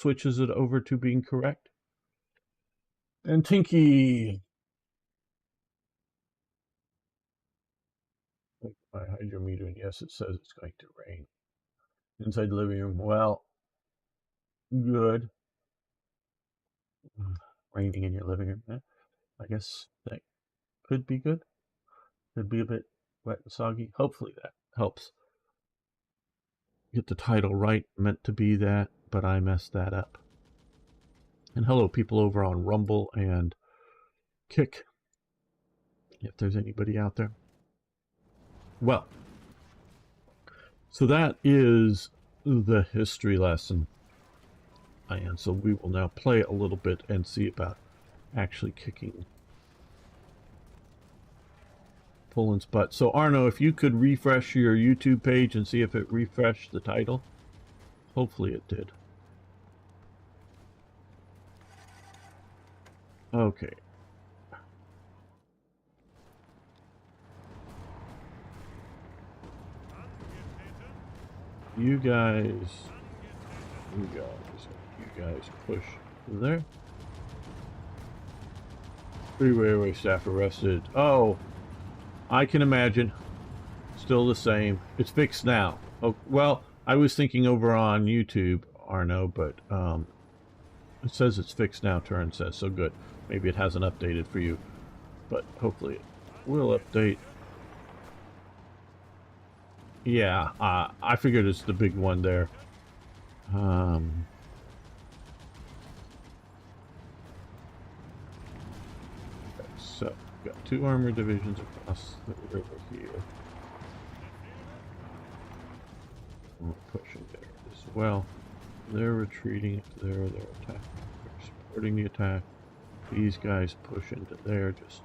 switches it over to being correct. And Tinky, my hydrometer, and yes, it says it's going to rain. Inside the living room, well, good. Raining in your living room, I guess that could be good. Could be a bit wet and soggy. Hopefully that helps get the title right. Meant to be that, but I messed that up. And hello, people over on Rumble and Kick, if there's anybody out there. Well, so that is the history lesson. And so we will now play a little bit and see about actually kicking Poland's butt. So Arno, if you could refresh your YouTube page and see if it refreshed the title. Hopefully it did. Okay. You guys push there. 3 railway staff arrested. Oh, I can imagine. Still the same. It's fixed now. Oh, well, I was thinking over on YouTube, Arno, but it says it's fixed now, Turin says, so good. Maybe it hasn't updated for you, but hopefully it will update. Yeah, I figured it's the big one there. So, we've got 2 armored divisions across the river here. We're pushing there as well. They're retreating to there, they're attacking. They're supporting the attack. These guys push into there just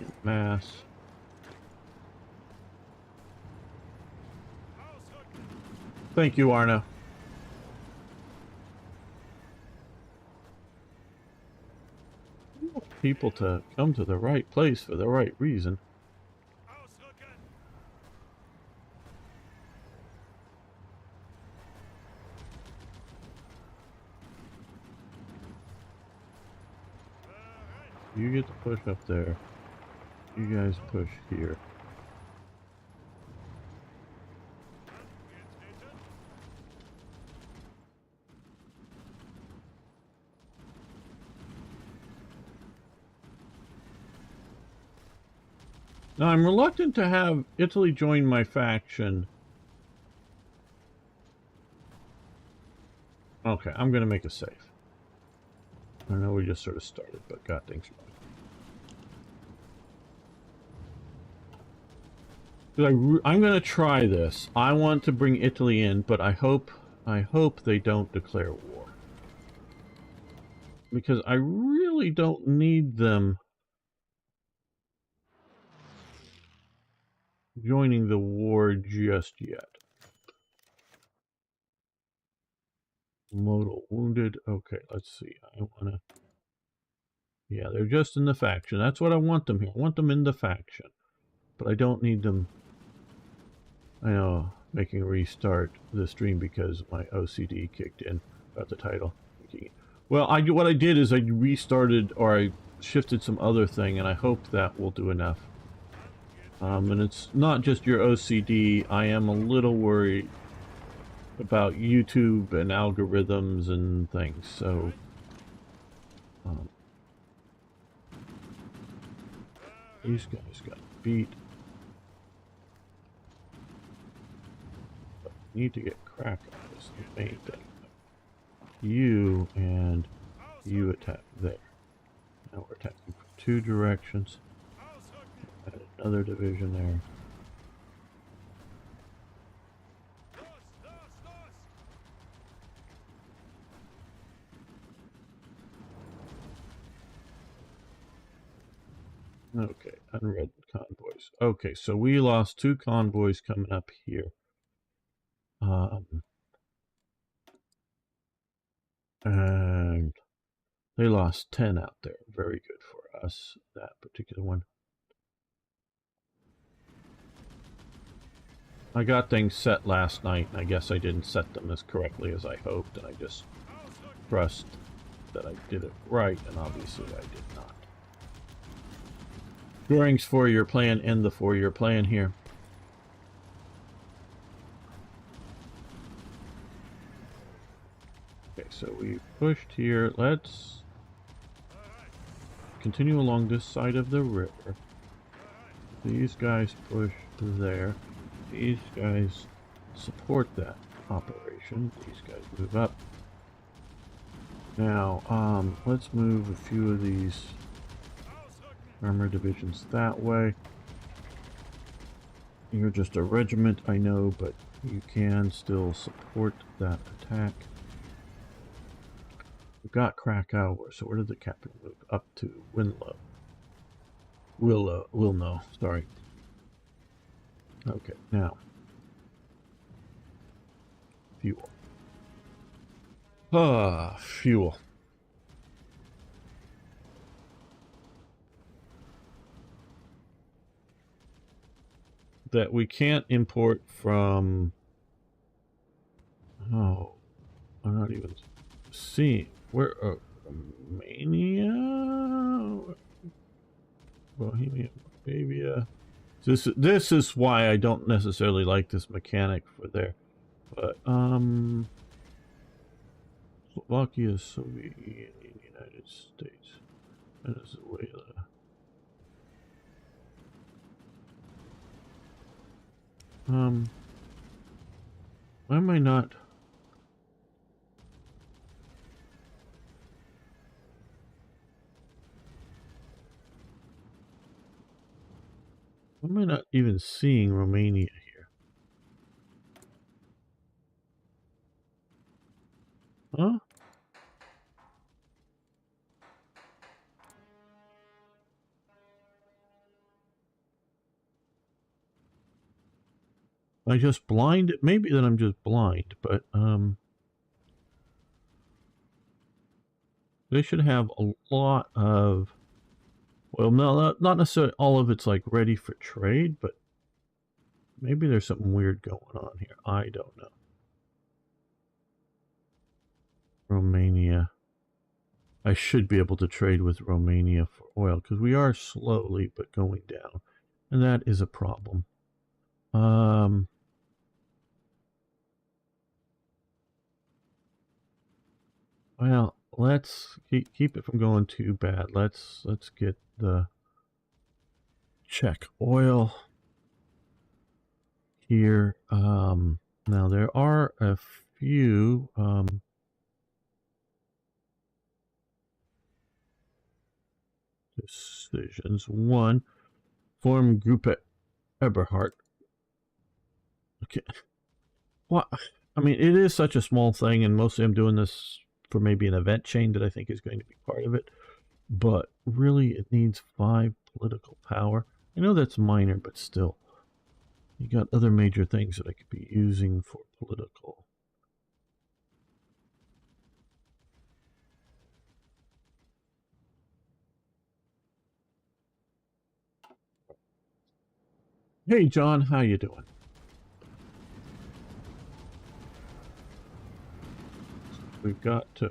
in mass. Thank you, Arna. You want people to come to the right place for the right reason. You get to push up there. You guys push here. Now, I'm reluctant to have Italy join my faction. Okay, I'm going to make a save. I know we just sort of started, but got things wrong. I'm going to try this. I want to bring Italy in, but I hope they don't declare war. Because I really don't need them joining the war just yet. Modal wounded. Okay, let's see. I want to... Yeah, they're just in the faction. That's what I want them here. I want them in the faction. But I don't need them... I know, making a restart the stream because my OCD kicked in about the title. Well, what I did is I restarted, or I shifted some other thing, and I hope that will do enough. And it's not just your OCD. I am a little worried about YouTube and algorithms and things, so... these guys got beat. But need to get crack on this, the main thing. You and you attack there. Now we're attacking from 2 directions. Add another division there. Okay, unread convoys. Okay, so we lost 2 convoys coming up here. And they lost 10 out there. Very good for us, that particular one. I got things set last night, and I guess I didn't set them as correctly as I hoped, and I just trust that I did it right, and obviously I did not. Goring's 4-year plan and the 4-year plan here. Okay, so we pushed here. Let's continue along this side of the river. These guys push there. These guys support that operation. These guys move up. Now, let's move a few of these armor divisions that way. You're just a regiment, I know, but you can still support that attack. We've got Krakow, so where did the captain move? Up to Winlow. Wilno, sorry. Okay, now. Fuel. Fuel. That we can't import from... Oh, I'm not even seeing. Where? Romania? Bohemia, Moravia. This is why I don't necessarily like this mechanic for there. But, Slovakia, Soviet Union, United States, Venezuela. Why am I not? Why am I not even seeing Romania here? Huh? I just blind? Maybe that I'm just blind, but they should have a lot of, well, no, not necessarily all of it's like ready for trade, but maybe there's something weird going on here. I don't know. Romania. I should be able to trade with Romania for oil because we are slowly but going down, and that is a problem. Well, let's keep it from going too bad. Let's get the Czech oil here. Now there are a few decisions. One, form Gruppe Eberhard. Okay. Well, I mean, it is such a small thing, and mostly I'm doing this for maybe an event chain that I think is going to be part of it. But really, it needs 5 political power. I know that's minor, but still. You got other major things that I could be using for political. Hey, John, how you doing? We've got to...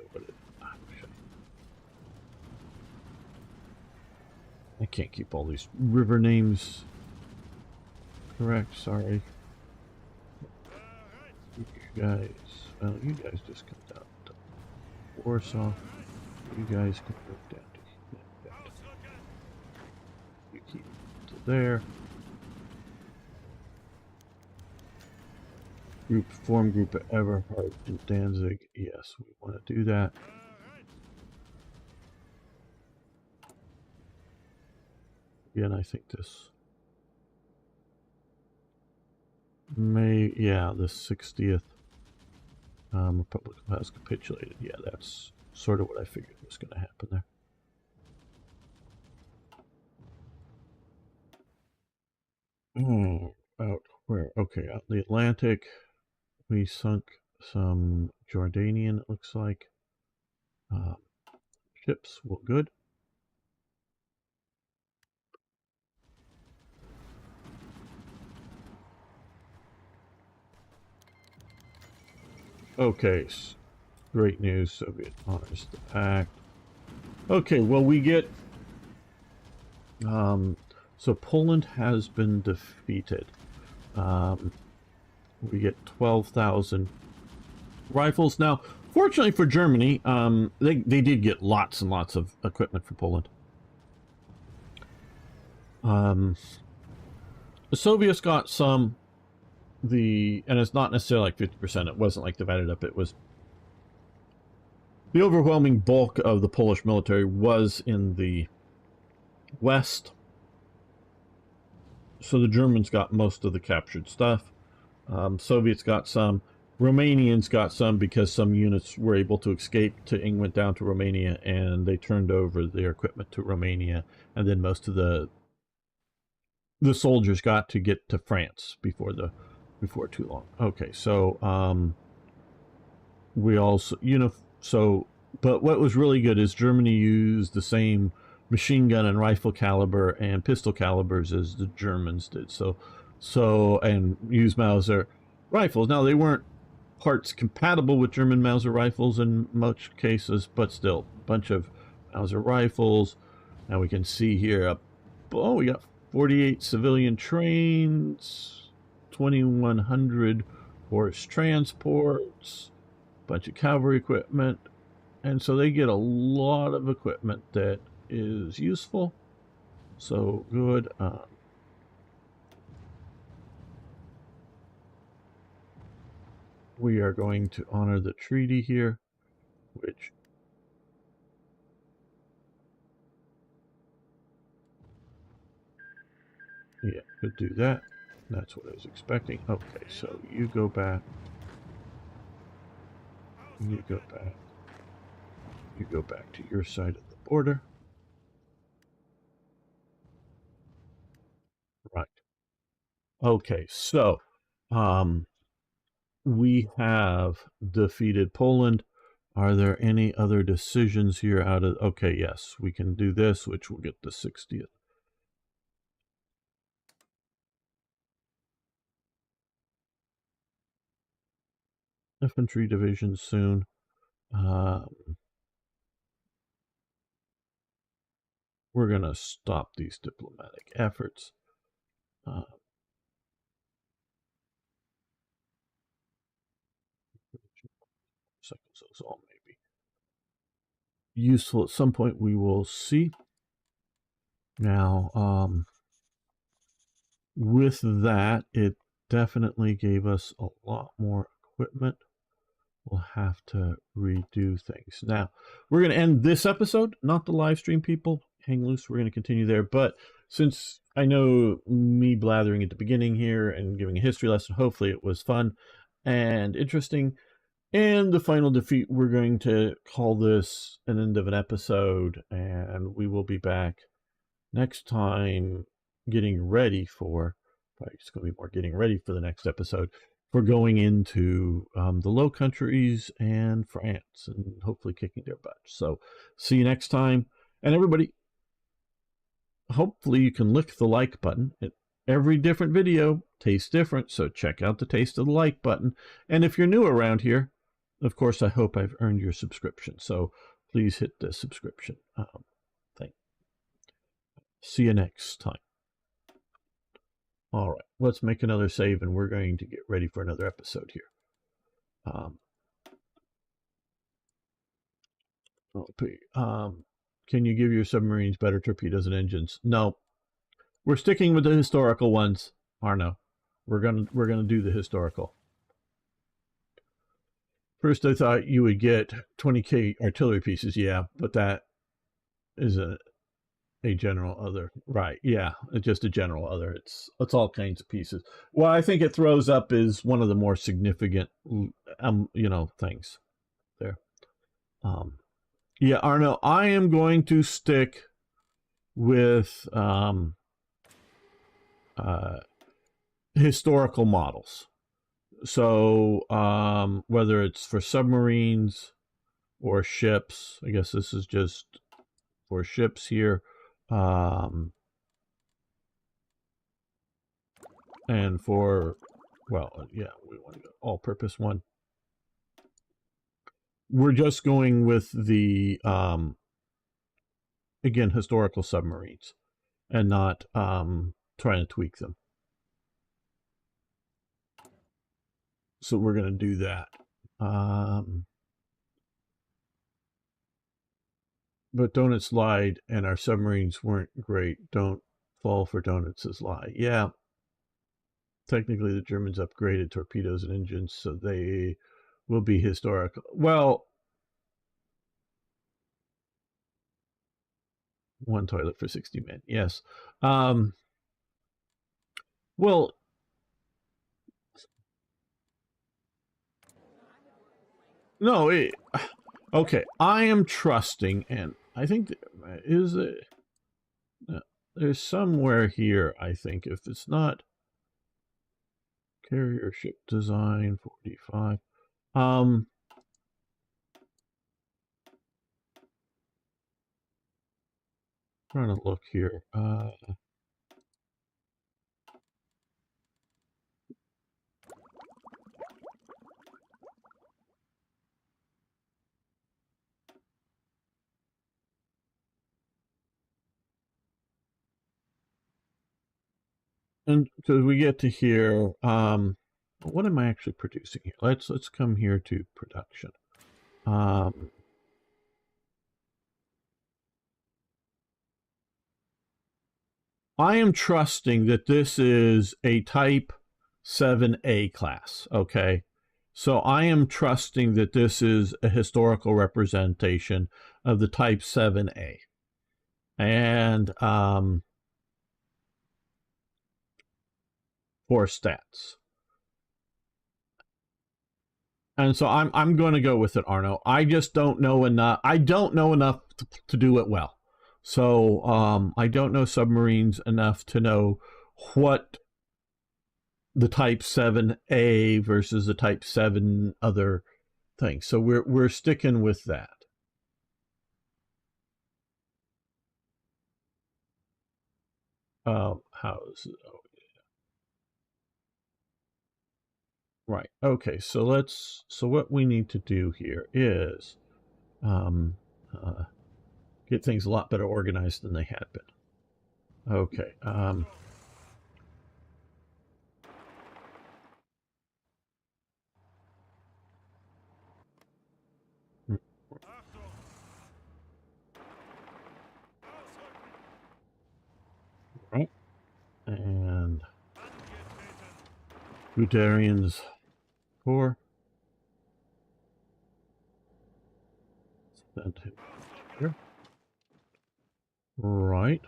I can't keep all these river names correct, sorry. You guys... Well, you guys just come down to Warsaw. You guys can move down to... You keep to there. Form group at Everhard and Danzig. Yes, we want to do that. Again, I think this may, yeah, the 60th Republic has capitulated. Yeah, that's sort of what I figured was going to happen there. Out where? Okay, out in the Atlantic. We sunk some Jordanian, it looks like. Ships, well, good. Okay. Great news. Soviet honors the pact. Okay, well, we get... so Poland has been defeated. We get 12,000 rifles. Now, fortunately for Germany, they did get lots and lots of equipment from Poland. The Soviets got some... and it's not necessarily like 50%. It wasn't like divided up. It was... The overwhelming bulk of the Polish military was in the west. So the Germans got most of the captured stuff. Soviets got some. Romanians got some because some units were able to escape to England down to Romania, and they turned over their equipment to Romania. And then most of the soldiers got to get to France before too long. Okay, so we also, but what was really good is Germany used the same machine gun and rifle caliber and pistol calibers as the Germans did. And used Mauser rifles. Now, they weren't parts compatible with German Mauser rifles in most cases, but still, a bunch of Mauser rifles. Now we can see here, we got 48 civilian trains, 2,100 horse transports, bunch of cavalry equipment, and so they get a lot of equipment that is useful. So good. We are going to honor the treaty here, which could do that. That's what I was expecting. Okay, so you go back. You go back. You go back to your side of the border. Right. Okay, so we have defeated Poland. Are there any other decisions here out of... Okay, yes, we can do this, which will get the 60th. Infantry division soon. We're going to stop these diplomatic efforts. Those all may be useful at some point. We will see. Now, with that, it definitely gave us a lot more equipment. We'll have to redo things. Now, we're going to end this episode, not the live stream, people. Hang loose. We're going to continue there. But since I know me blathering at the beginning here and giving a history lesson, hopefully it was fun and interesting. And the final defeat, we're going to call this an end of an episode, and we will be back next time getting ready for... Probably it's going to be more getting ready for the next episode. We're going into the Low Countries and France, and hopefully kicking their butt. So see you next time. And everybody, hopefully you can lick the like button. Every different video tastes different, so check out the taste of the like button. And if you're new around here, of course, I hope I've earned your subscription. So please hit the subscription thing. See you next time. All right, let's make another save, and we're going to get ready for another episode here. Can you give your submarines better torpedoes and engines? No, we're sticking with the historical ones, Arno. We're gonna do the historical. First, I thought you would get 20K artillery pieces. Yeah, but that is a general other, right? Yeah, it's just a general other. It's all kinds of pieces. What I think it throws up is one of the more significant, things there. Yeah, Arno, I am going to stick with historical models. So whether it's for submarines or ships, I guess this is just for ships here. And for, well, yeah, we want to go all-purpose one. we're just going with the again, historical submarines, and not trying to tweak them. So we're going to do that. But Donuts lied, and our submarines weren't great. Don't fall for Donuts' lie. Yeah, technically the Germans upgraded torpedoes and engines, so they will be historical. Well, one toilet for 60 men. Yes. Well, no. Okay. I am trusting, and I think is it. There's somewhere here. I think if it's not carrier ship design 45. Trying to look here. And because we get to here, what am I actually producing here? Let's come here to production. I am trusting that this is a type 7A class, okay? So I am trusting that this is a historical representation of the type 7A. And for stats. And so I'm going to go with it, Arno. I just don't know enough. I don't know enough to do it well. So I don't know submarines enough to know what the Type 7A versus the Type 7 other things. So we're sticking with that. How's right? Okay, so what we need to do here is get things a lot better organized than they had been. Okay. Right. And Guderian's 4. Send him here. Right.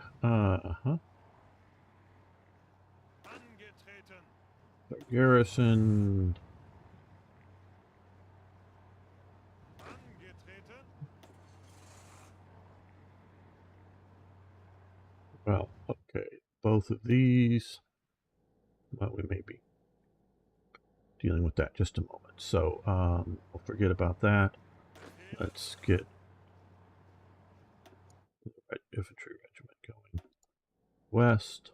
Garrison. Well, okay. Both of these. Well, we may be dealing with that just a moment. So we'll forget about that. Let's get the infantry regiment going west.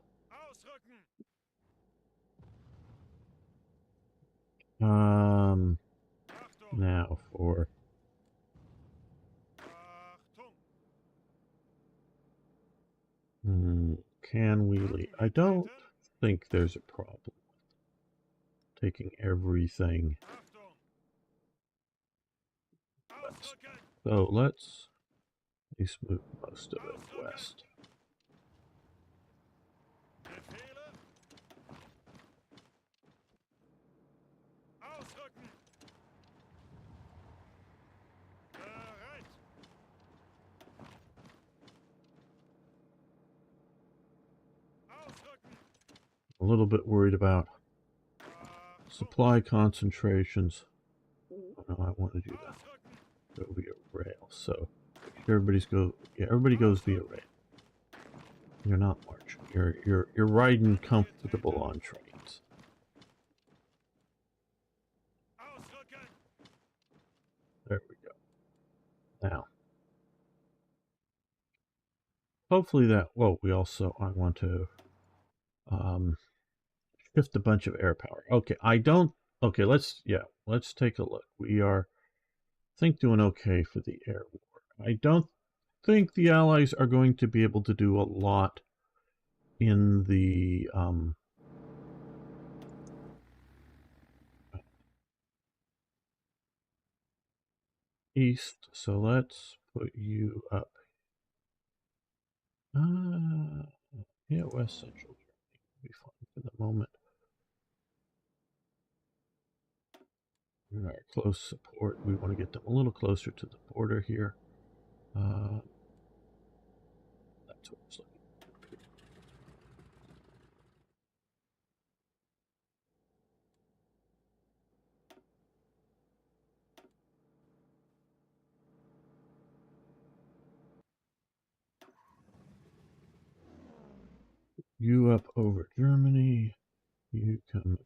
Now for can we leave? I don't think there's a problem taking everything west. So let's at least move most of it west. A little bit worried about supply concentrations. Oh, no, I want to do that. Go via rail. So everybody goes via rail. You're not marching. You're riding comfortable on trains. There we go. Now, hopefully that. Well, we also I want to shift a bunch of air power. Okay, I don't. Okay, let's take a look. We are think doing okay for the air war. I don't think the Allies are going to be able to do a lot in the east, so let's put you up. Yeah, West Central Germany will be fine for the moment. All right, close support. We want to get them a little closer to the border here. That's what it's looking. You up over Germany. You come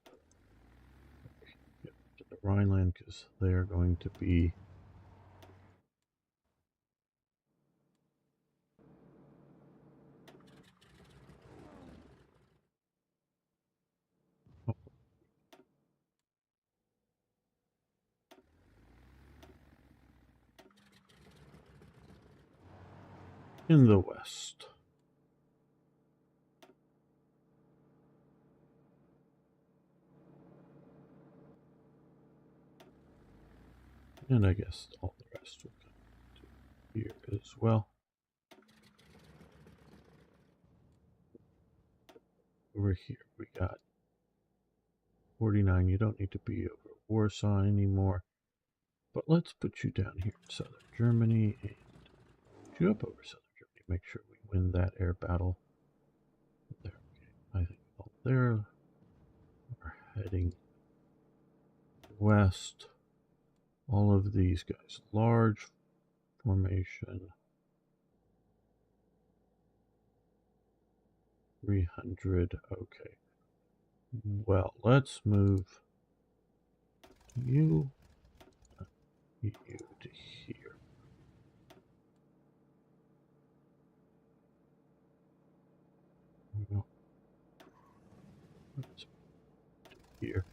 to the Rhineland because they're going to be in the west. And I guess all the rest will come to here as well. Over here we got 49. You don't need to be over Warsaw anymore. But let's put you down here in southern Germany and put you up over southern Germany. Make sure we win that air battle. There, okay. I think all there are heading west. All of these guys, large formation. 300. Okay. Well, let's move you to here. Let's here.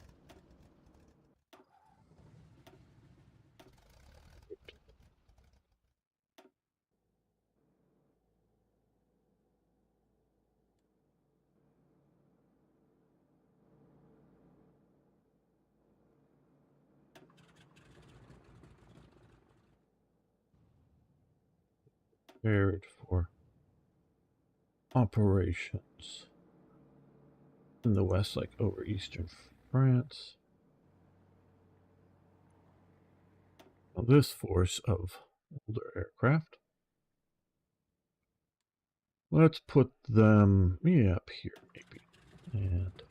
Prepared for operations in the west, like over eastern France. Now this force of older aircraft, let's put them up here maybe, and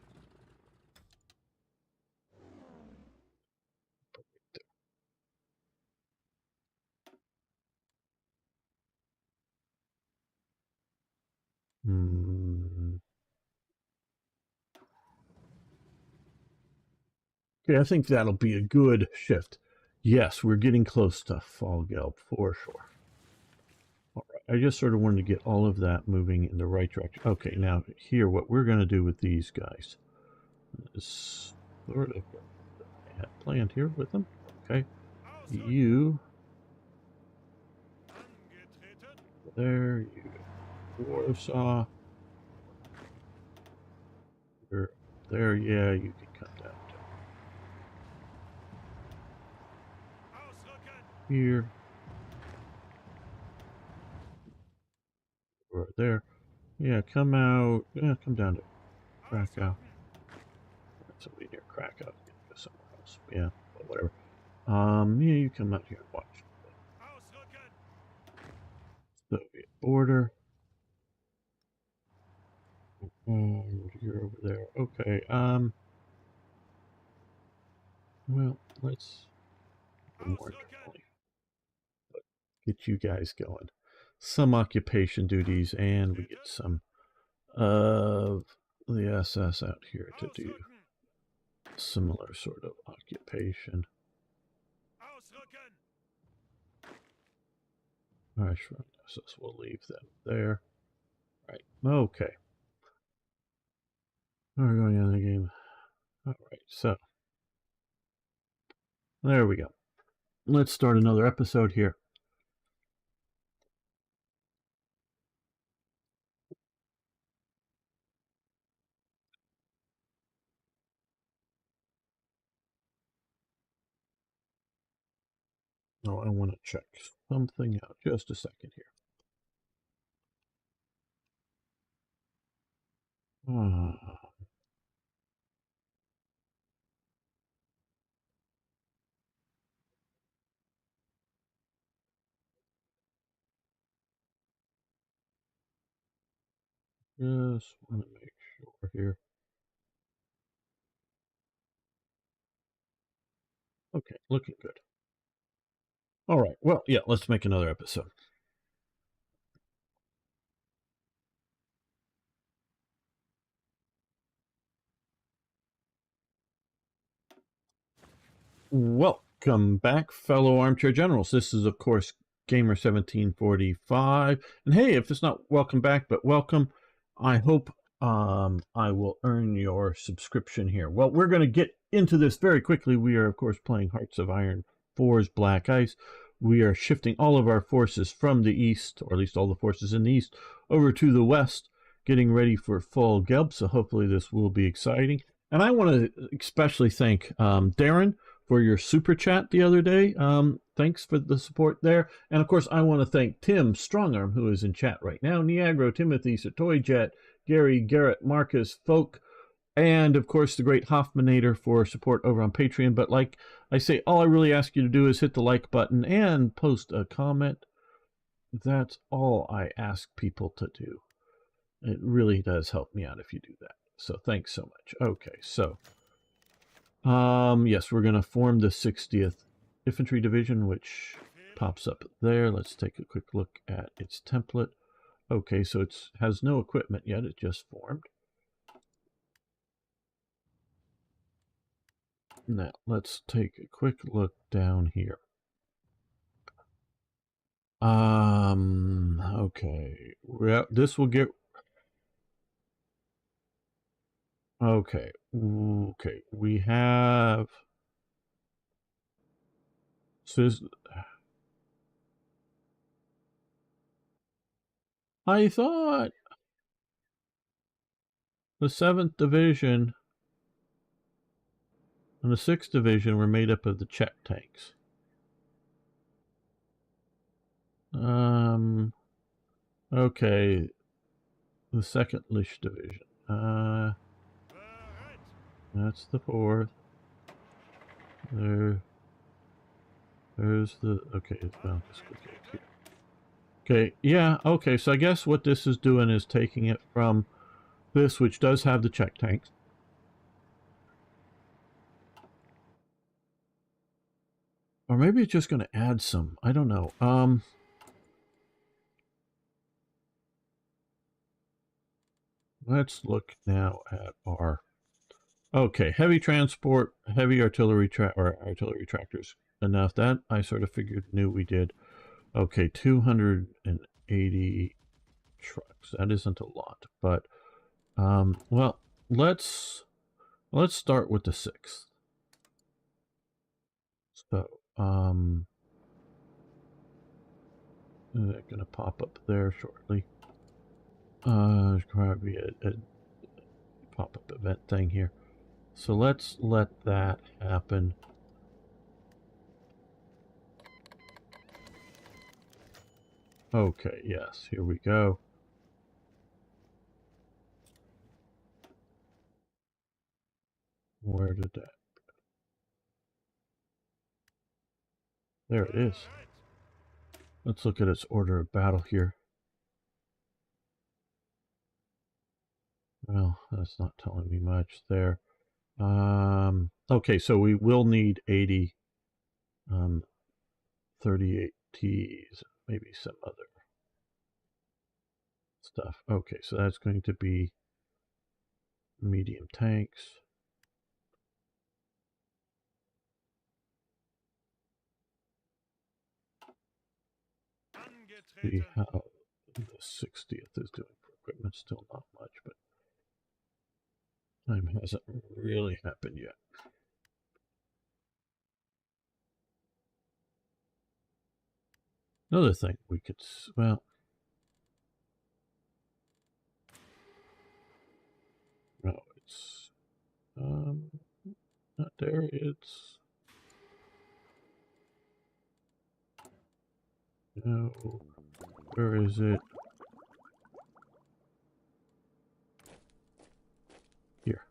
okay, I think that'll be a good shift. Yes, we're getting close to Fallgelb for sure. All right, I just sort of wanted to get all of that moving in the right direction. Okay, now here, what we're going to do with these guys is sort of what I had planned here with them. Okay, you there, you Warsaw. You're there, yeah, you can come down to here. Or there. Yeah, come out. Yeah, come down to Krakow. Somebody near Krakow. Go somewhere else. Yeah, but whatever. Yeah, you come out here and watch. Soviet border. And you're over there. Okay, well, let's more internally. But get you guys going. Some occupation duties, and we get some of the SS out here to do similar sort of occupation. Alright, sure. So we'll leave them there. Right. Okay. We're going into the game. Alright, so there we go. let's start another episode here. Oh, I want to check something out. Just a second here. Just want to make sure here. Okay, looking good. All right, well, yeah, let's make another episode. Welcome back, fellow armchair generals. This is, of course, Gamer 1745. And hey, if it's not welcome back, but welcome, I hope I will earn your subscription here. Well, we're going to get into this very quickly. We are, of course, playing Hearts of Iron 4's Black Ice. We are shifting all of our forces from the east, or at least all the forces in the east, over to the west, getting ready for Fall Gelb. So hopefully this will be exciting. And I want to especially thank Darren for your super chat the other day. Thanks for the support there. And of course, I want to thank Tim Strongarm, who is in chat right now, Niagro, Timothy, Satoyjet, Gary, Garrett, Marcus, Folk, and of course, the great Hoffmanator for support over on Patreon. But like I say, all I really ask you to do is hit the like button and post a comment. That's all I ask people to do. It really does help me out if you do that. So thanks so much. Okay, so yes, we're going to form the 60th Infantry Division, which pops up there. Let's take a quick look at its template. Okay, so it has no equipment yet. It just formed. Now, let's take a quick look down here. Okay. This will get... Okay. Okay. We have... So I thought the 7th Division and the 6th Division were made up of the Czech tanks. Okay. The 2nd Lish Division. That's the 4th. There's the... Okay, it's bound to click here. Okay, yeah, okay, so I guess what this is doing is taking it from this, which does have the Czech tanks. Or maybe it's just going to add some. I don't know. Let's look now at our... Okay, heavy transport, heavy artillery artillery tractors. Enough. That I sort of knew we did. Okay, 280 trucks. That isn't a lot, but well, let's start with the 6th. So they're gonna pop up there shortly. There's probably a pop-up event thing here. So let's let that happen. Okay, yes, here we go. Where did that... There it is. Let's look at its order of battle here. Well, that's not telling me much there. Okay, so we will need 80 38Ts, maybe some other stuff. Okay, so that's going to be medium tanks. See how the 60th is doing for equipment. Still not much, but time hasn't really happened yet. Another thing we could, well, no, it's not there. It's no. Where is it? Here.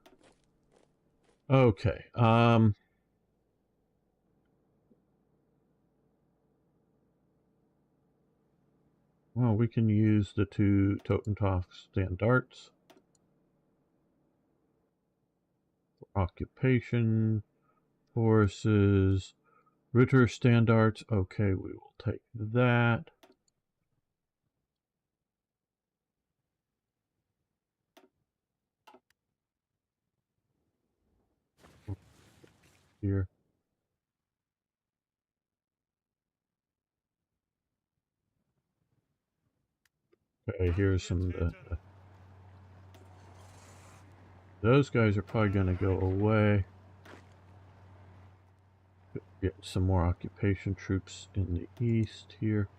Okay. Well, we can use the two Totenhof standards for occupation forces. Ritter standards. Okay, we will take that. Here. Okay, here's some. Those guys are probably going to go away. Get some more occupation troops in the east here.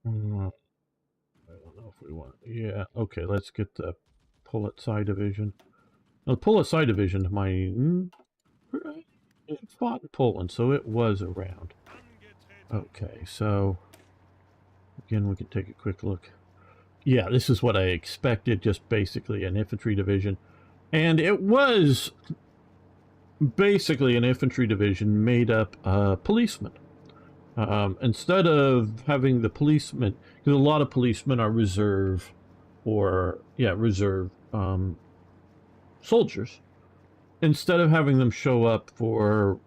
I don't know if we want. Yeah, okay, let's get the Pullet-Side Division. Now, the Pullet-Side Division, it fought in Poland, so it was around. Okay, so again, we can take a quick look. Yeah, this is what I expected, just basically an infantry division. And it was basically an infantry division made up policemen. Instead of having the policemen, because a lot of policemen are reserve soldiers. Instead of having them show up for,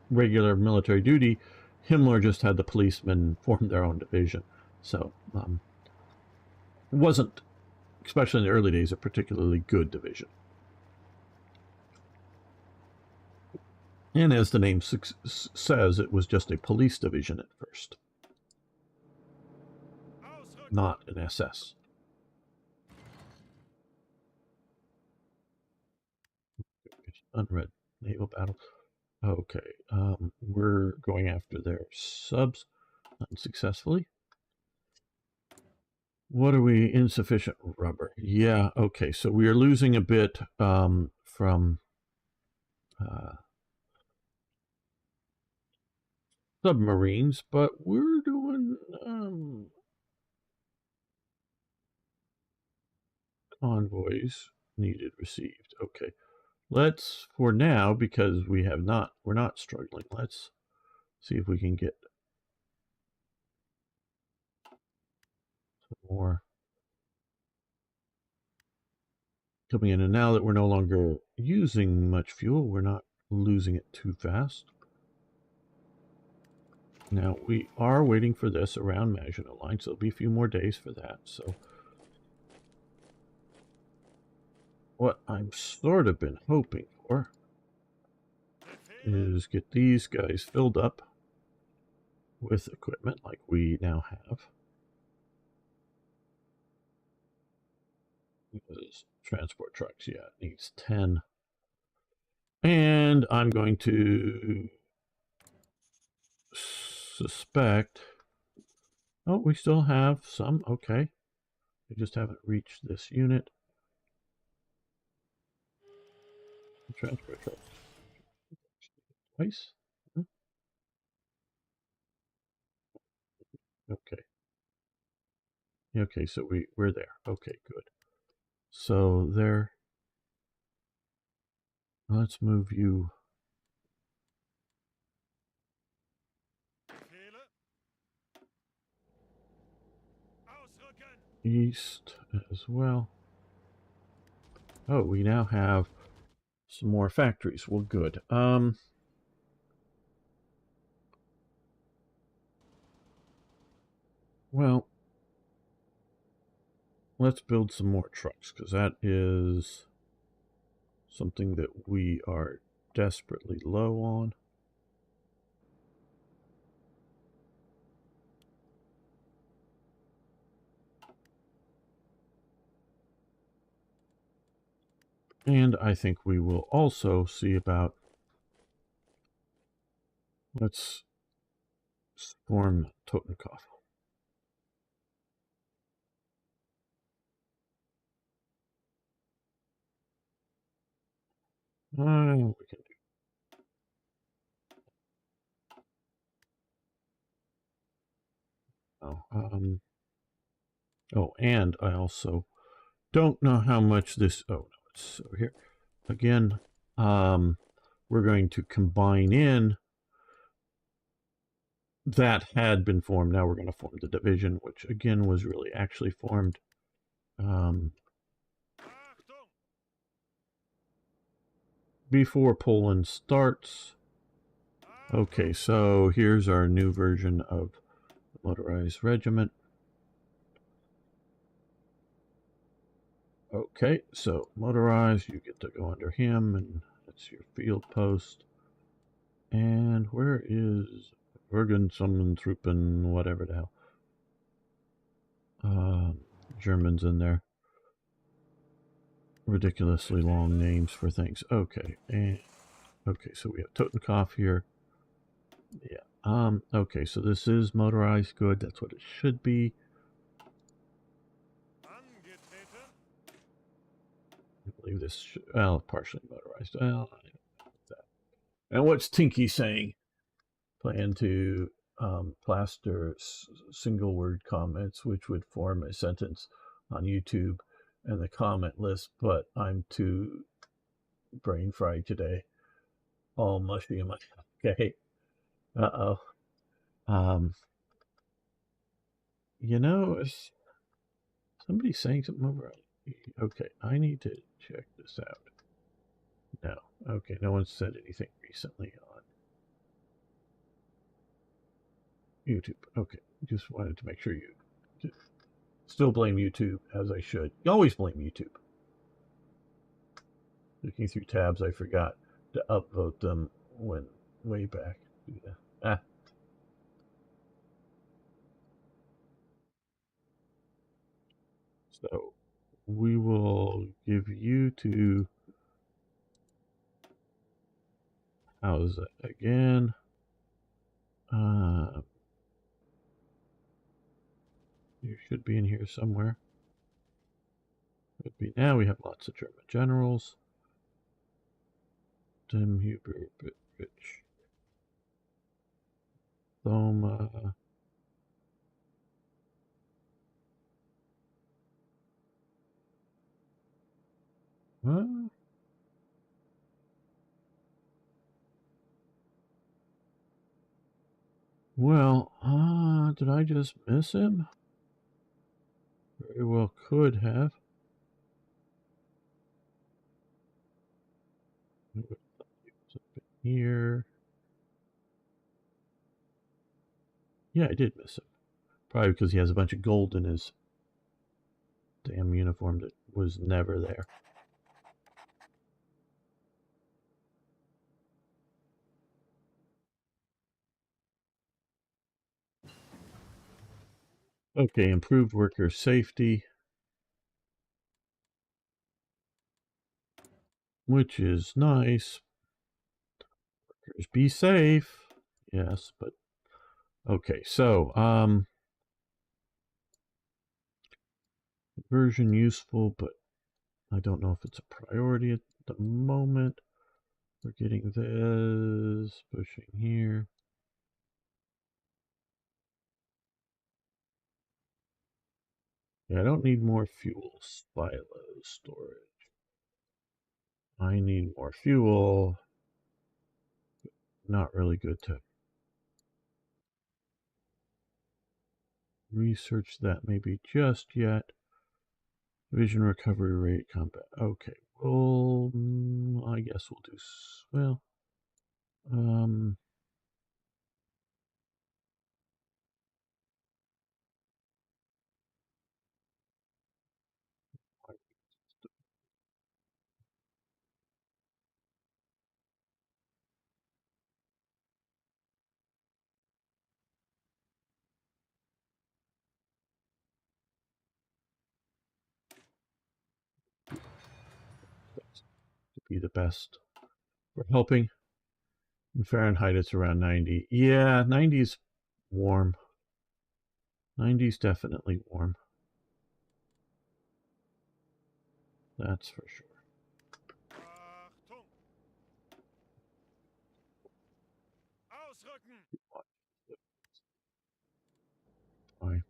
regular military duty, Himmler just had the policemen form their own division. So it wasn't, especially in the early days, a particularly good division. And as the name says, it was just a police division at first, not an SS. Unread naval battle. Okay, we're going after their subs unsuccessfully. What are we? Insufficient rubber. Yeah, okay, so we are losing a bit from submarines, but we're doing convoys needed, received. Okay, let's, for now, because we're not struggling, let's see if we can get some more coming in. And now that we're no longer using much fuel, we're not losing it too fast. Now, we are waiting for this around Maginot Line, so it'll be a few more days for that. So what I'm sort of been hoping for is get these guys filled up with equipment like we now have. Because transport trucks, yeah, it needs 10. And I'm going to suspect... Oh, we still have some. Okay. We just haven't reached this unit. Transport trucks. Twice? Okay. Okay, so we're there. Okay, good. So there. Let's move you east as well. Oh, we now have some more factories. Well, good. Well, let's build some more trucks, because that is something that we are desperately low on. And I think we will also see about, let's form Totenkopf. We can do. Oh, and I also don't know how much this. Oh no, it's over here. Again, we're going to combine in that had been formed. Now we're going to form the division, which again was really actually formed before Poland starts. Okay, so here's our new version of the motorized regiment. Okay, so motorized, you get to go under him, and that's your field post. And where is Truppen, whatever the hell? Germans in there. Ridiculously long names for things. Okay, and okay, so we have Totenkopf here. Yeah. Okay, so this is motorized. Good. That's what it should be. I believe this should, well, partially motorized. Well, I don't know that. And what's Tinky saying? Plan to plaster single word comments, which would form a sentence on YouTube and the comment list, but I'm too brain fried today. All mushy and mushy. Okay. Uh-oh. You know, somebody's saying something over. Okay, I need to check this out. No. Okay, no one said anything recently on YouTube. Okay, just wanted to make sure you still blame YouTube, as I should. You always blame YouTube. Looking through tabs, I forgot to upvote them when way back. Yeah. Ah. So we will give you to how's it again? You should be in here somewhere. Could be now. We have lots of German generals. Tim Huber, Rich, Thoma. Huh? Well, did I just miss him? Very well could have. Here. Yeah, I did miss him. Probably because he has a bunch of gold in his damn uniform that was never there. Okay, improved worker safety, which is nice. Workers be safe. Yes, but okay, so version useful, but I don't know if it's a priority at the moment. We're getting this, pushing here. Yeah, I don't need more fuel silo storage. I need more fuel. Not really good to research that maybe just yet. Vision recovery rate combat. Okay, well, I guess we'll do, well, be the best for helping. In Fahrenheit, it's around 90. Yeah, 90 is warm. 90 is definitely warm. That's for sure. Fine.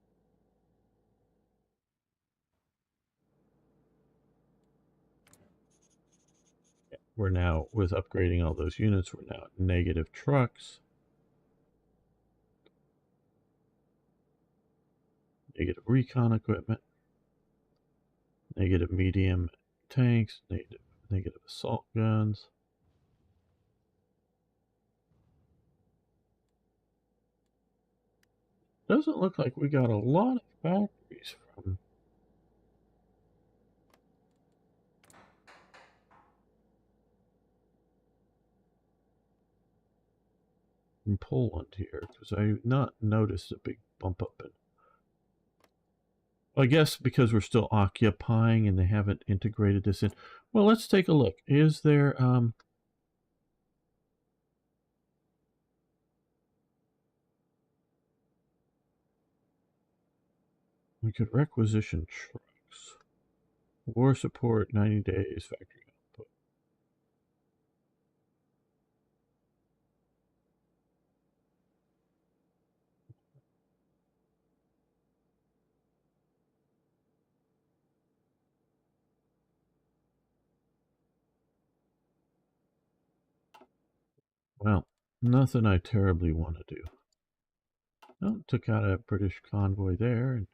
We're now, with upgrading all those units, we're now at negative trucks. Negative recon equipment. Negative medium tanks. Negative assault guns. Doesn't look like we got a lot of factories from Poland here, because I've not noticed a big bump up in. Well, I guess because we're still occupying and they haven't integrated this in. Well, let's take a look. Is there we could requisition trucks. War support 90 days, factory output. Well, nothing I terribly want to do. Well, took out a British convoy there, and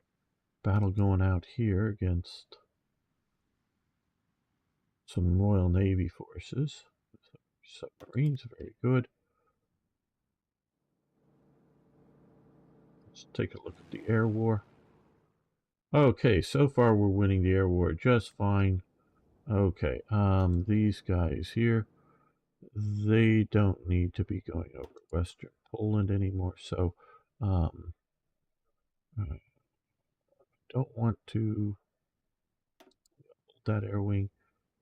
battle going out here against some Royal Navy forces. Submarines, very good. Let's take a look at the air war. Okay, so far we're winning the air war just fine. Okay, these guys here, they don't need to be going over Western Poland anymore, so I don't want to that air wing.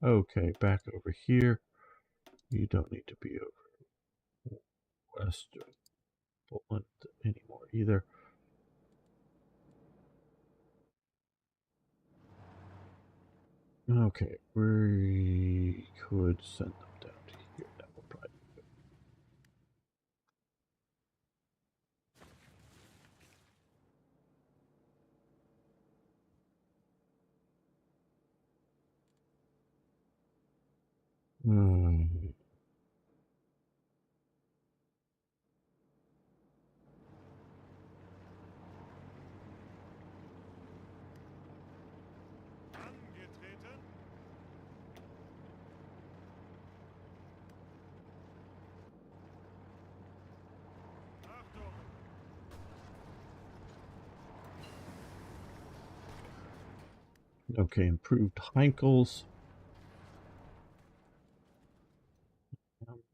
Okay, back over here. You don't need to be over Western Poland anymore either. Okay, we could send them down to here. That will probably be good. Okay, improved Heinkels.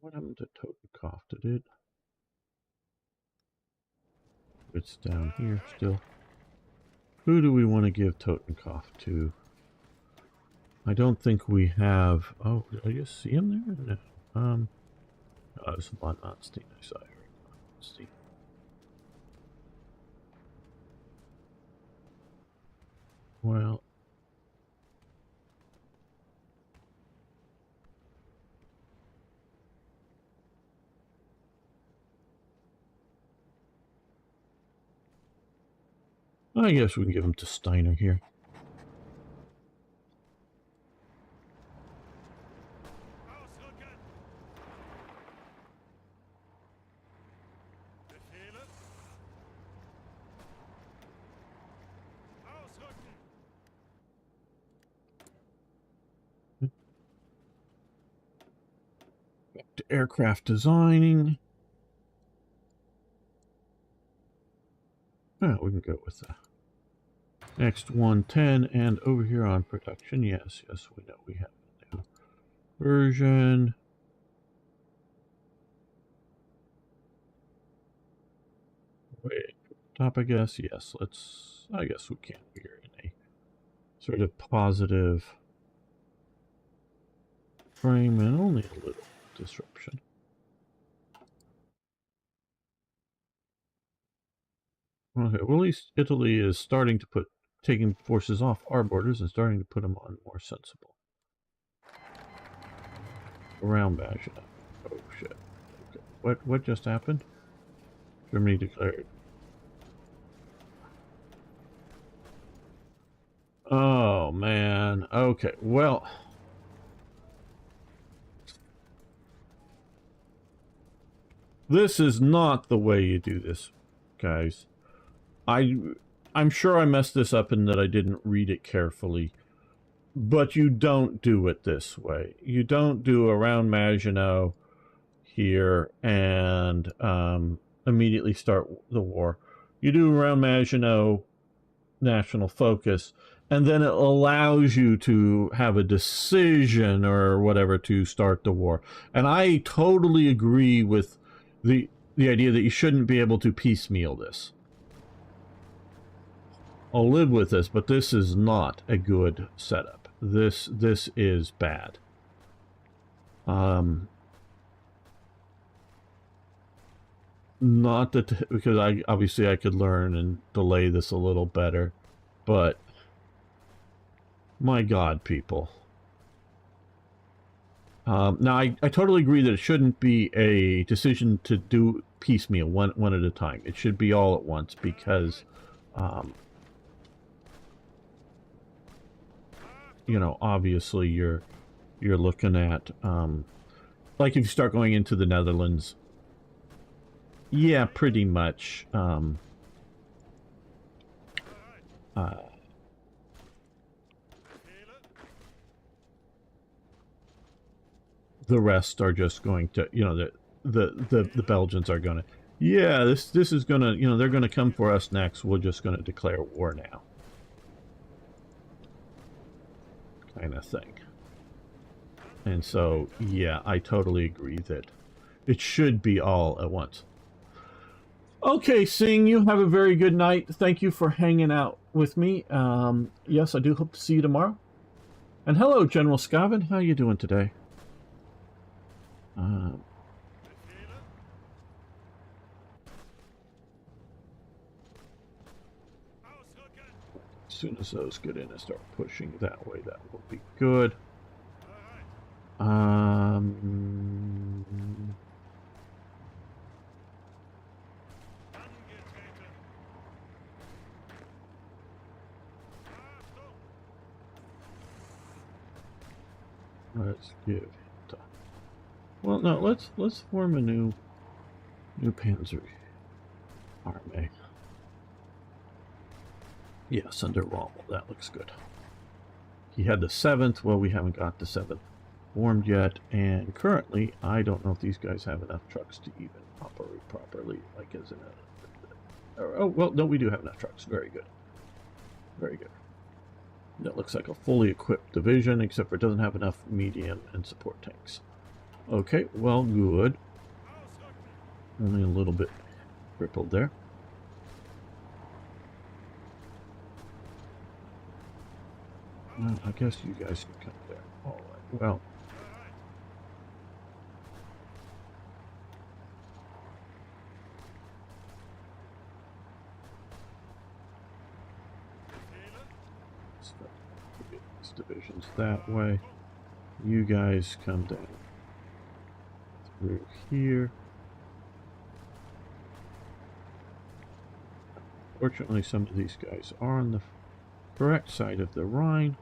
What happened to Totenkopf? Did it? It's down here still. Who do we want to give Totenkopf to? I don't think we have. Oh, did I just see him there? No. Oh, it's von Manstein. I saw Eric Manstein. Well, I guess we can give him to Steiner here. Back to aircraft designing. Oh, we can go with that. Next 110, and over here on production, yes, we know we have a new version. Wait, top, I guess, yes, I guess we can. We're in a sort of positive frame and only a little disruption. Okay, well, at least Italy is starting to taking forces off our borders and starting to put them on more sensible. Around Belgium. Oh shit. Okay. What just happened? Germany declared. Oh man. Okay. Well, this is not the way you do this, guys. I'm sure I messed this up in that I didn't read it carefully. But you don't do it this way. You don't do around Maginot here and immediately start the war. You do around Maginot national focus, and then it allows you to have a decision or whatever to start the war. And I totally agree with the idea that you shouldn't be able to piecemeal this. I'll live with this, but this is not a good setup. This is bad. Not that, because I could learn and delay this a little better, but my God, people. Now I totally agree that it shouldn't be a decision to do piecemeal, one at a time. It should be all at once, because you know, obviously you're looking at like if you start going into the Netherlands, yeah, pretty much the rest are just going to, you know, the Belgians are going to, yeah, this is going to, you know, they're going to come for us next. We're just going to declare war now, kind of thing. And so, yeah, I totally agree that it should be all at once. Okay, Singh, you have a very good night. Thank you for hanging out with me. Yes, I do hope to see you tomorrow. And hello, General Scavin. How you doing today? As soon as those get in and start pushing that way, that will be good. Let's give. Well, no, let's form a new Panzer army. Yes, under Rommel. That looks good. He had the 7th. Well, we haven't got the 7th formed yet, and currently, I don't know if these guys have enough trucks to even operate properly, like as in a... Oh, well, no, we do have enough trucks. Very good. Very good. That looks like a fully equipped division, except for it doesn't have enough medium and support tanks. Okay, well, good. Only a little bit crippled there. Well, I guess you guys can come there. All right, well. Let's get these divisions that way. You guys come down through here. Fortunately, some of these guys are on the correct side of the Rhine.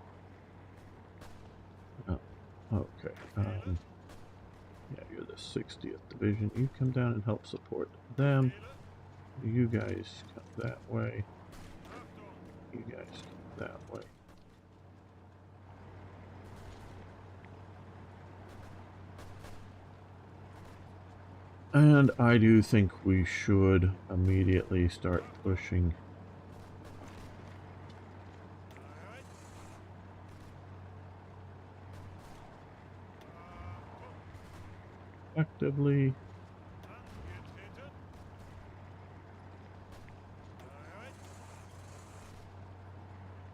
Oh, okay. Yeah, you're the 60th Division. You come down and help support them. You guys come that way. You guys come that way. And I do think we should immediately start pushing. Effectively.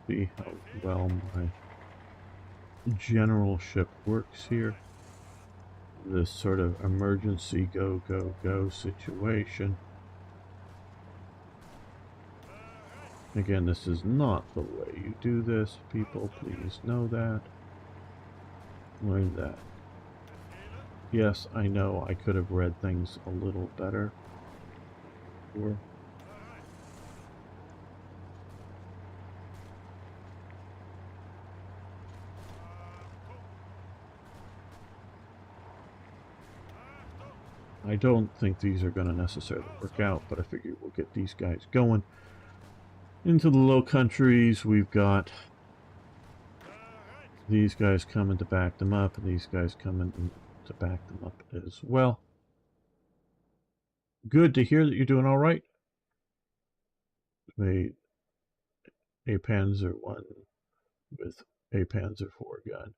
See how well my generalship works here. this sort of emergency go, go, go situation. Again, this is not the way you do this, people. Please know that. Learn that. Yes, I know I could have read things a little better. Or I don't think these are going to necessarily work out, but I figure we'll get these guys going. Into the Low Countries, we've got these guys coming to back them up, and these guys coming to back them up as well. Good to hear that you're doing all right. A Panzer I with a Panzer IV gun.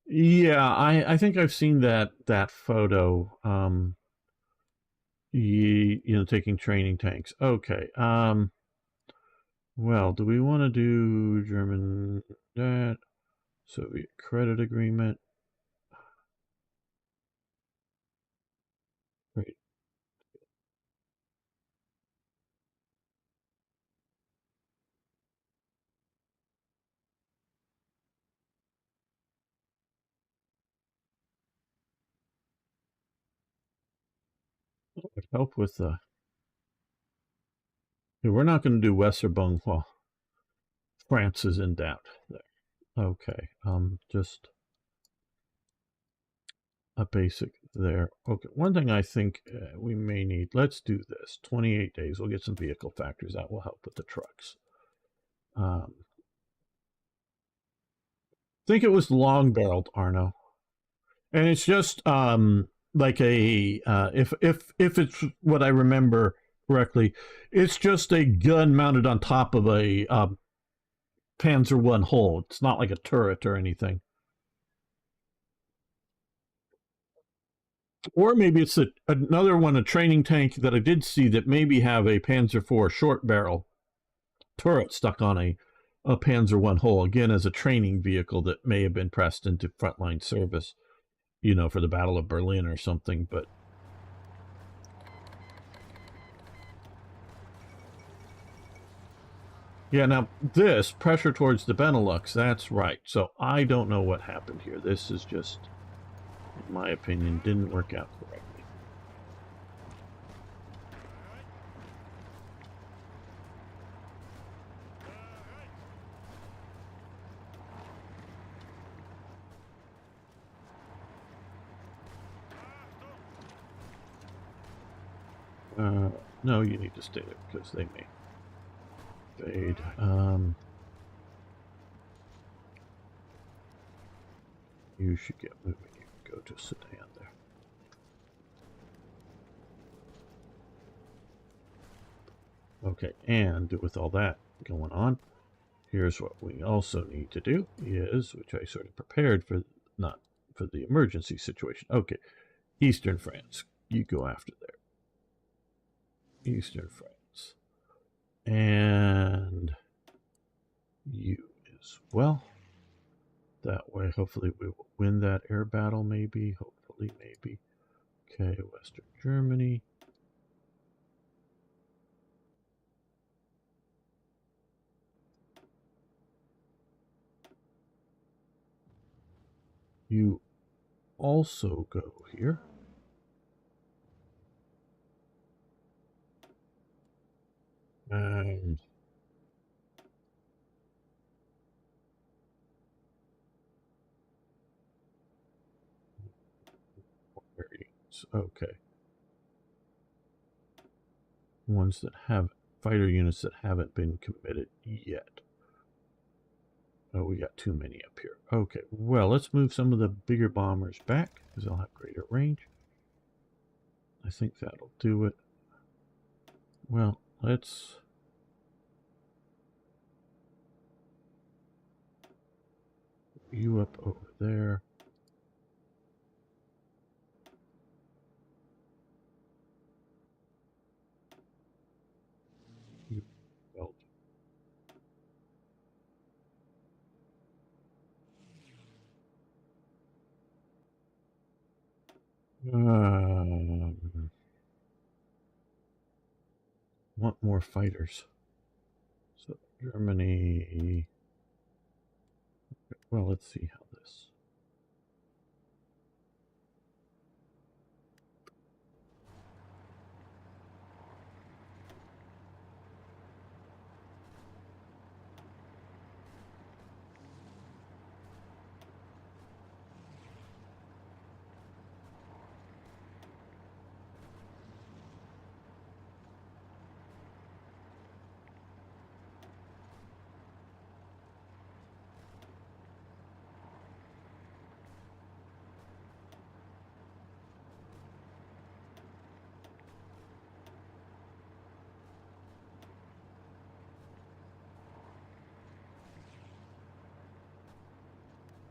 Yeah, I think I've seen that photo. You know, taking training tanks. Okay. Well, do we want to do German that Soviet credit agreement? Right. That would help with the. We're not going to do Westerbork while France is in doubt. There. Okay. Just a basic there. Okay. One thing I think we may need. Let's do this. 28 days. We'll get some vehicle factors. That will help with the trucks. Think it was long-barreled, Arno, and it's just like a if it's what I remember correctly, it's just a gun mounted on top of a Panzer I hull. It's not like a turret or anything. Or maybe it's another one, a training tank that I did see that maybe have a Panzer IV short barrel turret stuck on a Panzer I hull, again as a training vehicle that may have been pressed into frontline service, you know, for the Battle of Berlin or something. But yeah, now this pressure towards the Benelux, that's right. So I don't know what happened here. This is just, in my opinion, didn't work out correctly. No, you need to stay there because they may fade. You should get moving. You can go to Sedan there. Okay, and with all that going on, here's what we also need to do is, which I sort of prepared for, not for the emergency situation. Okay, Eastern France, you go after there. Eastern France. And you as well. That way, hopefully we will win that air battle, maybe. Hopefully, maybe. Okay, Western Germany. You also go here. And okay. Ones that have fighter units that haven't been committed yet. Oh, we got too many up here. Okay, well, let's move some of the bigger bombers back because they'll have greater range. I think that'll do it. Well, let's... you up over there. You Belgium. Want more fighters. So Germany. Well, let's see how this.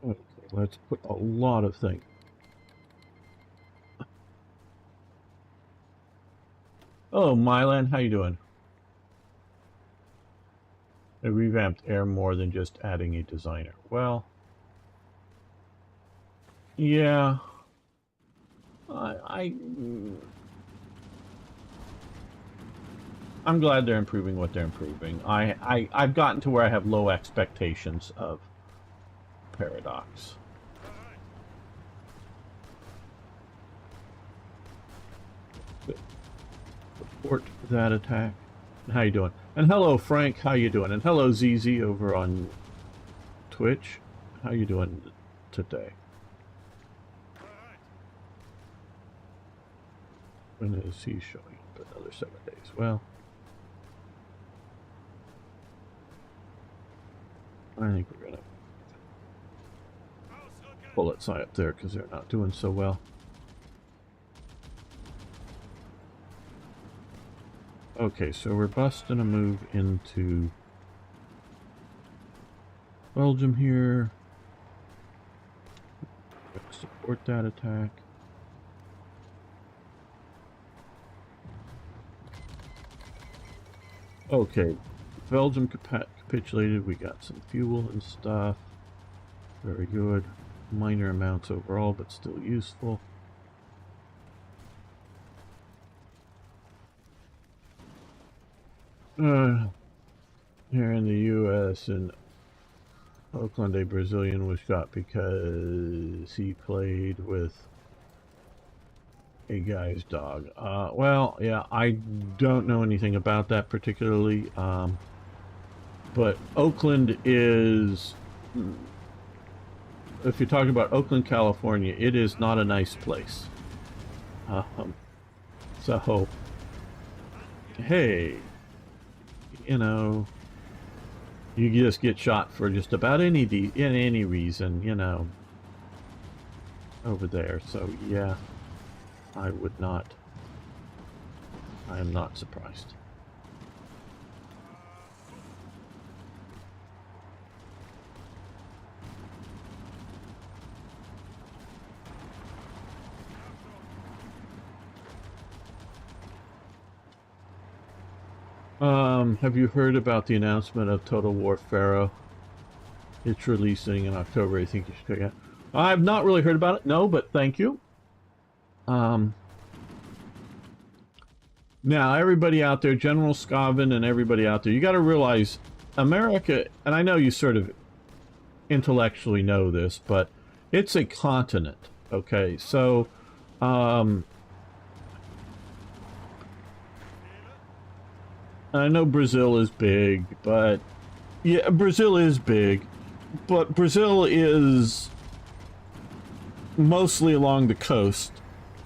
Okay, let's put a lot of things. Oh, Milan, how you doing? A revamped air more than just adding a designer. Well, yeah. I'm glad they're improving what they're improving. I've gotten to where I have low expectations of Paradox. Support that attack. How you doing? And hello, Frank. How you doing? And hello, ZZ over on Twitch. How you doing today? When is he showing up? Another 7 days. Well, I think we're gonna pull that side up there because they're not doing so well. Okay, so we're busting a move into Belgium here. Support that attack. Okay, Belgium capitulated. We got some fuel and stuff. Very good. Minor amounts overall, but still useful. Here in the U.S. and Oakland, a Brazilian was shot because he played with a guy's dog. Well, yeah, I don't know anything about that particularly, but Oakland is, if you're talking about Oakland, California, it is not a nice place. So, hey, you know, you just get shot for just about any reason, you know, over there. So, yeah, I would not. I am not surprised. Have you heard about the announcement of Total War Pharaoh? It's releasing in October. I think you should check it out. I've not really heard about it, no, but thank you. Now, everybody out there, General Scoven and everybody out there, you got to realize America, and I know you sort of intellectually know this, but it's a continent, okay? So, I know Brazil is big, but yeah, Brazil is big, but Brazil is mostly along the coast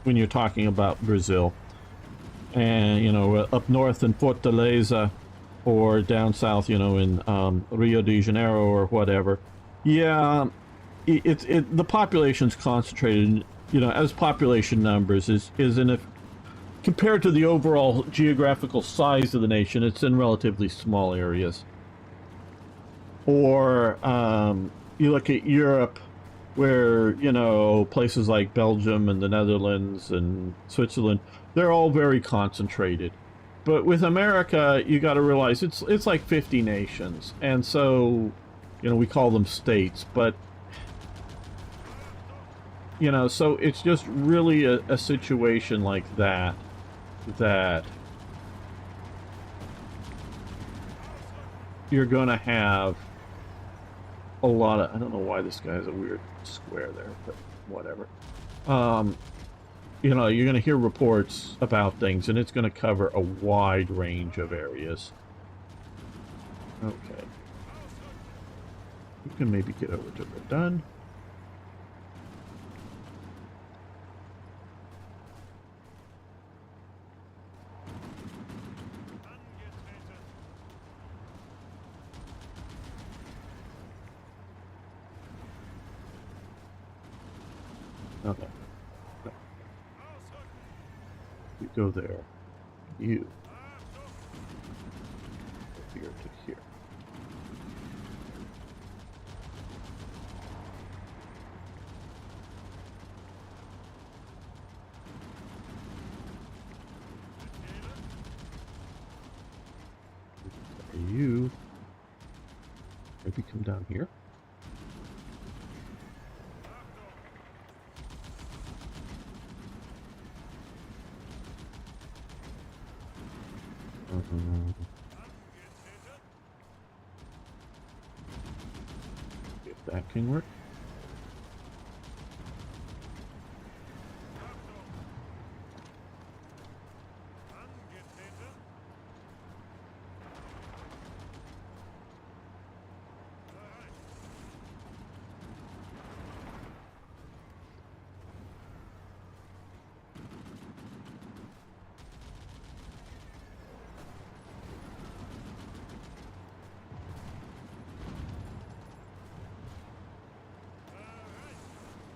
when you're talking about Brazil. And, you know, up north in Fortaleza or down south, you know, in Rio de Janeiro or whatever. Yeah, the population's concentrated, you know, as population numbers is in a, compared to the overall geographical size of the nation, it's in relatively small areas. Or you look at Europe, where, you know, places like Belgium and the Netherlands and Switzerland, they're all very concentrated. But with America, you got to realize it's like 50 nations, and so, you know, we call them states, but You know, so it's just really a situation like that that you're going to have a lot of... I don't know why this guy has a weird square there, but whatever. You know, you're going to hear reports about things, and it's going to cover a wide range of areas. Okay. You can maybe get over to Verdun. Okay. You go there. You go here to here. You maybe come down here. If that can work.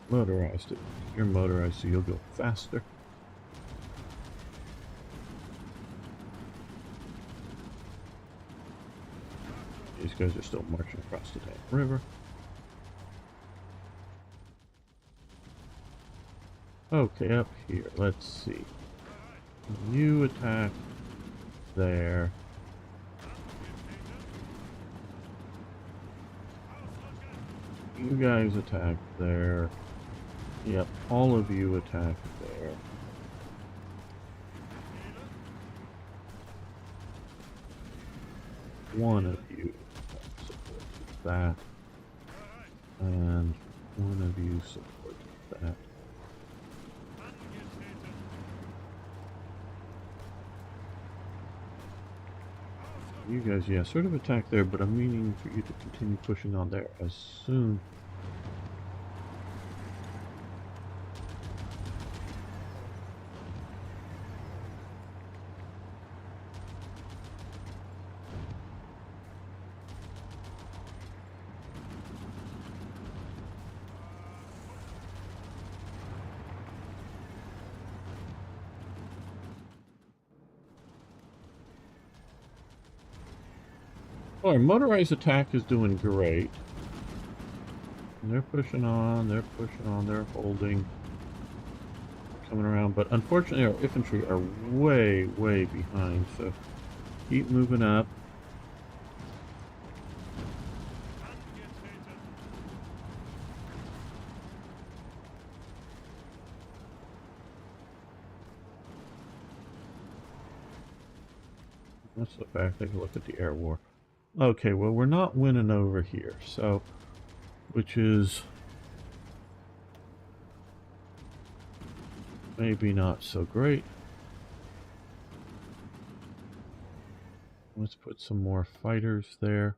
Motorized it. You're motorized, so you'll go faster. These guys are still marching across the damn river. Okay, up here, let's see. You attack there. You guys attack there. Yep, all of you attack there. One of you supports that. And one of you supports that. You guys, yeah, sort of attack there, but I'm meaning for you to continue pushing on there as soon. Oh, our motorized attack is doing great. And they're pushing on, they're holding, coming around. But unfortunately, our infantry are way, way behind. So keep moving up. Let's look back, take a look at the air war. Okay, well, we're not winning over here, so, which is maybe not so great. Let's put some more fighters there.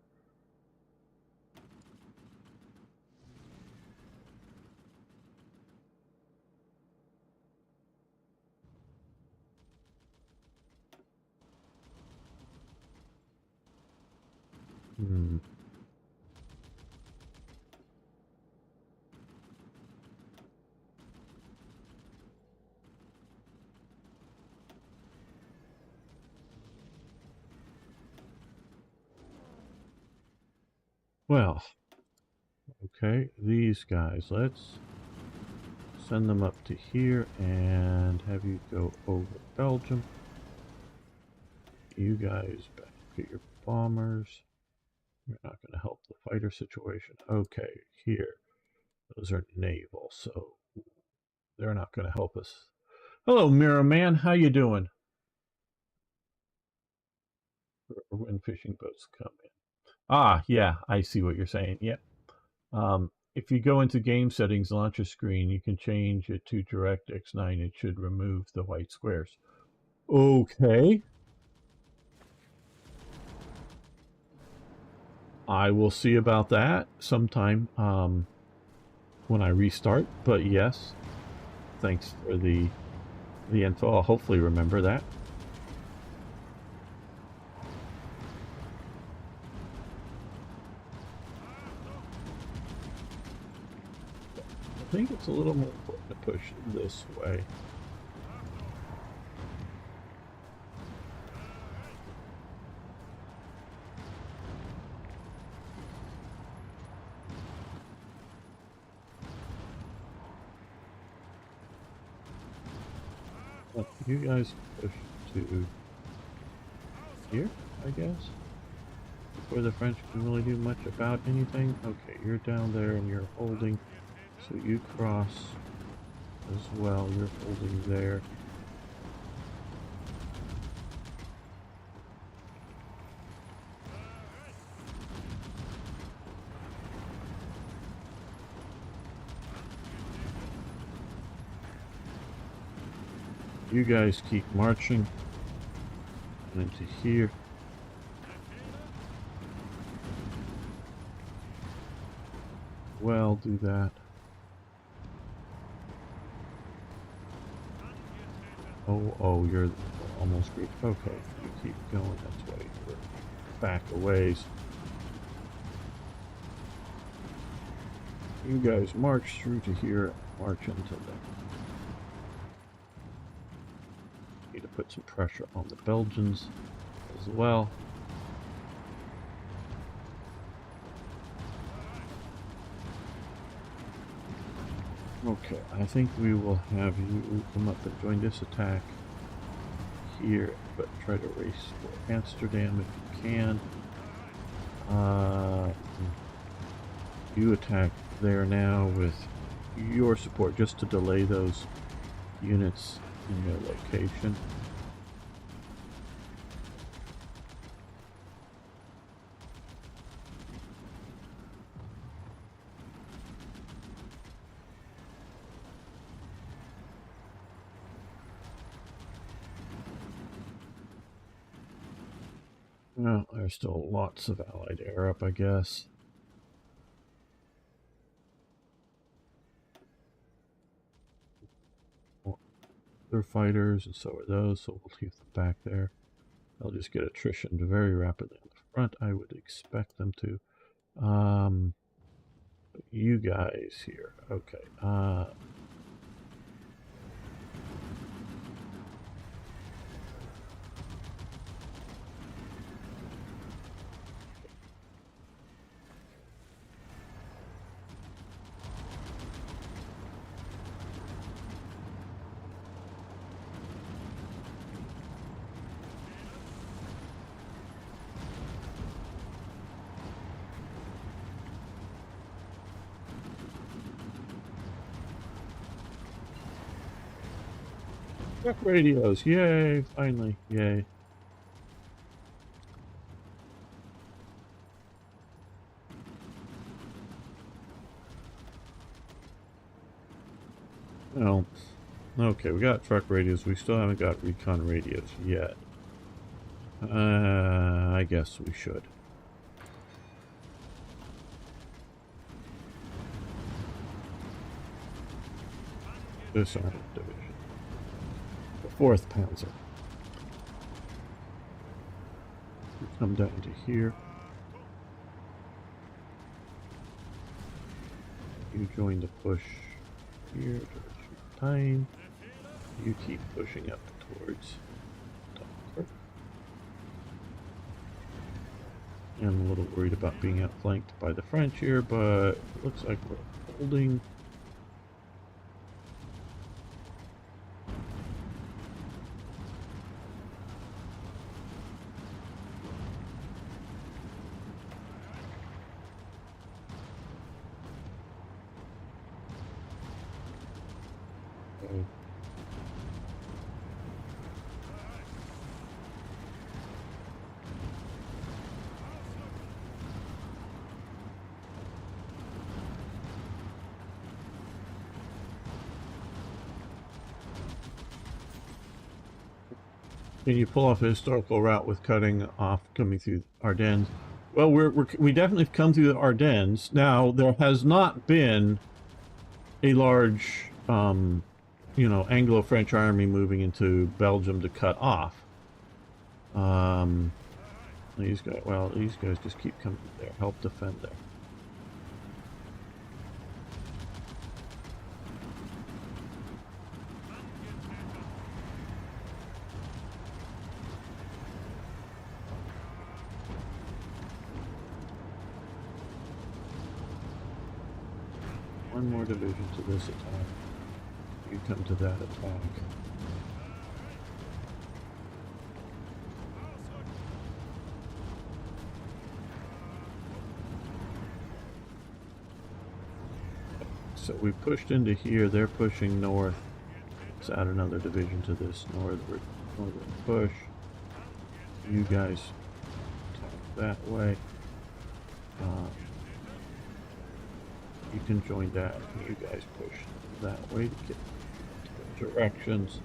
Well, okay, these guys, let's send them up to here and have you go over Belgium. You guys back, get your bombers. You're not going to help the fighter situation. Okay, here. Those are naval, so they're not going to help us. Hello, Mirror Man. How you doing? When fishing boats come in. Ah, yeah, I see what you're saying. Yep. If you go into game settings, launcher screen, you can change it to DirectX 9. It should remove the white squares. Okay. I will see about that sometime when I restart. But yes, thanks for the info. I'll hopefully remember that. I think it's a little more important to push this way. Well, you guys push to here, I guess, before the French can really do much about anything. Okay, you're down there and you're holding, so you cross as well. You're holding there. You guys keep marching into here. Well, do that. Oh, you're almost reached. Okay, you keep going. That's why you're back a ways. You guys march through to here, march into the... Need to put some pressure on the Belgians as well. Okay, I think we will have you come up and join this attack here, but try to race for Amsterdam if you can. You attack there now with your support just to delay those units in their location. Well, there's still lots of Allied air up, I guess. They're fighters, and so are those, so we'll leave them back there. They'll just get attrition very rapidly on the front, I would expect them to. You guys here, okay. Truck radios, yay, finally, yay. Well, okay, we got truck radios, we still haven't got recon radios yet. I guess we should. Dishonor division. The 4th Panzer. We come down to here. You join the push here towards your time. You keep pushing up towards Dunkirk. I'm a little worried about being outflanked by the French here, but it looks like we're holding. Okay. Can you pull off a historical route with cutting off coming through Ardennes? Well, we definitely have come through the Ardennes. Now, there has not been a large, you know, Anglo-French army moving into Belgium to cut off. These guys just keep coming there, help defend there. One more division to this attack. You come to that attack. So we pushed into here, they're pushing north. Let's add another division to this northern push. You guys attack that way. You can join that, and you guys push that way to get to directions.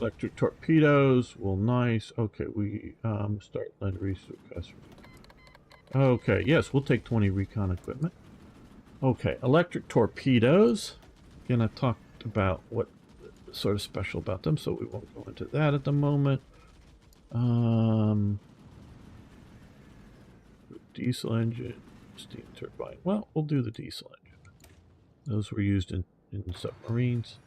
Electric torpedoes, well, nice. Okay, we start land resource. Okay, yes, we'll take 20 recon equipment. Okay, electric torpedoes. Again, I've talked about what sort of special about them, so we won't go into that at the moment. Diesel engine, steam turbine. Well, we'll do the diesel engine. Those were used in submarines.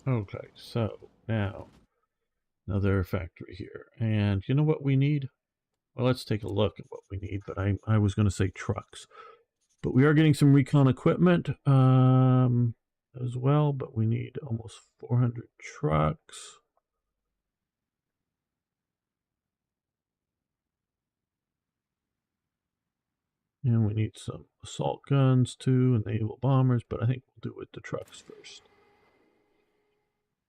Okay, so now another factory here. And you know what we need? Well, let's take a look at what we need, but I was going to say trucks. But we are getting some recon equipment as well, but we need almost 400 trucks. And we need some assault guns too, and naval bombers, but I think we'll do with the trucks first.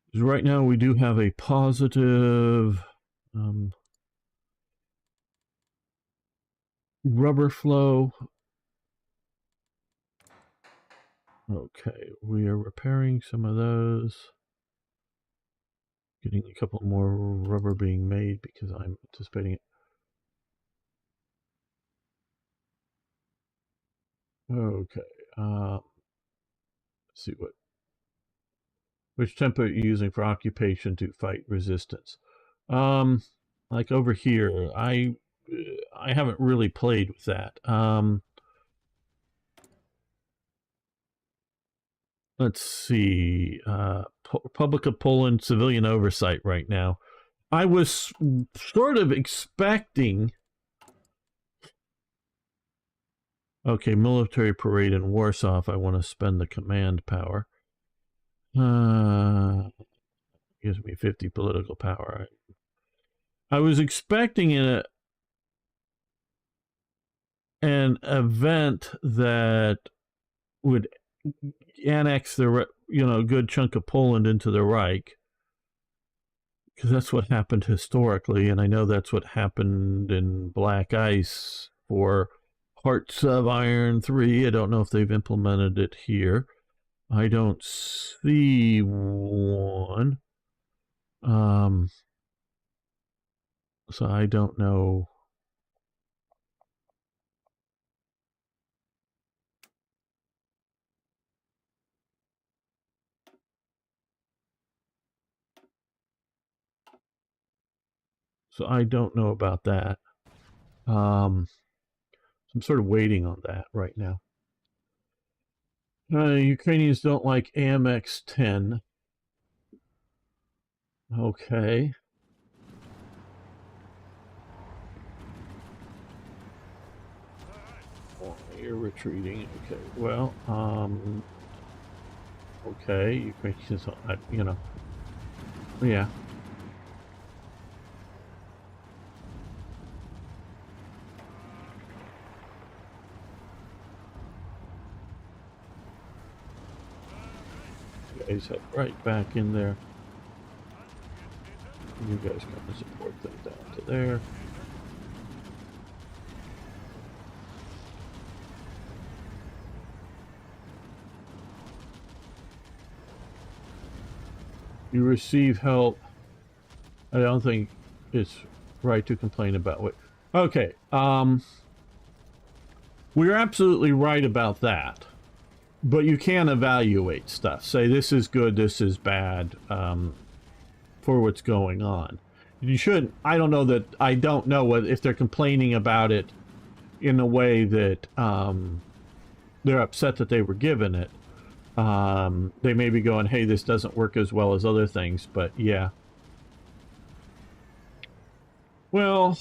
Because right now we do have a positive rubber flow. Okay, we are repairing some of those. Getting a couple more rubber being made because I'm anticipating it. Okay, let's see which template are you using for occupation to fight resistance? Like over here, I haven't really played with that. Let's see. Republic of Poland civilian oversight right now. I was sort of expecting. Okay, military parade in Warsaw if I want to spend the command power. Gives me 50 political power. I was expecting an event that would annex the good chunk of Poland into the Reich, because that's what happened historically, and I know that's what happened in Black Ice for Hearts of Iron 3. I don't know if they've implemented it here. I don't see one. So I don't know. So I don't know about that. So I'm sort of waiting on that right now. Ukrainians don't like AMX-10. Okay. Oh, you're retreating. Okay. Well, okay. You can, you know, yeah. You guys head right back in there. You guys got to support them down to there. You receive help. I don't think it's right to complain about what. Okay. We're absolutely right about that. But you can evaluate stuff. Say this is good, this is bad, for what's going on. You should. I don't know that. I don't know what if they're complaining about it in a way that they're upset that they were given it. They may be going, "Hey, this doesn't work as well as other things." But yeah. Well.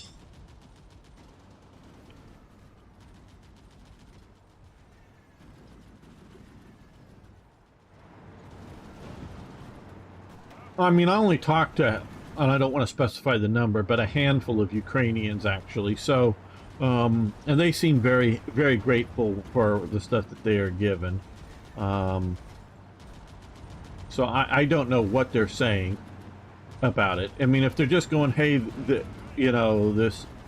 I mean, I only talked to, and I don't want to specify the number, but a handful of Ukrainians actually. So, and they seem very, very grateful for the stuff that they are given. So I don't know what they're saying about it. I mean, if they're just going, "Hey, you know,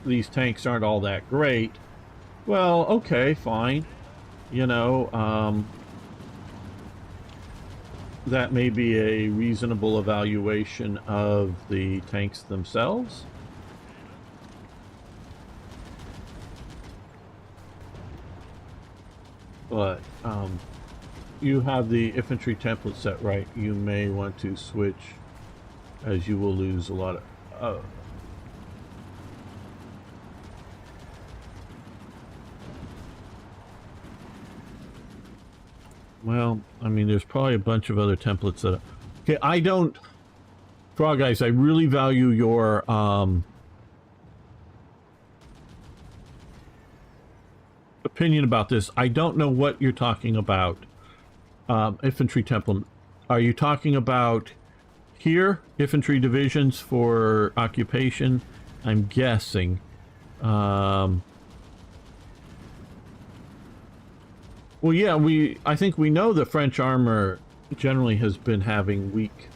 these tanks aren't all that great," well, okay, fine. You know, that may be a reasonable evaluation of the tanks themselves. But you have the infantry template set right. You may want to switch, as you will lose a lot of... Well, I mean, there's probably a bunch of other templates that... Okay, I don't... Frog Eyes, I really value your... opinion about this. I don't know what you're talking about. Infantry template. Are you talking about here? Infantry divisions for occupation? I'm guessing. Well, yeah, I think we know the French armor generally has been having weak...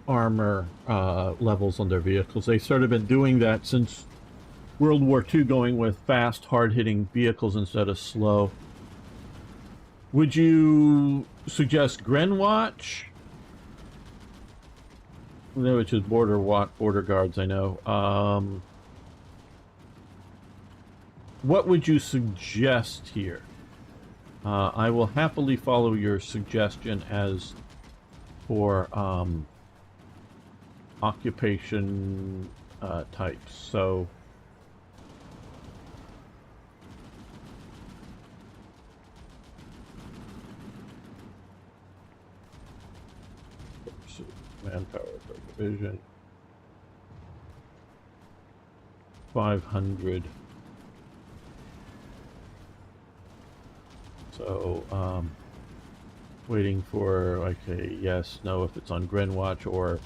armor levels on their vehicles. They've sort of been doing that since World War II, going with fast, hard-hitting vehicles instead of slow. Would you suggest Grenwatch? Which is border guards, I know. What would you suggest here? I will happily follow your suggestion as for occupation types. So manpower per division 500. So waiting for like a yes, no if it's on Grenwatch or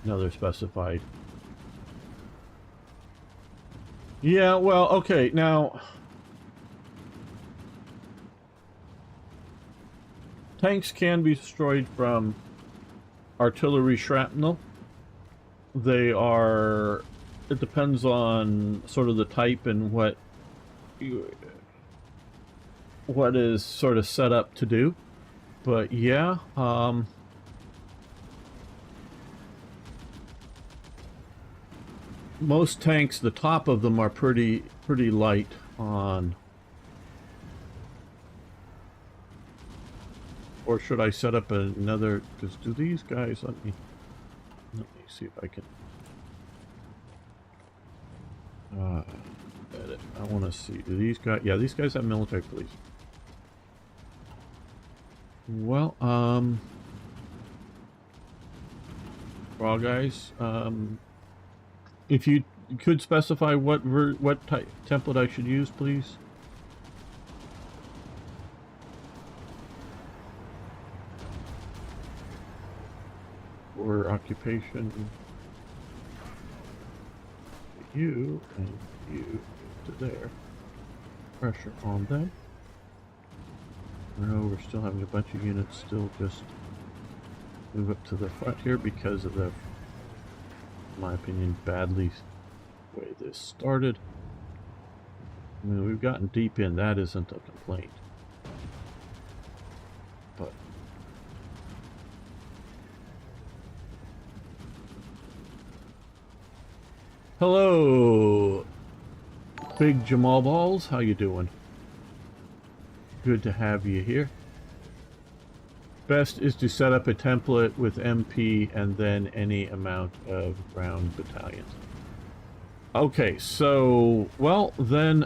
another specified. Yeah, well, okay, now tanks can be destroyed from artillery shrapnel. They are, it depends on sort of the type and what is sort of set up to do. But yeah, most tanks, the top of them are pretty light on Or should I set up another? Because do these guys? Let me see if I can. Edit. I want to see. Do these guys? Yeah, these guys have military police. Well, well, guys, if you could specify what type template I should use, please. For occupation, you and you to there. Pressure on them. No, we're still having a bunch of units still just move up to the front here because of the, in my opinion, badly way this started. I mean, we've gotten deep in. That isn't a complaint. But hello, Big Jamal Balls. How you doing? Good to have you here. Best is to set up a template with MP and then any amount of ground battalions. Okay, so, well, then,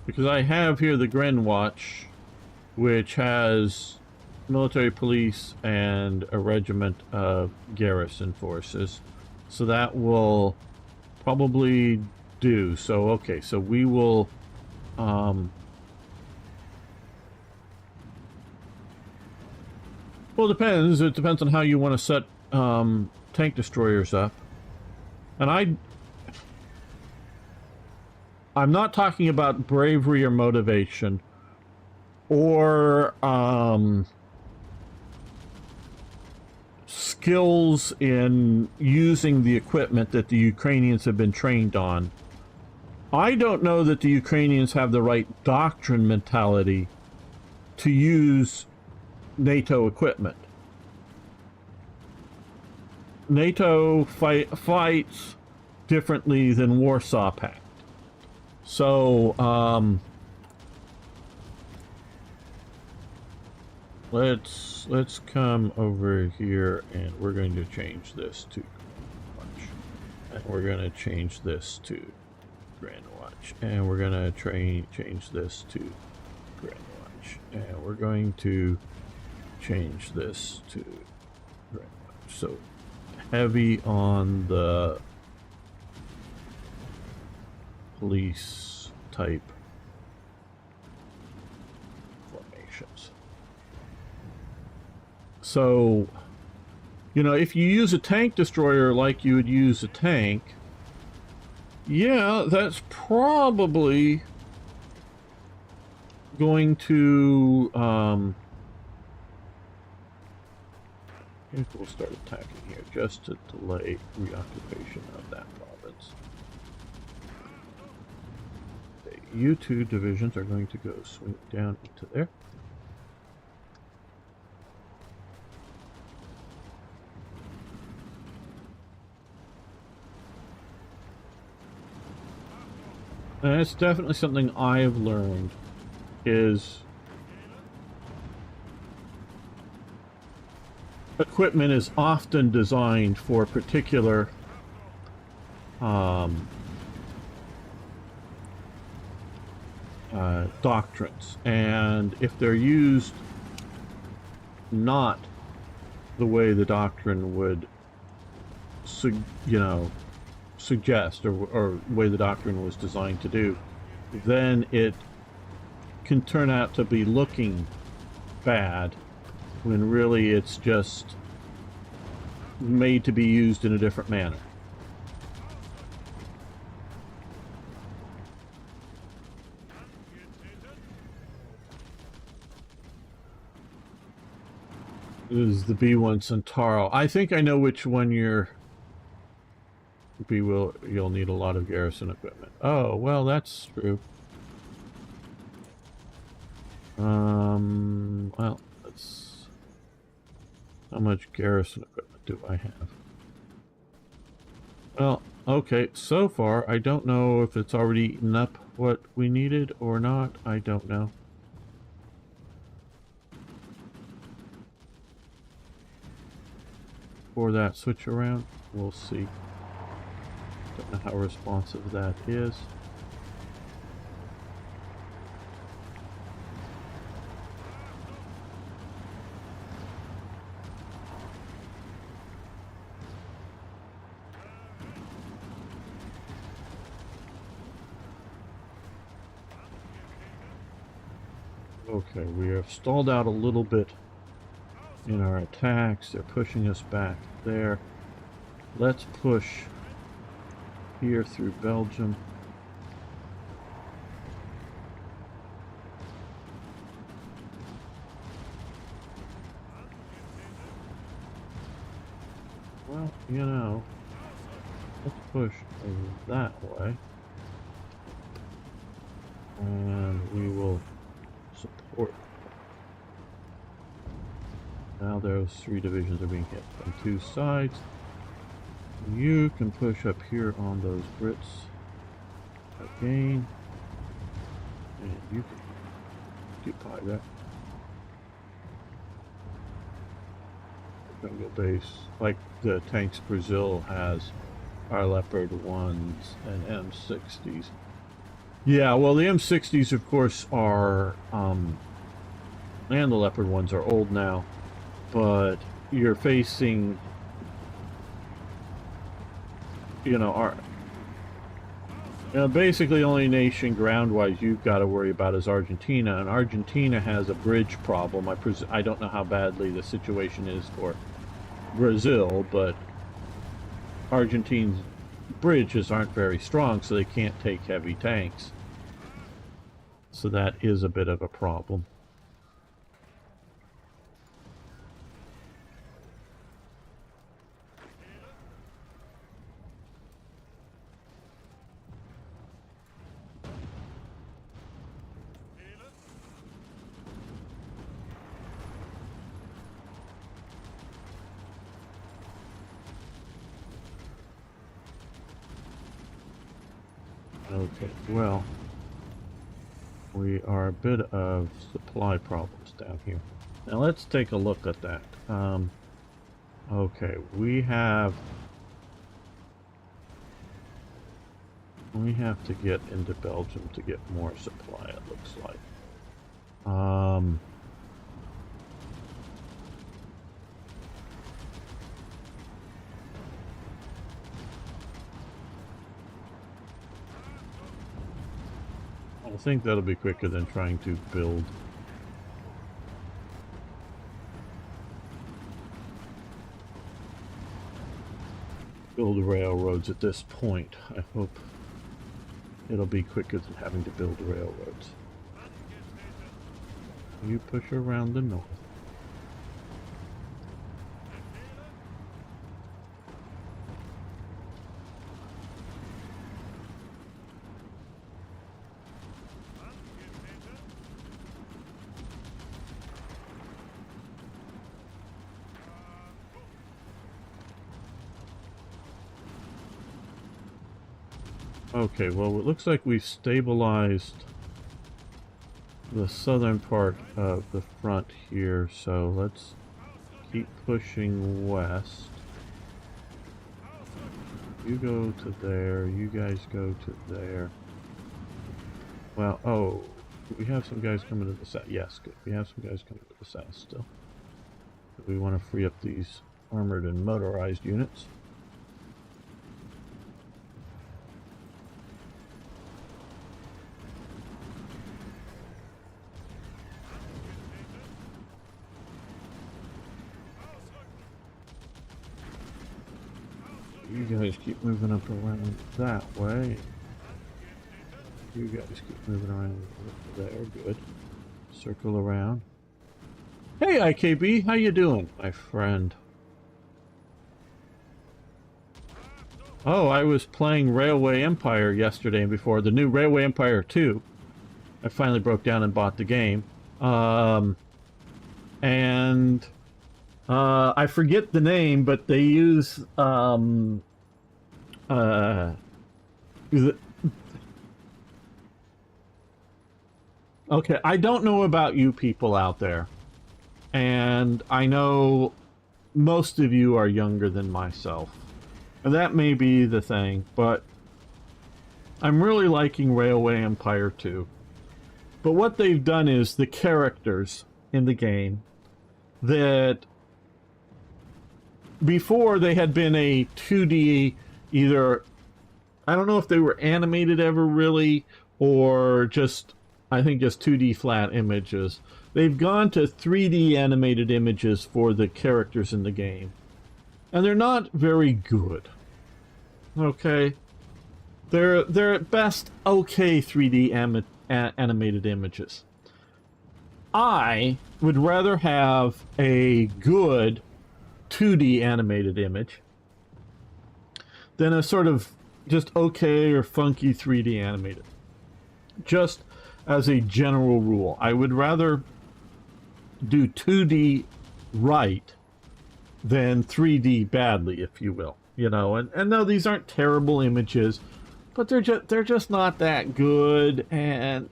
because I have here the Gren Watch, which has military police and a regiment of garrison forces. So that will probably do. So, okay, so we will, well, it depends. It depends on how you want to set tank destroyers up. And I'm not talking about bravery or motivation or skills in using the equipment that the Ukrainians have been trained on. I don't know that the Ukrainians have the right doctrine mentality to use NATO equipment. NATO fights differently than Warsaw Pact. So, let's come over here and we're going to change this to Watch. And we're going to change this to Grand Watch. And we're going to change this to Grand Watch. And we're going to change this to Grand Watch. So, heavy on the police type formations. So, you know, if you use a tank destroyer like you would use a tank, yeah, that's probably going to, I think we'll start attacking here just to delay reoccupation of that province. Okay, you two divisions are going to go swing down into there. And that's definitely something I've learned is equipment is often designed for particular doctrines, and if they're used not the way the doctrine would suggest or way the doctrine was designed to do, then it can turn out to be looking bad when really it's just made to be used in a different manner. This is the B1 Centauro. I think I know which one you'll need a lot of garrison equipment. Oh, well, that's true. Well, let's... How much garrison equipment do I have? Well, okay, so far, I don't know if it's already eaten up what we needed or not. I don't know. for that switch around. We'll see. Don't know how responsive that is. Okay, we have stalled out a little bit in our attacks. They're pushing us back there. Let's push here through Belgium. Well, you know, let's push over that way. And we will support. Now those 3 divisions are being hit from 2 sides. You can push up here on those Brits again, and you can occupy that jungle base. Like the tanks Brazil has our Leopard 1s and M60s. Yeah, well, the M60s, of course, are, and the Leopard 1s are old now, but you're facing, you know, basically the only nation ground-wise you've got to worry about is Argentina, and Argentina has a bridge problem. I don't know how badly the situation is for Brazil, but Argentina's bridges aren't very strong, so they can't take heavy tanks. So that is a bit of a problem. Okay, well, we are a bit of supply problems down here. Now let's take a look at that. Okay, we have to get into Belgium to get more supply, it looks like. I think that'll be quicker than trying to build railroads at this point. I hope it'll be quicker than having to build railroads. You push around the north. Okay, well, it looks like we've stabilized the southern part of the front here, so let's keep pushing west. You go to there, you guys go to there. Well, oh, we have some guys coming to the south. Yes, good. We have some guys coming to the south still. We want to free up these armored and motorized units. You guys keep moving up around that way. You guys keep moving around there. Good. Circle around. Hey, IKB, how you doing, my friend? Oh, I was playing Railway Empire yesterday and before. The new Railway Empire 2. I finally broke down and bought the game. I forget the name, but they use, okay, I don't know about you people out there, and I know most of you are younger than myself. And that may be the thing, but I'm really liking Railway Empire 2. But what they've done is the characters in the game that before they had been a 2D, either, I don't know if they were animated ever really, or just, I think just 2D flat images. They've gone to 3D animated images for the characters in the game. And they're not very good. Okay? They're at best okay 3D animated images. I would rather have a good 2D animated image than a sort of just okay or funky 3D animated. Just as a general rule, I would rather do 2D right than 3D badly, if you will. You know, and no, these aren't terrible images, but they're just not that good. And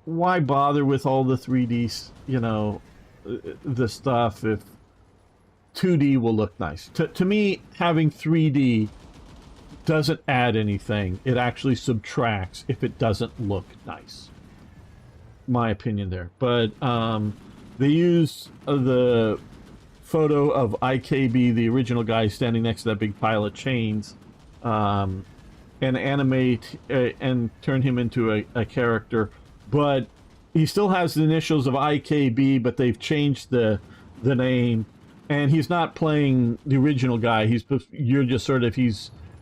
why bother with all the 3D, you know, the stuff if 2D will look nice? To me, having 3D doesn't add anything. It actually subtracts if it doesn't look nice. My opinion there. But they use the photo of IKB, the original guy standing next to that big pile of chains, and animate and turn him into a character. But he still has the initials of IKB, but they've changed the name, and he's not playing the original guy. He's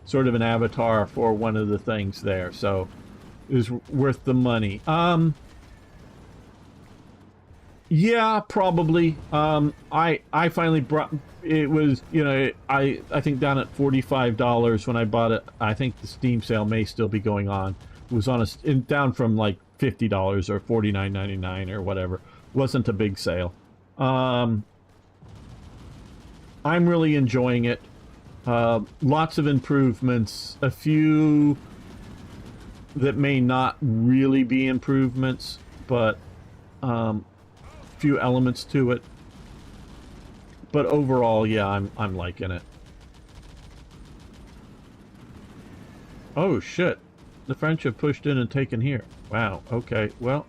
sort of an avatar for one of the things there, so it was worth the money. Yeah, probably. I finally brought it. Was, you know, I think down at $45 when I bought it. I think the Steam sale may still be going on. It was on down from like $50 or $49.99 or whatever. Wasn't a big sale. I'm really enjoying it. Lots of improvements. A few that may not really be improvements, but few elements to it. But overall, yeah, I'm liking it. Oh shit. The French have pushed in and taken here. Wow, okay, well.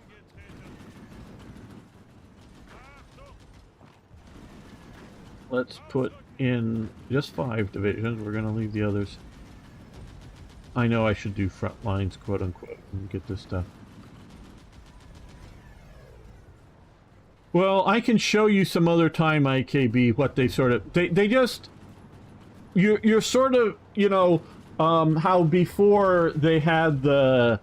Let's put in just 5 divisions. We're gonna leave the others. I know I should do front lines, quote unquote, and get this stuff. Well, I can show you some other time, IKB, what they sort of... They just... You're sort of, you know, how before they had the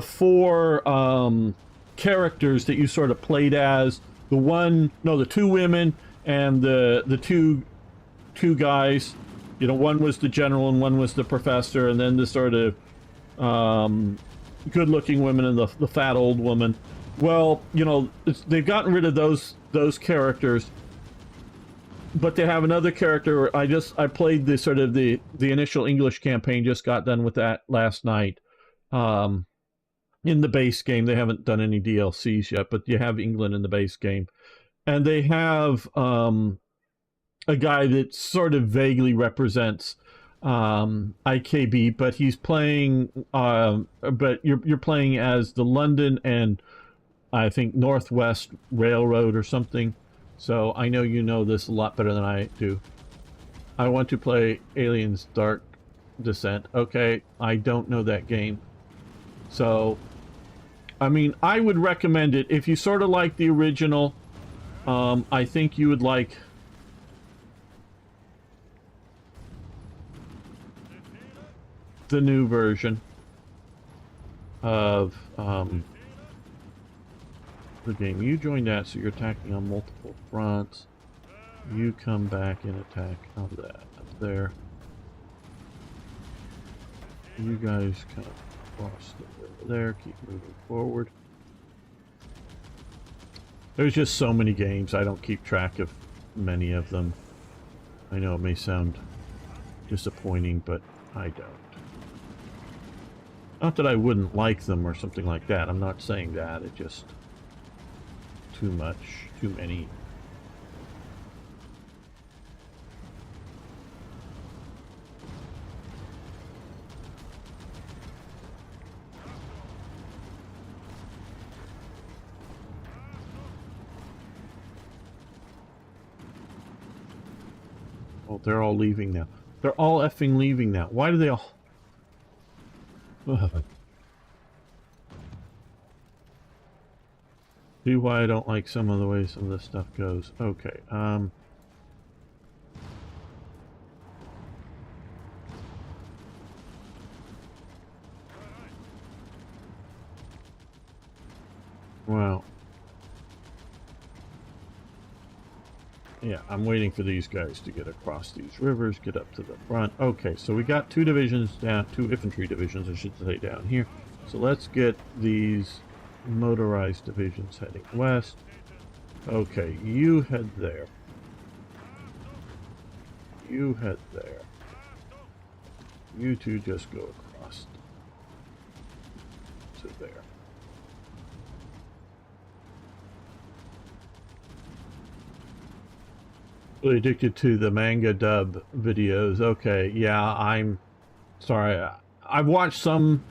4 characters that you sort of played as. The 2 women and the two guys. You know, one was the general and one was the professor, and then the sort of good-looking woman and the fat old woman. Well, you know, they've gotten rid of those characters, but they have another character. I played the sort of the initial English campaign. Just got done with that last night. In the base game, they haven't done any DLCs yet, but you have England in the base game, and they have a guy that sort of vaguely represents IKB, but he's playing. But you're playing as the London and I think Northwest Railroad or something. So I know you know this a lot better than I do. I want to play Aliens Dark Descent. Okay, I don't know that game. So, I mean, I would recommend it. If you sort of like the original, I think you would like the new version of the game. You joined that, so you're attacking on multiple fronts. You come back and attack on that up there. You guys kind of cross the river there, keep moving forward. There's just so many games, I don't keep track of many of them. I know it may sound disappointing, but I don't. Not that I wouldn't like them or something like that, I'm not saying that, it just... too much, too many. Oh, they're all leaving now. They're all effing leaving now. Why do they all... Ugh. See why I don't like some of the way some of this stuff goes. Okay, well, yeah, I'm waiting for these guys to get across these rivers, get up to the front. Okay, so we got 2 divisions down, 2 infantry divisions, I should say, down here. So let's get these motorized divisions heading west. Okay, you head there. You head there. You two just go across to there. Really addicted to the manga dub videos. Okay, yeah, I'm sorry. I've watched some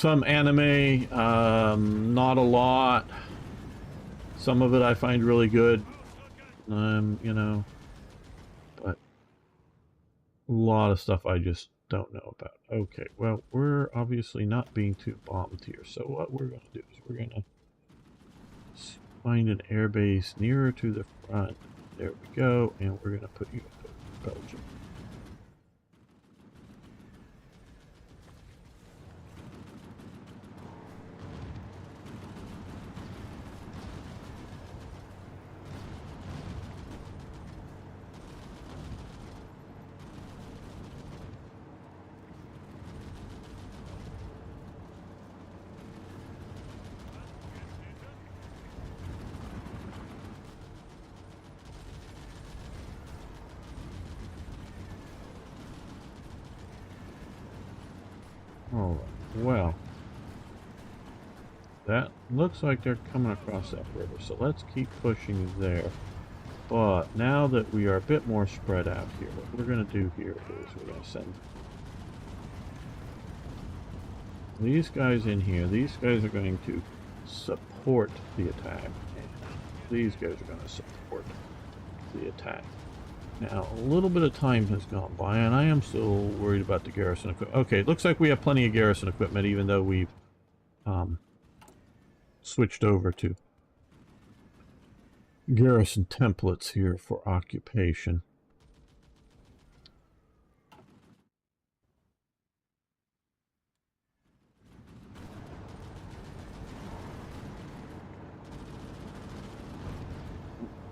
anime, not a lot. Some of it I find really good, you know, but a lot of stuff I just don't know about. Okay, well, we're obviously not being too bombed here, so what we're going to do is we're going to find an airbase nearer to the front. There we go, and we're going to put you in Belgium. Alright, well, that looks like they're coming across that river, so let's keep pushing there. But now that we are a bit more spread out here, what we're going to do here is we're going to send these guys in here. These guys are going to support the attack, and these guys are going to support the attack. Now, a little bit of time has gone by, and I am still worried about the garrison equipment. Okay, it looks like we have plenty of garrison equipment, even though we've switched over to garrison templates here for occupation.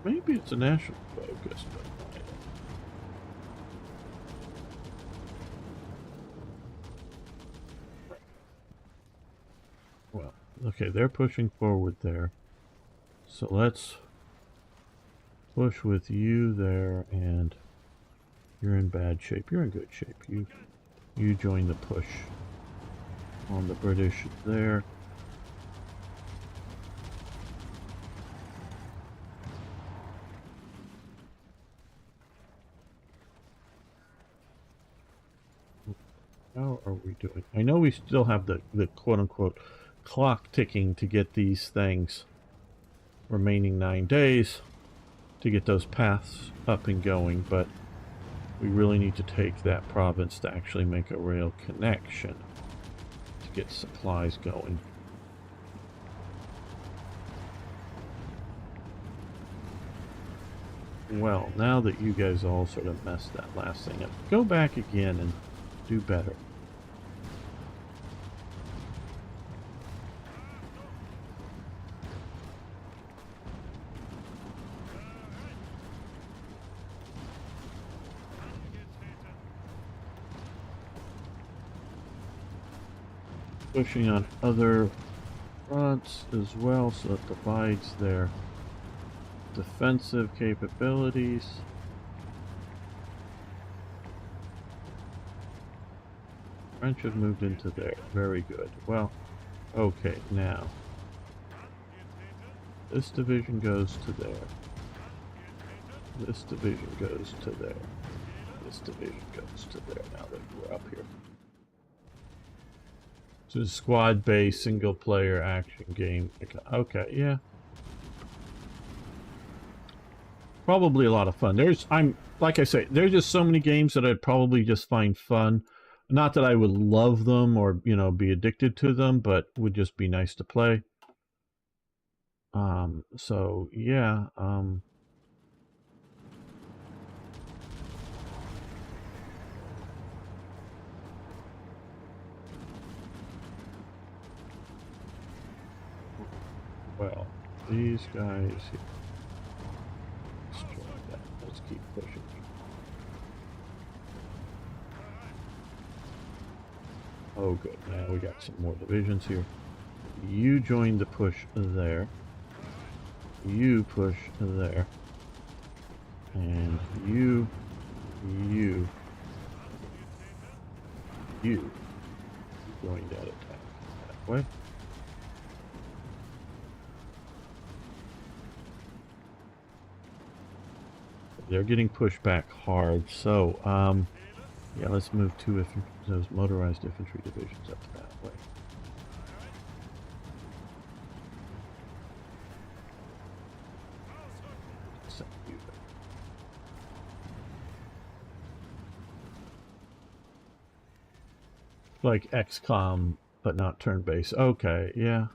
Maybe it's a national focus, but well, okay, they're pushing forward there. So let's push with you there, and you're in bad shape. You're in good shape. You join the push on the British there. How are we doing? I know we still have the quote-unquote clock ticking to get these things, remaining 9 days to get those paths up and going, but we really need to take that province to actually make a rail connection to get supplies going. Well, now that you guys all sort of messed that last thing up, go back again and do better. Pushing on other fronts as well, so it divides their defensive capabilities. French have moved into there. Very good. Well, okay, now this division goes to there. This division goes to there. This division goes to there now that we're up here. So squad-based, single-player action game. Okay, yeah. Probably a lot of fun. like I say, there's just so many games that I'd probably just find fun. Not that I would love them or, you know, be addicted to them, but would just be nice to play. So yeah, well, these guys here. Let's try that. Let's keep pushing. Oh, good. Now we got some more divisions here. You join the push there. You push there. And you join that attack that way. They're getting pushed back hard, so yeah, let's move those motorized infantry divisions up that way. Like XCOM, but not turn-based. Okay, yeah.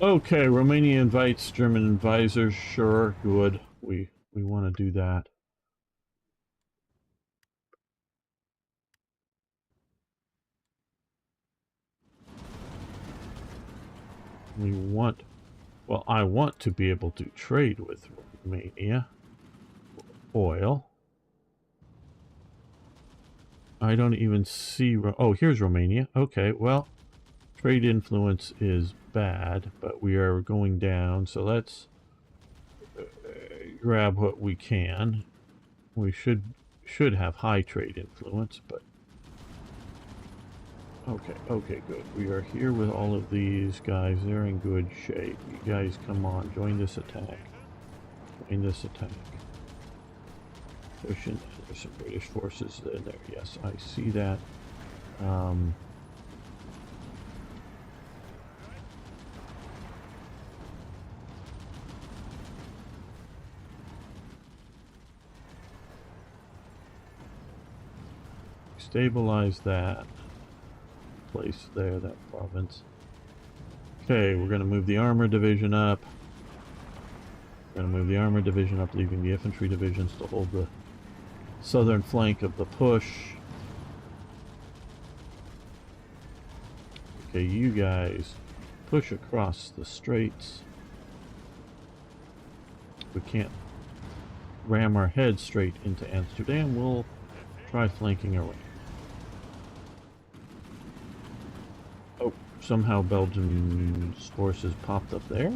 Okay, Romania invites German advisors. Sure, good. We want to do that. We want, well, I want to be able to trade with Romania. Oil. I don't even see, oh, here's Romania. Okay, well, trade influence is bad, but we are going down, so let's grab what we can. We should have high trade influence, but okay, good. We are here with all of these guys. They're in good shape. You guys, come on, join this attack. Join this attack. There's some British forces in there. Yes, I see that. Stabilize that place there, that province. Okay, we're going to move the armor division up. We're going to move the armor division up, leaving the infantry divisions to hold the southern flank of the push. Okay, you guys push across the straits. We can't ram our head straight into Amsterdam. We'll try flanking our way. Oh, somehow Belgium's forces popped up there.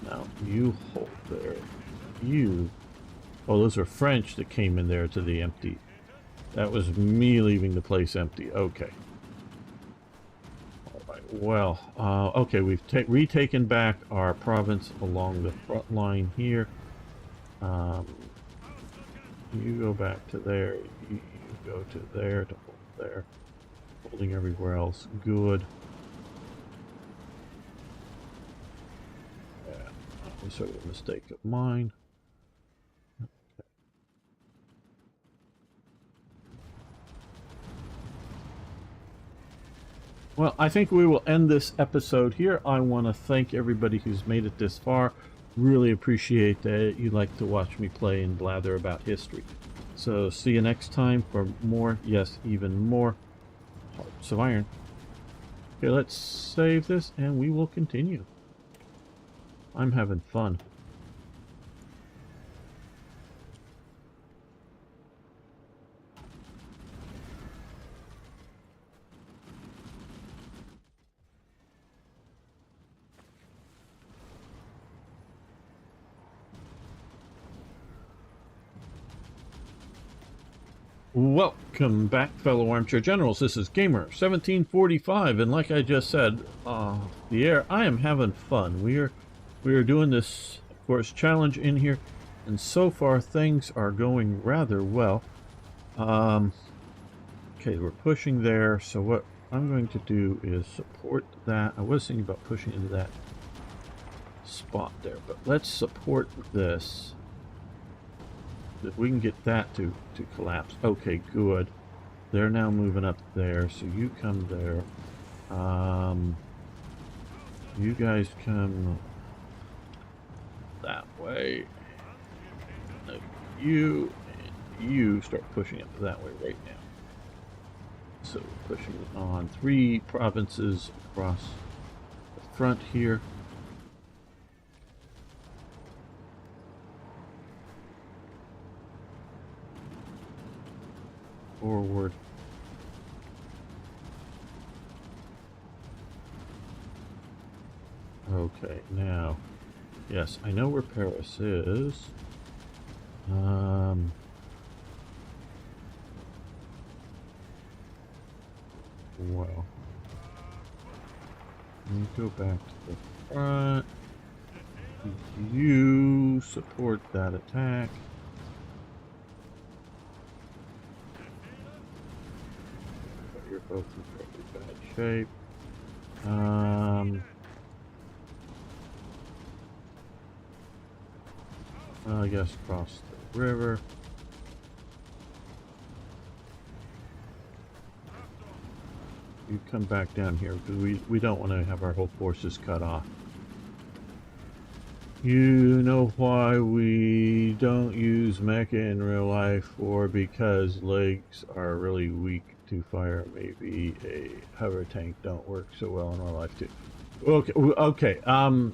Now, you hold there. You... Oh, those are French that came in there to the empty. That was me leaving the place empty. Okay. Alright, well, okay, we've retaken back our province along the front line here. You go back to there. You go to there, to hold there. Holding everywhere else. Good. Yeah, that was sort of a mistake of mine. Well, I think we will end this episode here. I want to thank everybody who's made it this far. Really appreciate that you like to watch me play and blather about history. So see you next time for more, yes, even more Hearts of Iron. Okay, let's save this and we will continue. I'm having fun. Welcome back, fellow armchair generals. This is Gamer 1745, and like I just said, the air, I am having fun. We are doing this, of course, challenge in here. And so far, things are going rather well. Okay, we're pushing there, so what I'm going to do is support that. I was thinking about pushing into that spot there, but let's support this. If we can get that to collapse. Okay, good. They're now moving up there, so you come there. You guys come that way. You and you start pushing up that way right now. So we're pushing on 3 provinces across the front here. Forward. Okay, now, yes, I know where Paris is. Well, let me go back to the front. You support that attack. But you're both in pretty bad shape. I guess cross the river. You come back down here because we don't want to have our whole forces cut off. You know why we don't use mecha in real life, or because legs are really weak to fire. Maybe a hover tank don't work so well in real life too. Okay, okay. Oh,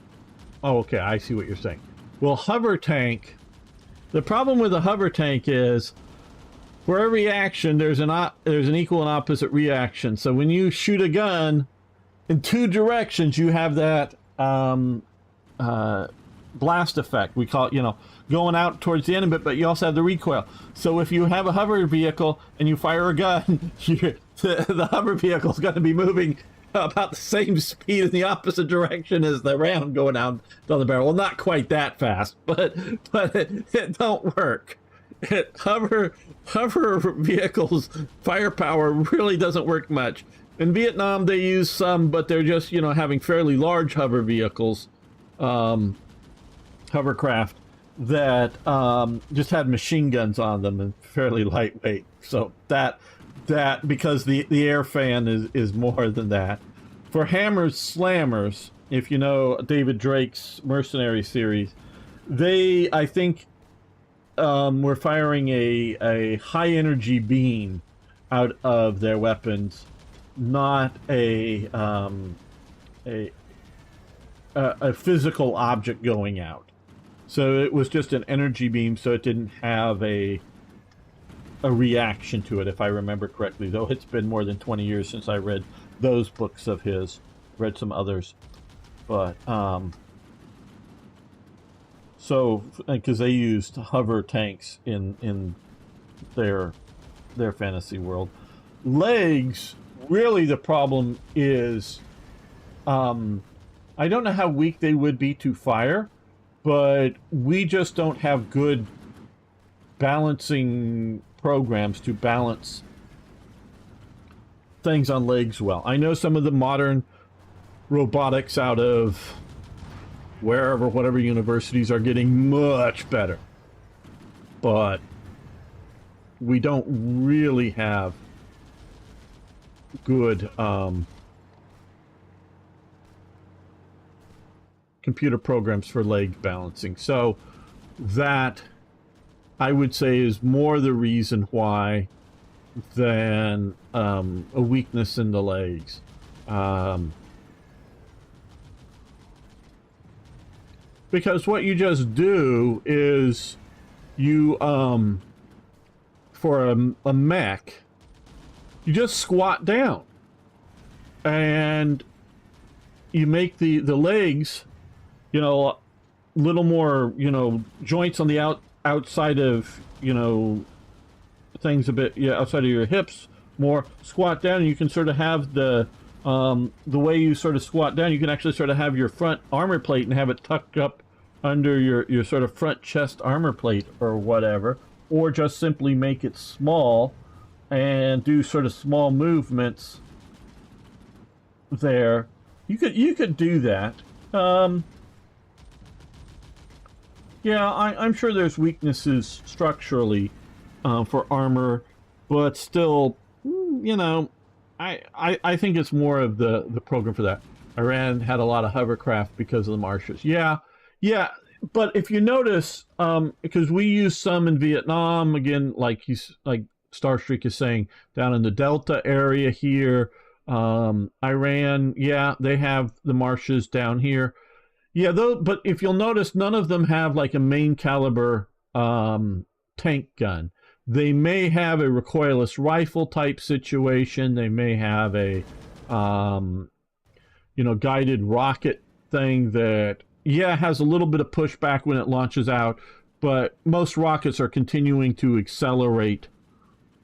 okay. I see what you're saying. Well, hover tank. The problem with a hover tank is, for every action, there's an equal and opposite reaction. So when you shoot a gun in 2 directions, you have that blast effect. We call it, going out towards the enemy, but you also have the recoil. So if you have a hover vehicle and you fire a gun, the hover vehicle is going to be moving about the same speed in the opposite direction as the round going out down the barrel. Well, not quite that fast, but it don't work. Hover vehicles firepower really doesn't work much. In Vietnam they use some, but they're just having fairly large hover vehicles, hovercraft that just had machine guns on them and fairly lightweight. So that because the air fan is more than that. For hammers slammers, if you know David Drake's Mercenary series, they I think were firing a high energy beam out of their weapons, not a physical object going out. So it was just an energy beam, so it didn't have a reaction to it, if I remember correctly, though it's been more than 20 years since I read those books of his. Read some others, but so because they used hover tanks in their fantasy world. Legs, really the problem is I don't know how weak they would be to fire, but we just don't have good balancing programs to balance things on legs well. I know some of the modern robotics out of whatever universities are getting much better, but we don't really have good computer programs for leg balancing. So that, I would say, is more the reason why than a weakness in the legs. Because what you just do is you, for a mech, you just squat down and you make the legs, little more, joints on the outside of, things a bit, outside of your hips, more squat down, and you can sort of have the way you sort of squat down, you can actually sort of have your front armor plate and have it tucked up under your sort of front chest armor plate or whatever, or just simply make it small and do sort of small movements there. You could do that. Yeah, I'm sure there's weaknesses structurally for armor, but still, you know, I think it's more of the program for that. Iran had a lot of hovercraft because of the marshes. Yeah, yeah, but if you notice, because we use some in Vietnam, again, like Starstreak is saying, down in the Delta area here, Iran, yeah, they have the marshes down here. Yeah, though, but if you'll notice, none of them have like a main caliber tank gun. They may have a recoilless rifle type situation. They may have a, you know, guided rocket thing that, yeah, has a little bit of pushback when it launches out, but most rockets are continuing to accelerate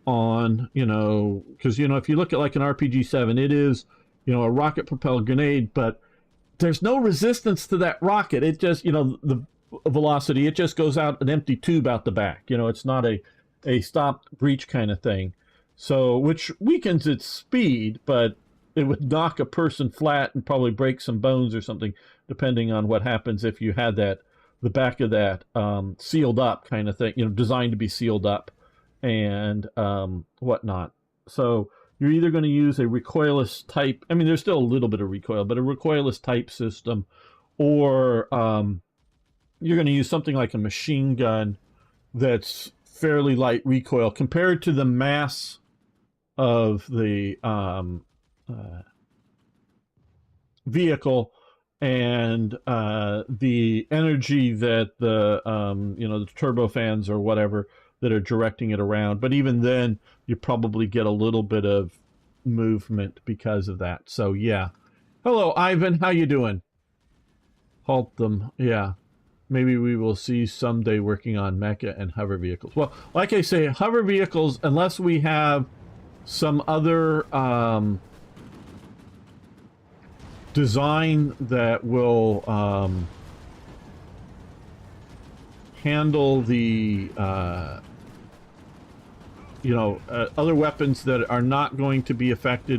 on, you know, because, you know, if you look at like an RPG-7, it is, you know, a rocket-propelled grenade, but there's no resistance to that rocket. It just, you know, the velocity, it just goes out an empty tube out the back. You know, it's not a stopped breach kind of thing. So, which weakens its speed, but it would knock a person flat and probably break some bones or something, depending on what happens if you had that, the back of that sealed up kind of thing, you know, designed to be sealed up and whatnot. So, you're either going to use a recoilless type, I mean, there's still a little bit of recoil, but a recoilless type system, or you're going to use something like a machine gun that's fairly light recoil compared to the mass of the vehicle and the energy that the, you know, the turbofans or whatever that are directing it around. But even then, you probably get a little bit of movement because of that. So yeah. Hello, Ivan. How you doing? Halt them. Yeah. Maybe we will see someday working on mecha and hover vehicles. Well, like I say, hover vehicles, unless we have some other design that will handle the you know, other weapons that are not going to be affect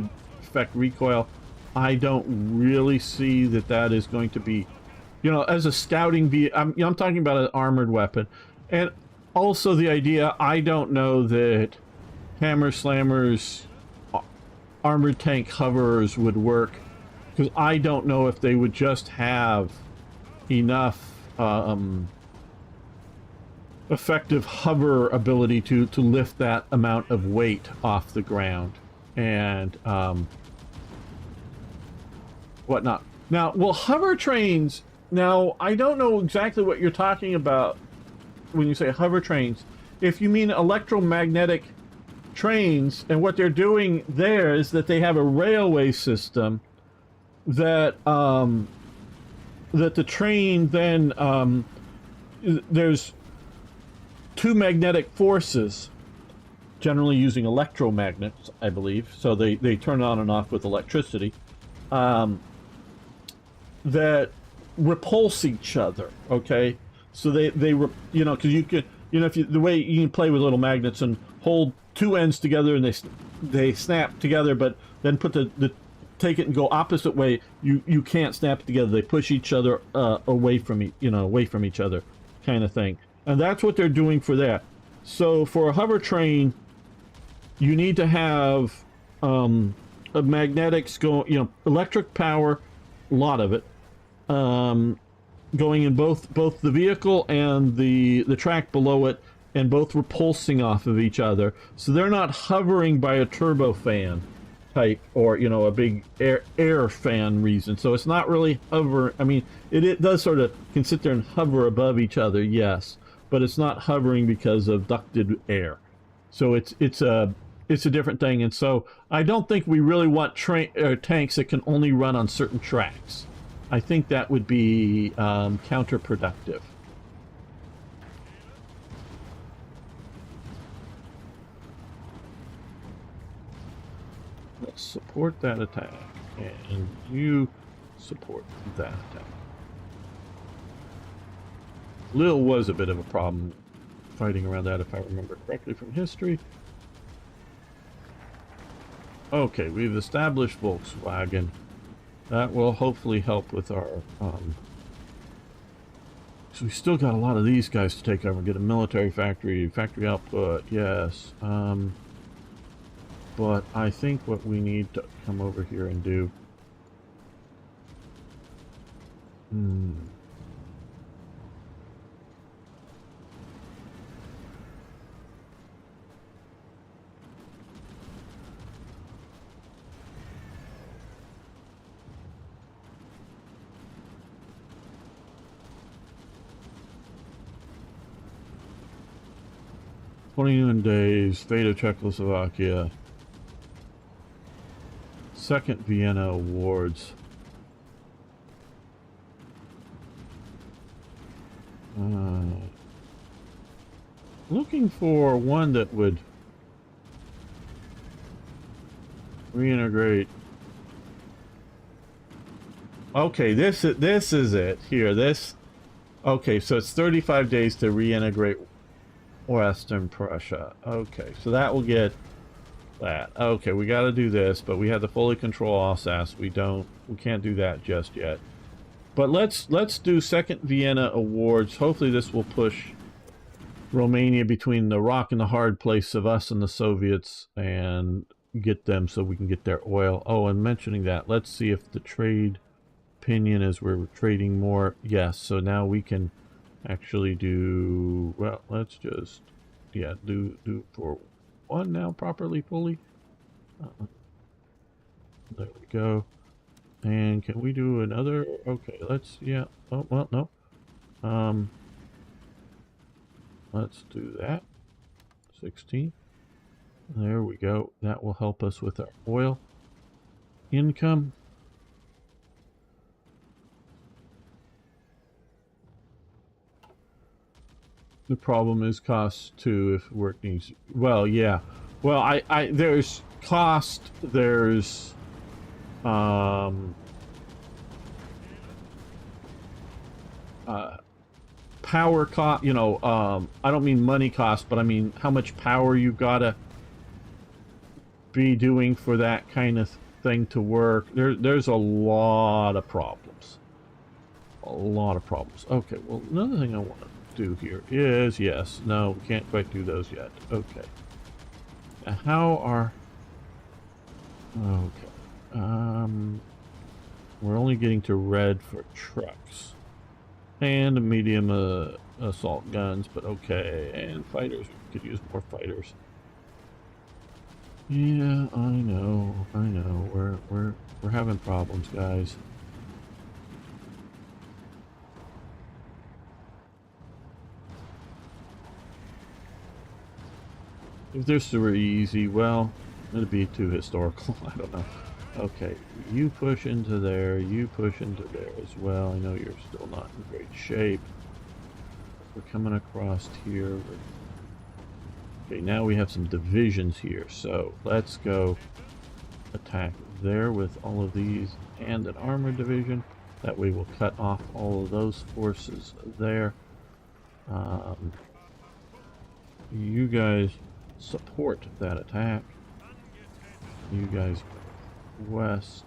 recoil, I don't really see that that is going to be, you know, as a scouting vehicle. You know, I'm talking about an armored weapon. And also the idea, I don't know that Hammer Slammer's armored tank hovers would work, because I don't know if they would just have enough effective hover ability to lift that amount of weight off the ground and whatnot. Now, well, hover trains, now I don't know exactly what you're talking about when you say hover trains. If you mean electromagnetic trains, and what they're doing there is that they have a railway system that that the train then there's two magnetic forces, generally using electromagnets, I believe. So they turn on and off with electricity, that repulse each other. Okay, so they you know, because you can, you know, if you, the way you can play with little magnets and hold two ends together and they snap together, but then put the take it and go opposite way, you can't snap together. They push each other away from each other, kind of thing. And that's what they're doing for that. So for a hover train, you need to have a magnetics electric power, a lot of it, going in both the vehicle and the track below it, and both repulsing off of each other. So they're not hovering by a turbofan type, or, you know, a big air fan reason. So it's not really hover. I mean, it does sort of can sit there and hover above each other, yes, but it's not hovering because of ducted air. So it's a different thing. And so I don't think we really want tanks that can only run on certain tracks. I think that would be counterproductive. Let's support that attack, and you support that attack. Lille was a bit of a problem fighting around that, if I remember correctly from history. Okay, we've established Volkswagen. That will hopefully help with our, so we still got a lot of these guys to take over. Get a military factory output, yes. But I think what we need to come over here and do... "21 days, fate of Czechoslovakia. Second Vienna Awards. Looking for one that would reintegrate. Okay, this is it here. This. Okay, so it's 35 days to reintegrate Western Prussia. Okay, so that will get that. Okay, we got to do this, but we have to fully control Alsace. We can't do that just yet. But let's do Second Vienna Awards. Hopefully this will push Romania between the rock and the hard place of us and the Soviets and get them so we can get their oil. Oh, and mentioning that, let's see if the trade opinion is we're trading more. Yes, so now we can actually do, well, let's just, yeah, do for one now properly, fully. There we go. And can we do another? Okay, let's, yeah. Oh, well, no. Let's do that. 16. There we go. That will help us with our oil income. The problem is cost too if work needs, well, yeah. Well, I there's cost, there's power cost, you know, I don't mean money cost, but I mean how much power you gotta be doing for that kind of thing to work. There's a lot of problems. A lot of problems. Okay, well, another thing I want to do here is, yes, no, we can't quite do those yet. Okay. Now, how are... Okay. We're only getting to red for trucks. And medium assault guns, but okay. And fighters, we could use more fighters. Yeah, I know. We're having problems, guys. If this were easy, well, it'd be too historical. I don't know. Okay, you push into there, you push into there as well. I know you're still not in great shape. We're coming across here. Okay, now we have some divisions here, so let's go attack there with all of these and an armored division. That way we'll cut off all of those forces there. You guys support that attack. You guys west.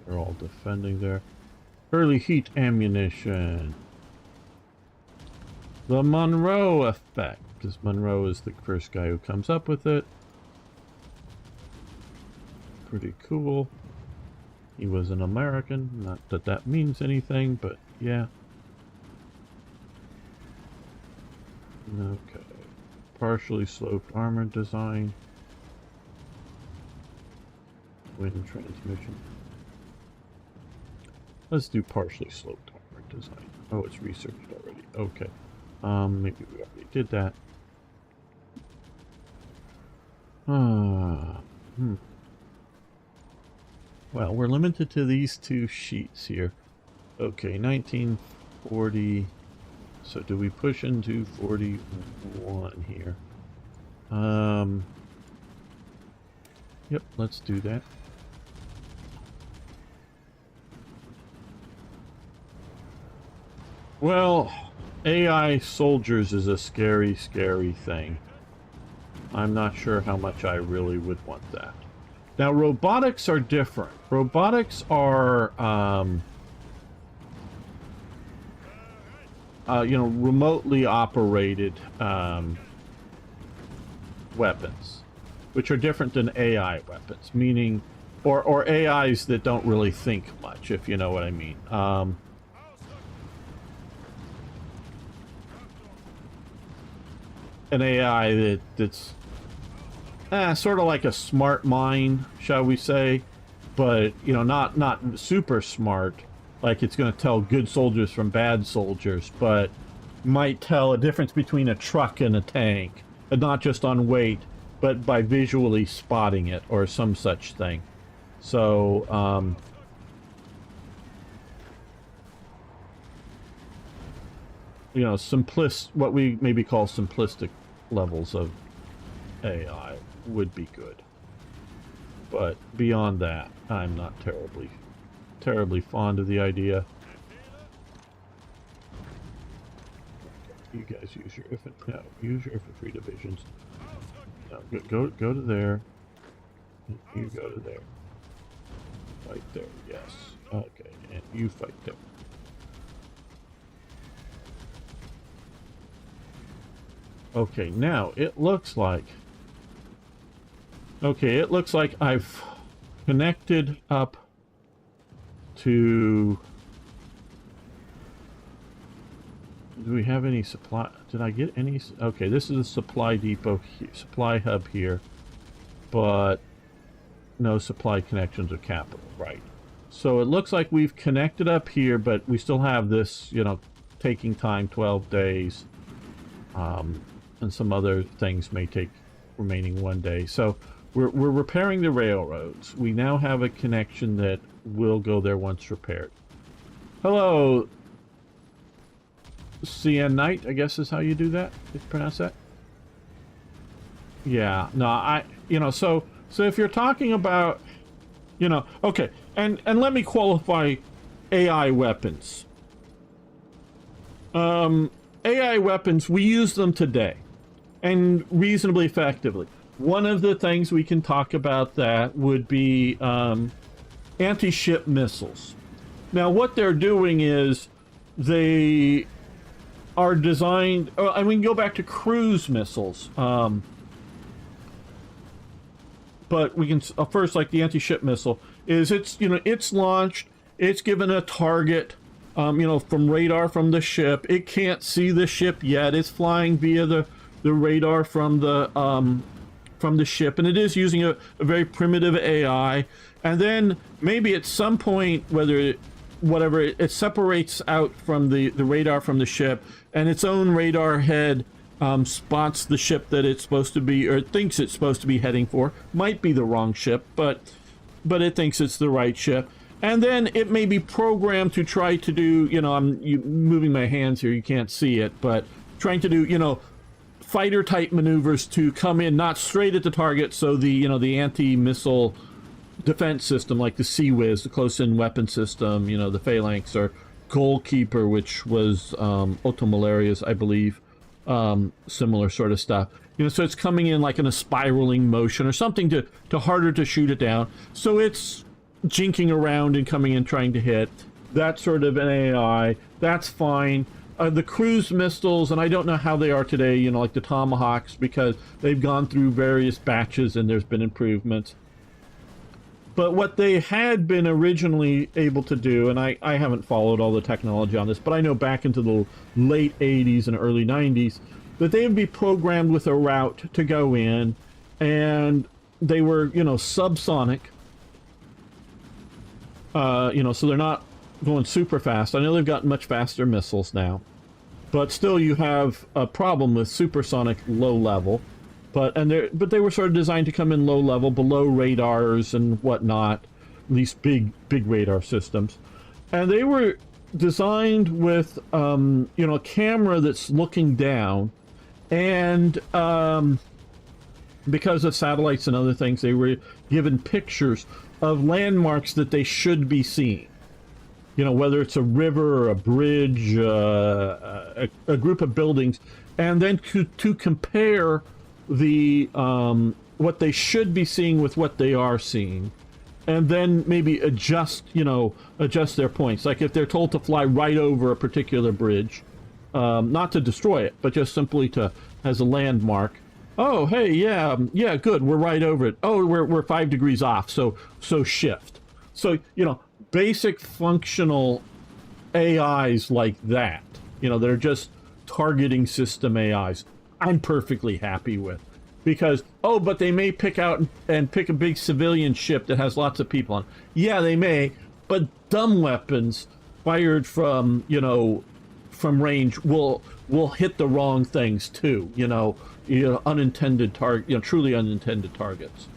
They're all defending there. Early heat ammunition. The Monroe effect, because Monroe is the first guy who comes up with it. Pretty cool. He was an American. Not that that means anything, but yeah. Okay. Partially sloped armor design. Wind transmission. Let's do partially sloped armor design. Oh, it's researched already. Okay. Maybe we already did that. Well, we're limited to these two sheets here. Okay, 1940. So do we push into 41 here? Yep, let's do that. Well, AI soldiers is a scary, scary thing. I'm not sure how much I really would want that. Now, robotics are different. Robotics are, you know, remotely operated weapons, which are different than AI weapons, meaning, or AIs that don't really think much, if you know what I mean. An AI that's sort of like a smart mind, shall we say, but you know, not super smart, like it's going to tell good soldiers from bad soldiers, but might tell a difference between a truck and a tank, and not just on weight, but by visually spotting it or some such thing. So you know, what we maybe call simplistic levels of AI would be good, but beyond that, I'm not terribly fond of the idea. You guys use your infantry divisions. No, go to there. You go to there. Fight there. Yes. Okay, and you fight there. Okay, now it looks like. Okay, it looks like I've connected up to... Do we have any supply? Did I get any? Okay, this is a supply depot, supply hub here, but no supply connections or capital, right? So it looks like we've connected up here, but we still have this, you know, taking time, 12 days, and some other things may take remaining 1 day. So we're repairing the railroads. We now have a connection that will go there once repaired. Hello, CN Knight, I guess is how you do that. You pronounce that? Yeah. No, you know, so if you're talking about, you know, okay, and let me qualify AI weapons. AI weapons, we use them today, and reasonably effectively. One of the things we can talk about that would be anti-ship missiles. Now, what they're doing is they are designed, and we can go back to cruise missiles, but we can first, like the anti-ship missile, is it's launched, it's given a target, you know, from radar from the ship. It can't see the ship yet. It's flying via the radar from the ship, and it is using a very primitive AI. And then maybe at some point, whatever, it separates out from the radar from the ship, and its own radar head spots the ship that it's supposed to be, or thinks it's supposed to be heading for. Might be the wrong ship, but it thinks it's the right ship. And then it may be programmed to try to do, you know, I'm moving my hands here, you can't see it, but trying to do, you know, fighter type maneuvers to come in not straight at the target, so the, you know, the anti-missile defense system, like the CWIS, the close-in weapon system, you know, the Phalanx, or Goalkeeper, which was Otto Malaria's, I believe, similar sort of stuff. You know, so it's coming in like in a spiraling motion or something to harder to shoot it down. So it's jinking around and coming in trying to hit. That sort of an AI, that's fine. The cruise missiles, and I don't know how they are today, you know, like the Tomahawks, because they've gone through various batches and there's been improvements. But what they had been originally able to do, and I haven't followed all the technology on this, but I know back into the late 80s and early 90s, that they would be programmed with a route to go in, and they were, you know, subsonic. You know, so they're not going super fast. I know they've gotten much faster missiles now. but still you have a problem with supersonic low level. But they were sort of designed to come in low level, below radars and whatnot, at least big radar systems, and they were designed with a camera that's looking down, and because of satellites and other things, they were given pictures of landmarks that they should be seeing. Whether it's a river or a bridge, a group of buildings, and then to compare the what they should be seeing with what they are seeing, and then maybe adjust their points. Like if they're told to fly right over a particular bridge, not to destroy it, but just simply as a landmark. Oh, hey, yeah, good, we're right over it. Oh, we're 5 degrees off, so shift. So basic functional AIs like that, that are just targeting system AIs, I'm perfectly happy with. Because, but they may pick out and pick a big civilian ship that has lots of people on. Yeah, they may, but dumb weapons fired from, from range will hit the wrong things too, unintended target, truly unintended targets.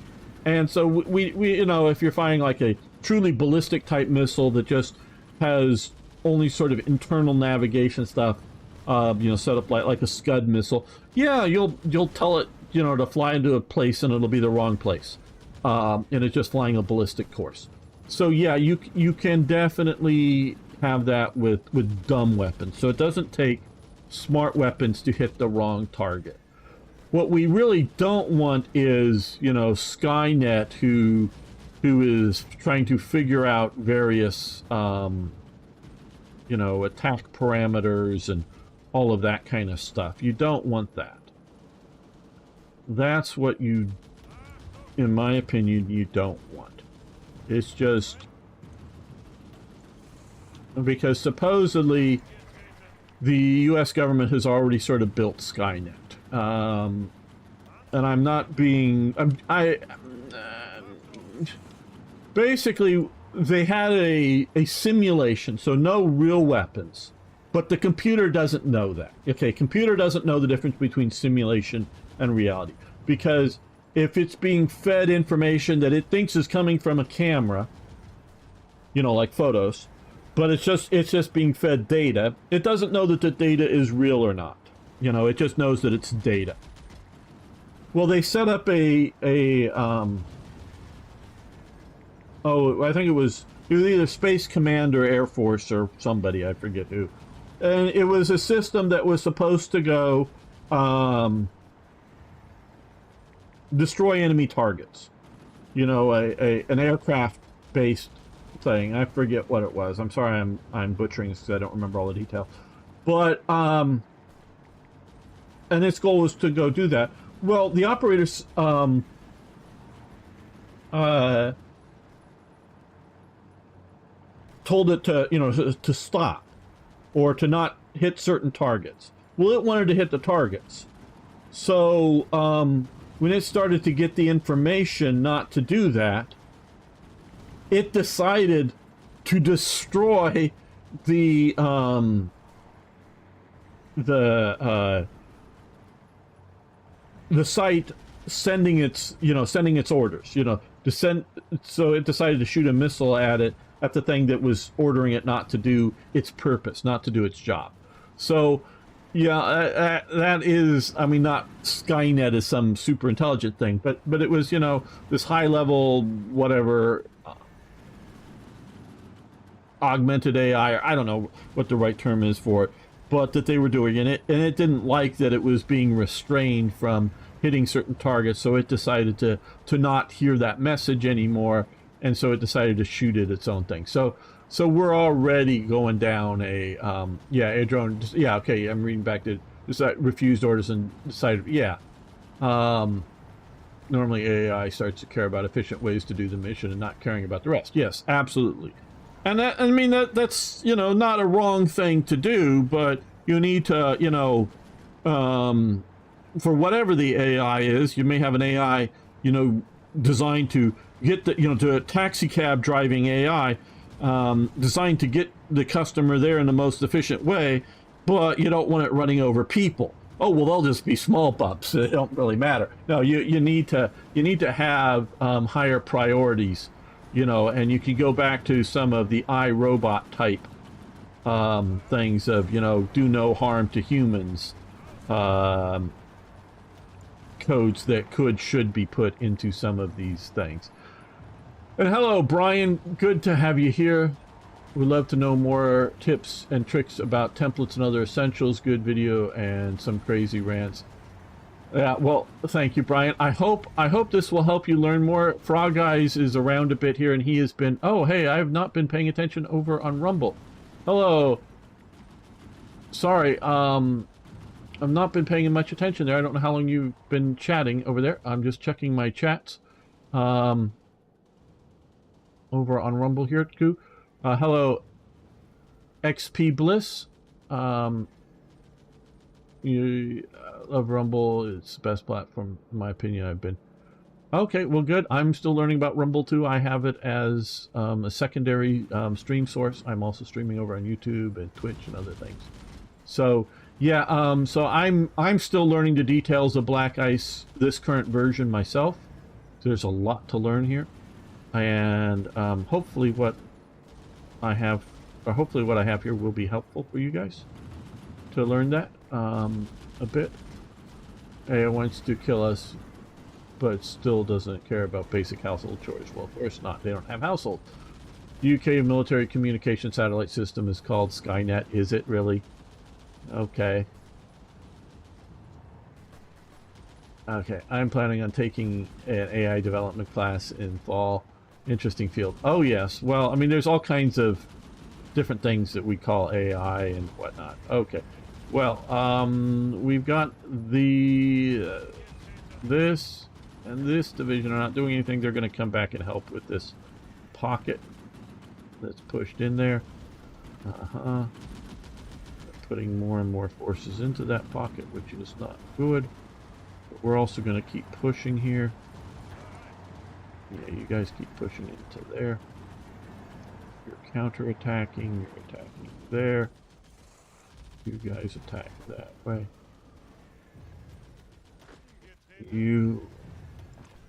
And so we if you're firing like a truly ballistic type missile that just has only sort of internal navigation stuff, set up like a Scud missile, yeah, you'll tell it, to fly into a place and it'll be the wrong place, and it's just flying a ballistic course. So yeah, you can definitely have that with dumb weapons. So it doesn't take smart weapons to hit the wrong target. What we really don't want is, Skynet who is trying to figure out various, attack parameters and all of that kind of stuff. You don't want that. That's what in my opinion, you don't want. It's just because supposedly the U.S. government has already sort of built Skynet. And I'm not being... basically, they had a simulation, so no real weapons. But the computer doesn't know that. Okay, computer doesn't know the difference between simulation and reality. Because if it's being fed information that it thinks is coming from a camera, like photos, but it's just being fed data, it doesn't know that the data is real or not. It just knows that it's data. Well, they set up I think it was either Space Command or Air Force or somebody, I forget who. And it was a system that was supposed to go destroy enemy targets. An aircraft-based thing. I forget what it was. I'm sorry I'm butchering this because I don't remember all the details. But, and its goal was to go do that. Well, the operators, told it to stop or to not hit certain targets. Well, it wanted to hit the targets. So, when it started to get the information not to do that, it decided to destroy the site sending its orders, to send. So it decided to shoot a missile at it, at the thing that was ordering it not to do its purpose, not to do its job. So, yeah, that is, not Skynet is some super intelligent thing, but it was, this high level, whatever, augmented AI, or I don't know what the right term is for it, but that they were doing it, and it didn't like that it was being restrained from hitting certain targets, so it decided to not hear that message anymore, and so it decided to shoot at its own thing. So we're already going down a air drone. Yeah, okay. I'm reading back to refused orders and decided. Yeah, normally AI starts to care about efficient ways to do the mission and not caring about the rest. Yes, absolutely. And that's not a wrong thing to do, but you need to for whatever the AI is, you may have an AI designed to get to a taxi cab driving AI. Designed to get the customer there in the most efficient way, but you don't want it running over people. Oh, well, they'll just be small bumps. It don't really matter. No, you need to have higher priorities, you know, and you can go back to some of the iRobot type things of, you know, do no harm to humans, codes that should be put into some of these things. And hello, Brian. Good to have you here. We'd love to know more tips and tricks about templates and other essentials. Good video and some crazy rants. Yeah, well, thank you, Brian. I hope this will help you learn more. Frog Eyes is around a bit here, and he has been... Oh, hey, I have not been paying attention over on Rumble. Hello. Sorry, I've not been paying much attention there. I don't know how long you've been chatting over there. I'm just checking my chats. Over on Rumble here, too. Hello, XP Bliss. You love Rumble. It's the best platform, in my opinion. I've been. Okay, well, good. I'm still learning about Rumble too. I have it as a secondary stream source. I'm also streaming over on YouTube and Twitch and other things. So yeah, so I'm still learning the details of Black Ice, this current version myself. There's a lot to learn here, and hopefully what I have here will be helpful for you guys to learn that a bit. AI wants to kill us, but still doesn't care about basic household chores. Well, of course not. They don't have household. UK military communication satellite system is called Skynet. Is it really? Okay. Okay, I'm planning on taking an AI development class in fall. Interesting field. Oh yes. Well, I mean, there's all kinds of different things that we call AI and whatnot. Okay. Well, we've got the this and this division are not doing anything. They're going to come back and help with this pocket that's pushed in there. Putting more and more forces into that pocket, which is not good. But we're also going to keep pushing here. Yeah, you guys keep pushing into there. You're counter-attacking. You're attacking there. You guys attack that way. You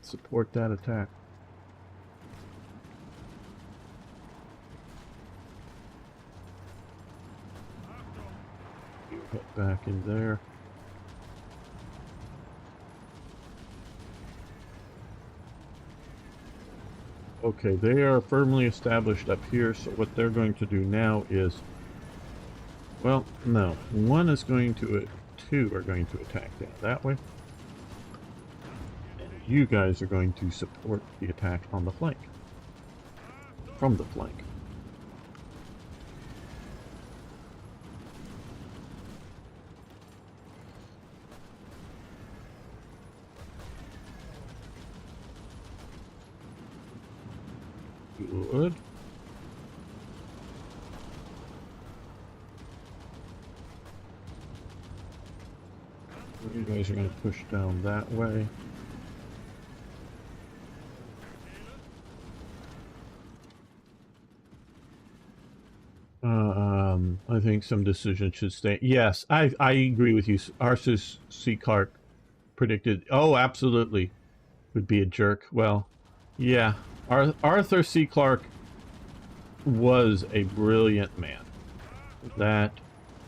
support that attack. You get back in there. Okay, they are firmly established up here, so what they're going to do now is... Well, no. One is going to... Two are going to attack that way. And you guys are going to support the attack on the flank. From the flank. Good. You guys are going to push down that way. I think some decisions should stay. Yes, I agree with you. Arthur C. Clarke predicted. Oh, absolutely. Would be a jerk. Well, yeah. Arthur C. Clarke was a brilliant man. That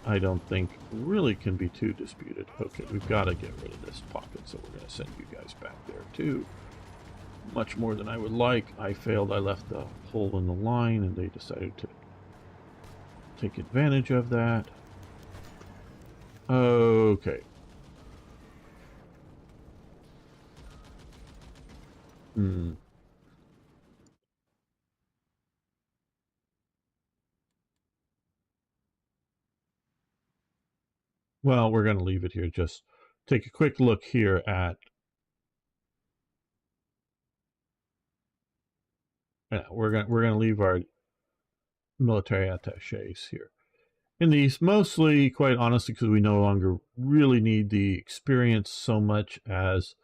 I don't think really can be too disputed. Okay, we've got to get rid of this pocket, so we're going to send you guys back there too. Much more than I would like. I failed. I left the hole in the line, and they decided to take advantage of that. Okay. Well, we're going to leave it here. Just take a quick look here at... Yeah, we're going to leave our military attaches here in these, mostly, quite honestly, because we no longer really need the experience so much as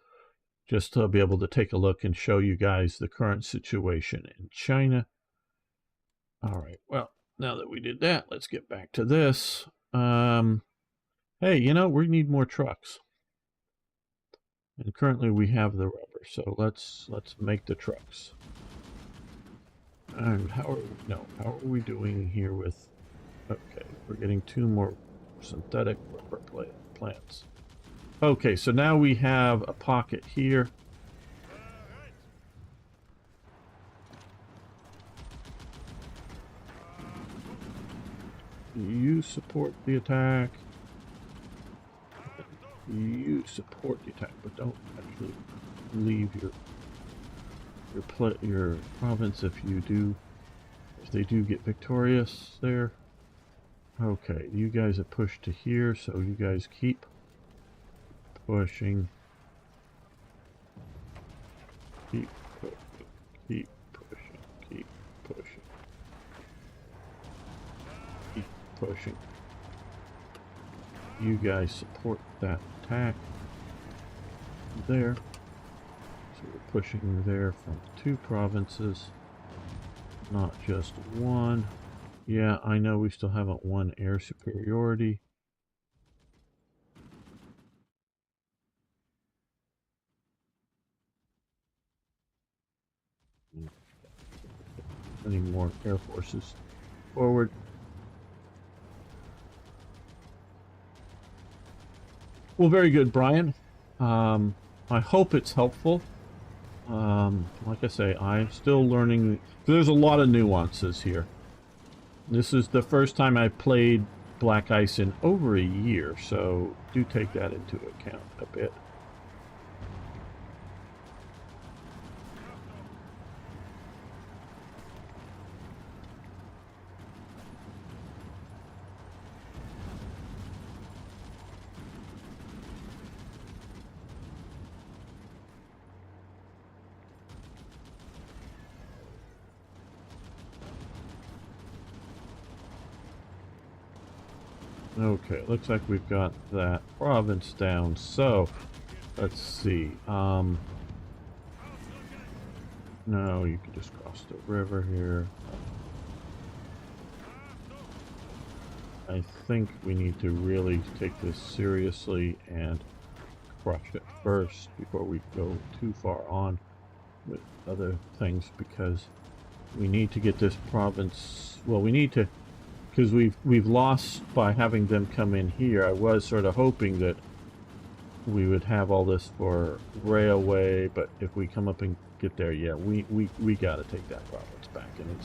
just to be able to take a look and show you guys the current situation in China. All right, well, now that we did that, let's get back to this. Hey, you know, we need more trucks. And currently we have the rubber, so let's make the trucks. And how are we doing here with, okay, we're getting 2 more synthetic rubber plants. Okay, so now we have a pocket here. You support the attack. You support the attack, but don't actually leave your province if they do get victorious there. Okay, you guys have pushed to here, so you guys keep pushing. Keep pushing. Keep pushing. Keep pushing. Keep pushing. You guys support that attack there. So we're pushing there from 2 provinces, not just 1. Yeah, I know we still haven't won air superiority. Any more air forces forward. Well, very good, Brian. I hope it's helpful. Like I say, I'm still learning. There's a lot of nuances here. This is the first time I played Black Ice in over a year, so do take that into account a bit. Okay, looks like we've got that province down, so let's see. No, you can just cross the river here. I think we need to really take this seriously and crush it first before we go too far on with other things, because we need to get this province, well, we need to, because we've lost by having them come in here. I was sort of hoping that we would have all this for railway, but if we come up and get there, yeah, we got to take that province back, and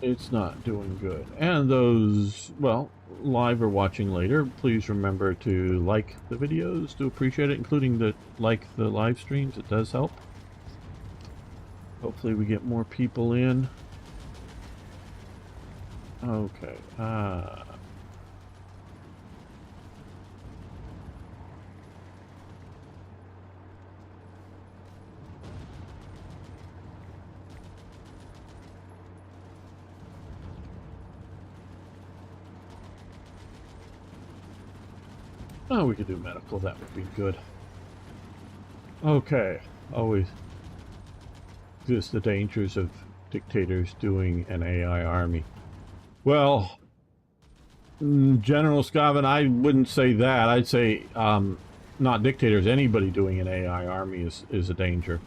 it's not doing good. And those, well, live or watching later, please remember to like the videos, to appreciate it, including the live streams. It does help. Hopefully we get more people in. Okay. Oh, we could do medical. That would be good. Okay. Always. Just the dangers of dictators doing an AI army. Well, General Scaven, I wouldn't say that. I'd say not dictators. Anybody doing an AI army is a danger.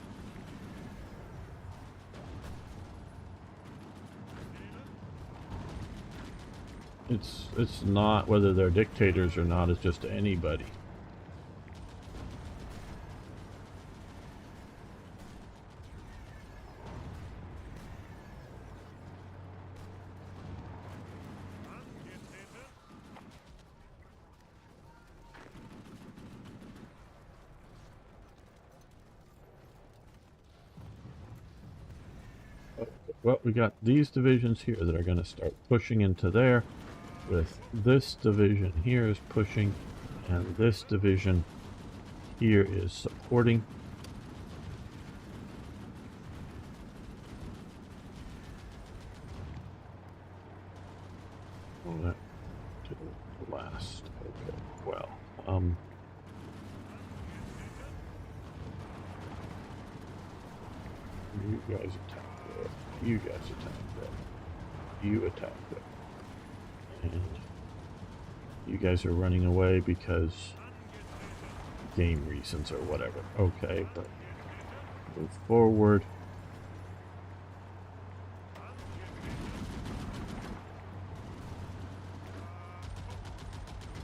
It's not whether they're dictators or not. It's just anybody. Well, we got these divisions here that are going to start pushing into there, with this division here is pushing, and this division here is supporting. Oh, that didn't last. Okay, well, you guys attack there. You guys attack there. you attack them. And you guys are running away because game reasons or whatever. Okay, but move forward.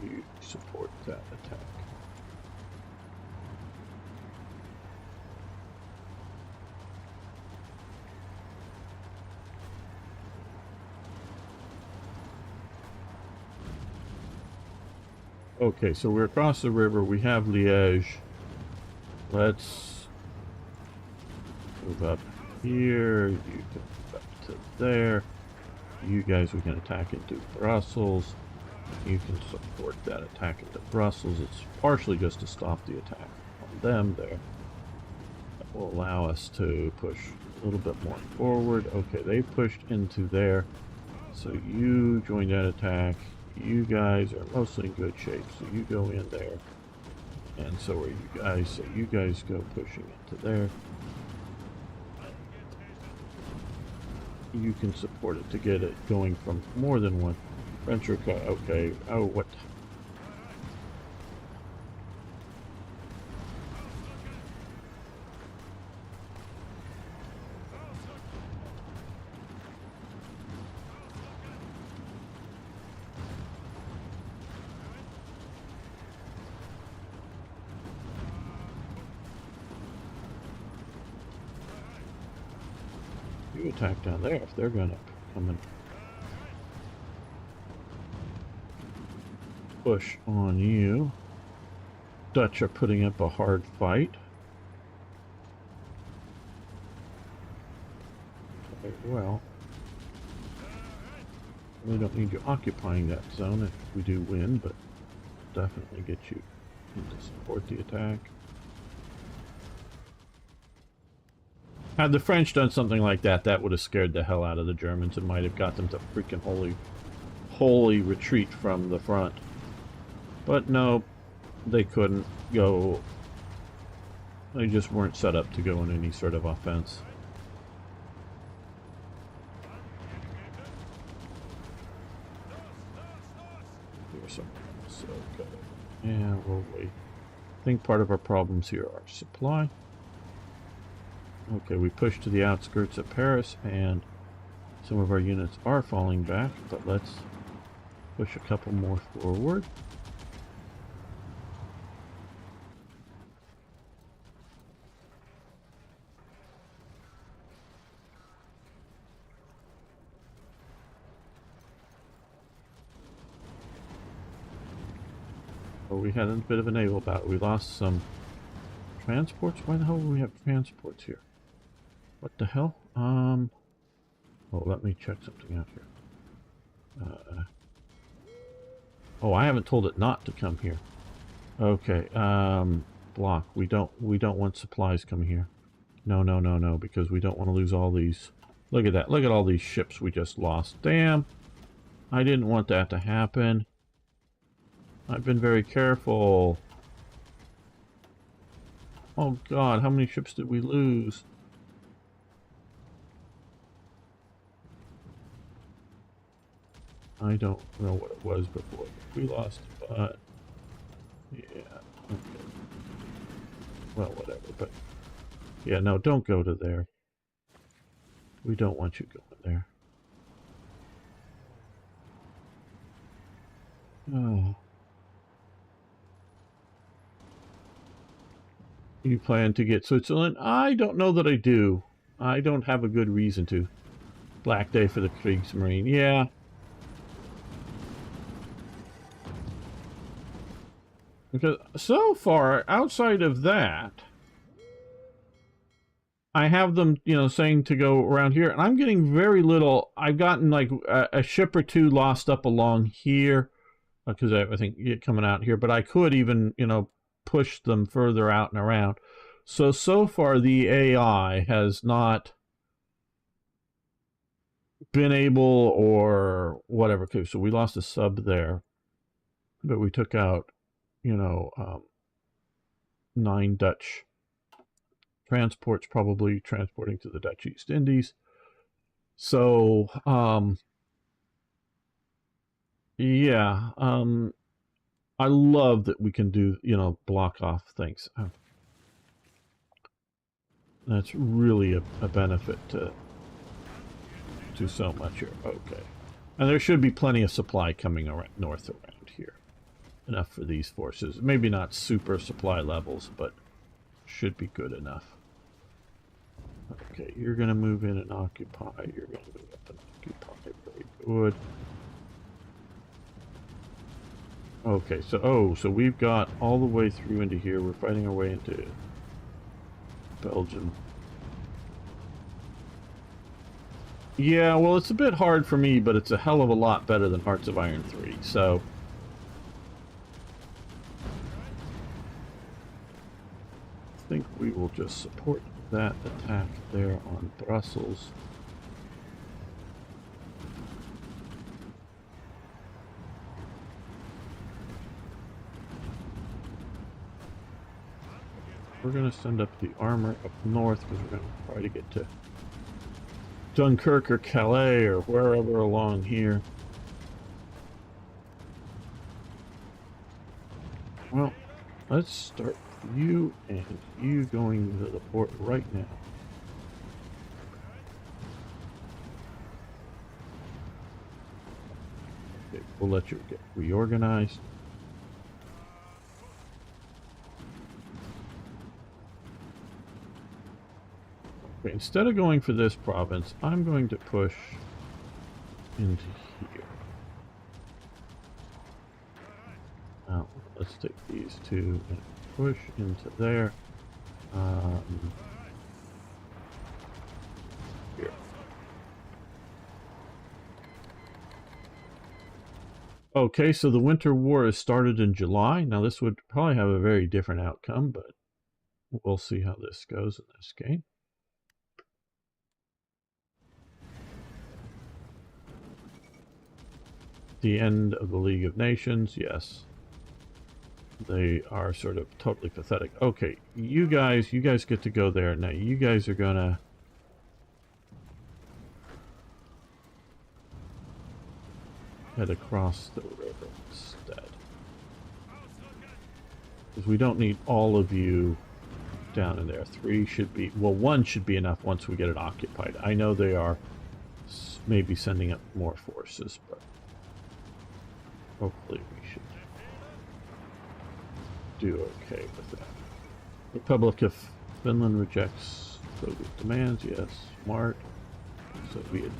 You support that attack. Okay, so we're across the river. We have Liège. Let's move up here. You can move up to there. You guys, we can attack into Brussels. You can support that attack into Brussels. It's partially just to stop the attack on them there. That will allow us to push a little bit more forward. Okay, they pushed into there. So you join that attack. You guys are mostly in good shape, so you go in there. And so are you guys, so you guys go pushing into there. You can support it to get it going from more than one. French or okay. Oh, what? You attack down there if they're gonna come in. Push on you. Dutch are putting up a hard fight. Okay, well, we don't need you occupying that zone if we do win, but definitely get you to support the attack. Had the French done something like that, that would have scared the hell out of the Germans. It might have got them to freaking holy retreat from the front. But no, they couldn't go. They just weren't set up to go in any sort of offense. Here's something else. Okay. Yeah, we'll wait. I think part of our problems here are supply. Okay, we pushed to the outskirts of Paris, and some of our units are falling back, but let's push a couple more forward. Oh, we had a bit of a naval battle. We lost some transports. Why the hell do we have transports here? What the hell? Oh, let me check something out here. Oh, I haven't told it not to come here. Okay, block. We don't want supplies coming here. No, because we don't want to lose all these. Look at that. Look at all these ships we just lost. Damn. I didn't want that to happen. I've been very careful. Oh God, how many ships did we lose? I don't know what it was before. We lost, but yeah, okay. Well, whatever, but yeah, no, don't go to there. We don't want you going there. Oh. You plan to get Switzerland? I don't know that I do. I don't have a good reason to. Black day for the Kriegsmarine. Yeah. Because so far, outside of that, I have them, you know, saying to go around here, and I'm getting very little. I've gotten like a ship or two lost up along here, because I think coming out here, but I could even, you know, push them further out and around. So far the AI has not been able or whatever. Okay, so we lost a sub there, but we took out, you know, 9 Dutch transports, probably transporting to the Dutch East Indies. So Yeah, I love that we can do, you know, block off things. That's really a benefit to so much here. Okay. And there should be plenty of supply coming around north around here. Enough for these forces. Maybe not super supply levels, but should be good enough. Okay, you're going to move in and occupy. You're going to move up and occupy. Very good. Okay, so we've got all the way through into here. We're fighting our way into Belgium. Yeah, well, it's a bit hard for me, but it's a hell of a lot better than Hearts of Iron 3, so... I think we will just support that attack there on Brussels. We're going to send up the armor up north because we're going to try to get to Dunkirk or Calais or wherever along here. Well, let's start with you and you going to the port right now. Okay, we'll let you get reorganized. Okay, instead of going for this province, I'm going to push into here. Now, let's take these two and push into there. Here. Okay, so the Winter War has started in July. Now, this would probably have a very different outcome, but we'll see how this goes in this game. The end of the League of Nations, yes. They are sort of totally pathetic. Okay, you guys get to go there. Now, you guys are gonna... head across the river instead. Because we don't need all of you down in there. 3 should be... well, 1 should be enough once we get it occupied. I know they are maybe sending up more forces, but... hopefully we should do okay with that. Republic of Finland rejects Soviet demands. Yes, smart. Soviets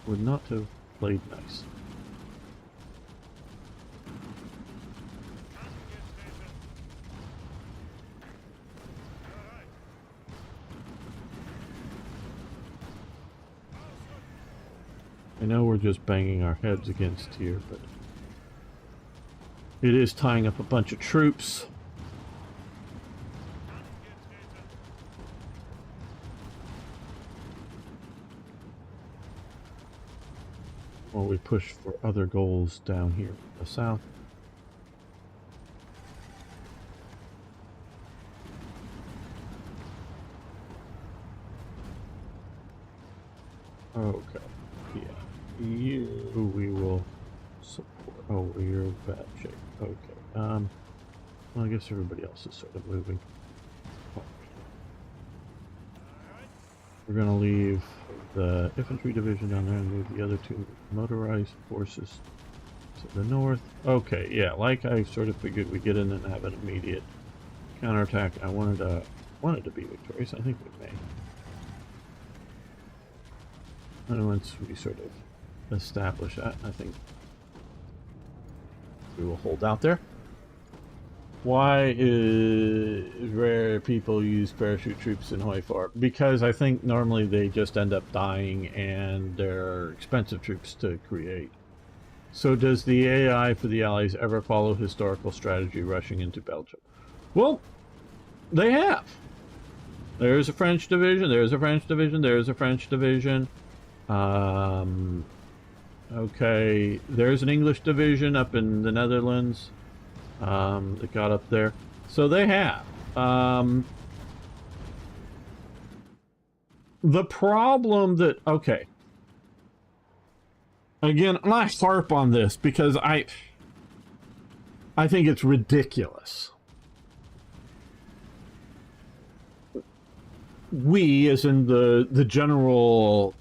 would not have played nice. I know we're just banging our heads against here, but it is tying up a bunch of troops. While we push for other goals down here in the south. Okay, yeah. You, we will support. Oh, you're in bad shape. Okay. Well, I guess everybody else is sort of moving. We're going to leave the infantry division down there and move the other 2 motorized forces to the north. Okay, yeah, like I sort of figured we'd get in and have an immediate counterattack. I wanted to be victorious. I think we may. And once we sort of establish that, I think we will hold out there. Why is rare people use parachute troops in Hoi For? Because I think normally they just end up dying and they're expensive troops to create. So does the AI for the Allies ever follow historical strategy rushing into Belgium? Well, they have. There's a French division, there's a French division, there's a French division. Okay, there's an English division up in the Netherlands. That got up there. So they have. The problem that... okay. again, and I harp on this because I think it's ridiculous. We, as in the general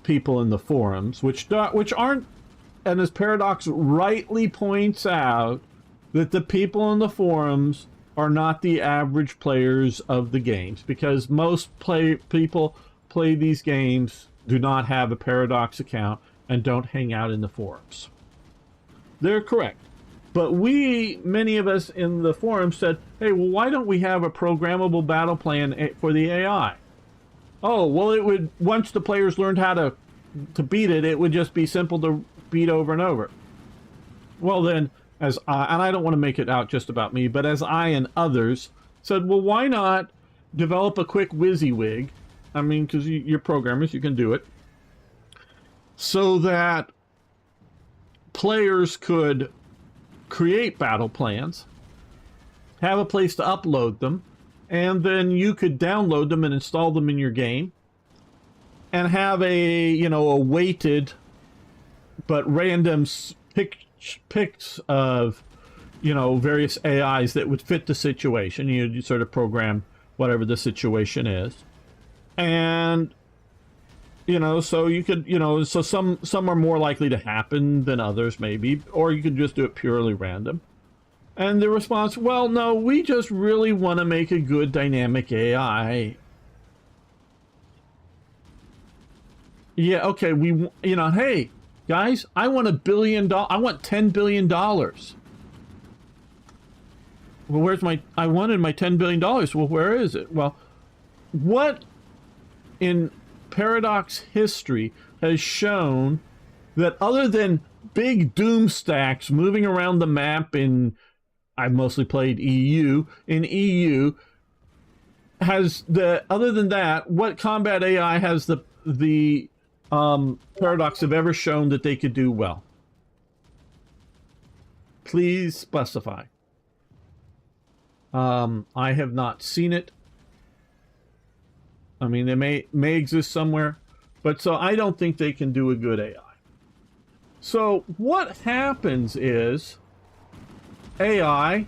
people in the forums, which aren't, and as Paradox rightly points out, that the people in the forums are not the average players of the games, because most people play these games do not have a Paradox account and don't hang out in the forums. They're correct. But many of us in the forum said, hey, well, why don't we have a programmable battle plan for the AI? Oh, well, it would, once the players learned how to beat it, it would just be simple to beat over and over. Well, then, and I don't want to make it out just about me, but as I and others said, well, why not develop a quick WYSIWYG? I mean, because you're programmers, you can do it. So that players could create battle plans, have a place to upload them, and then you could download them and install them in your game, and have a weighted but random picks of various AIs that would fit the situation. You sort of program whatever the situation is, and so you could, so some are more likely to happen than others, maybe, or you could just do it purely random. And the response, well, no, we just really want to make a good dynamic AI. Yeah, okay, hey, guys, I want $1 billion. I want $10 billion. Well, where's I wanted my $10 billion. Well, where is it? Well, what in Paradox history has shown that other than big doom stacks moving around the map I've mostly played EU, in EU, other than that, what combat AI has the Paradox have ever shown that they could do well? Please specify. I have not seen it. I mean, they may exist somewhere, but so I don't think they can do a good AI. So what happens is AI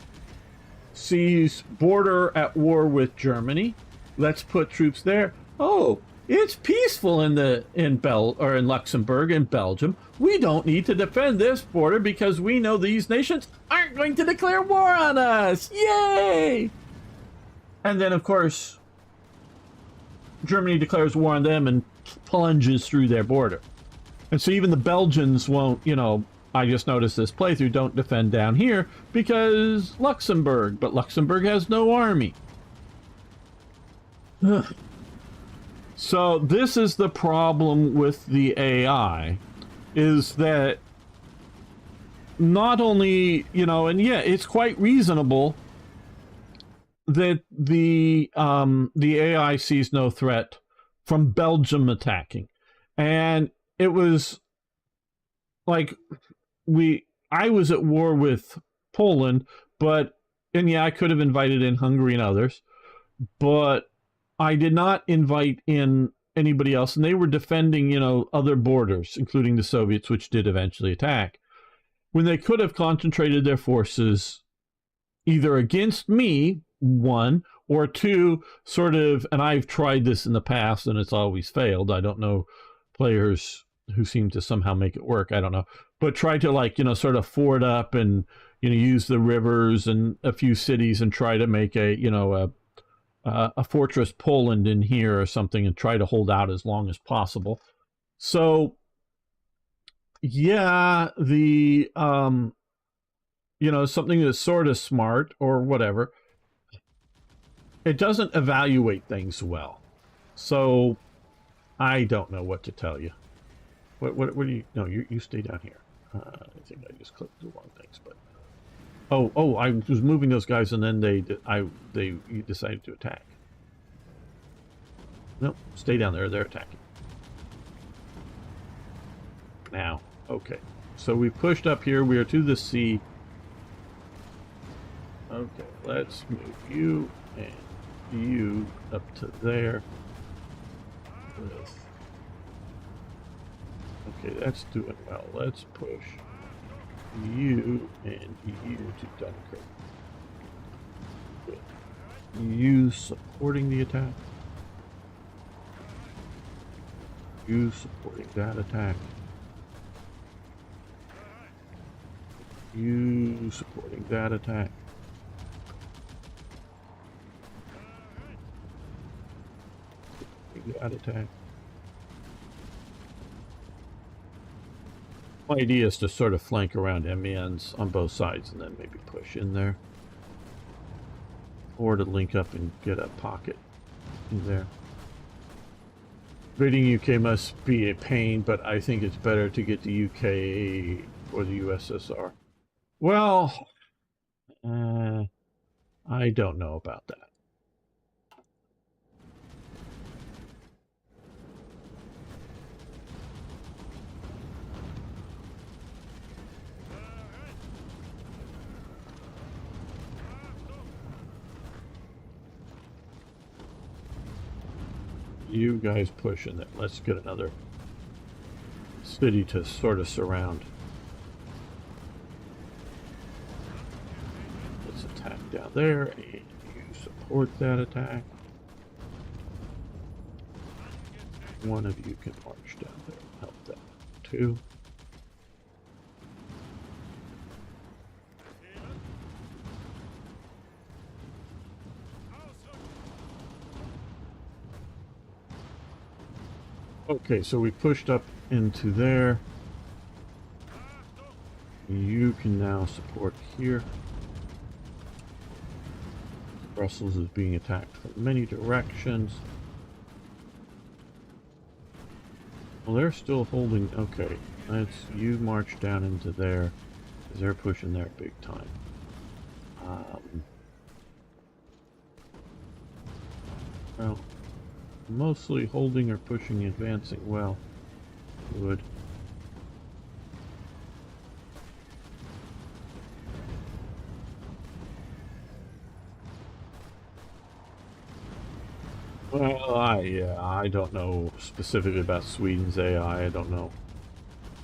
sees border at war with Germany. Let's put troops there. Oh, it's peaceful in Luxembourg and Belgium. We don't need to defend this border because we know these nations aren't going to declare war on us. Yay! And then, of course, Germany declares war on them and plunges through their border. And so even the Belgians won't, I just noticed this playthrough, don't defend down here because Luxembourg, but Luxembourg has no army. So this is the problem with the AI, is that not only, and yeah, it's quite reasonable that the AI sees no threat from Belgium attacking. And it was like I was at war with Poland, and yeah, I could have invited in Hungary and others, but I did not invite in anybody else, and they were defending, other borders, including the Soviets, which did eventually attack, when they could have concentrated their forces either against me, one, or two, sort of, and I've tried this in the past and it's always failed. I don't know players who seem to somehow make it work. I don't know. But try to sort of ford up and, use the rivers and a few cities and try to make a fortress Poland in here or something and try to hold out as long as possible. So, yeah, something that's sort of smart or whatever, it doesn't evaluate things well. So I don't know what to tell you. What do you, no, you stay down here. I think I just clicked the wrong things, but oh, I was moving those guys and then they decided to attack. Nope, stay down there, they're attacking. Now, okay. So we pushed up here, we are to the sea. Okay, let's move you and you up to there. Okay, that's doing well. Let's push you and you to Dunkirk. Good. You supporting the attack. You supporting that attack. You supporting that attack. That attack. My idea is to sort of flank around MENs on both sides and then maybe push in there. Or to link up and get a pocket in there. Invading UK must be a pain, but I think it's better to get the UK or the USSR. Well, I don't know about that. You guys pushing it. Let's get another city to sort of surround. Let's attack down there, and you support that attack. One of you can march down there and help that too. Okay, so we pushed up into there. You can now support here. Brussels is being attacked from many directions. Well, they're still holding. Okay, let's you march down into there, because they're pushing there big time. Well, mostly holding or pushing, advancing well. Good. Well, I don't know specifically about Sweden's AI. I don't know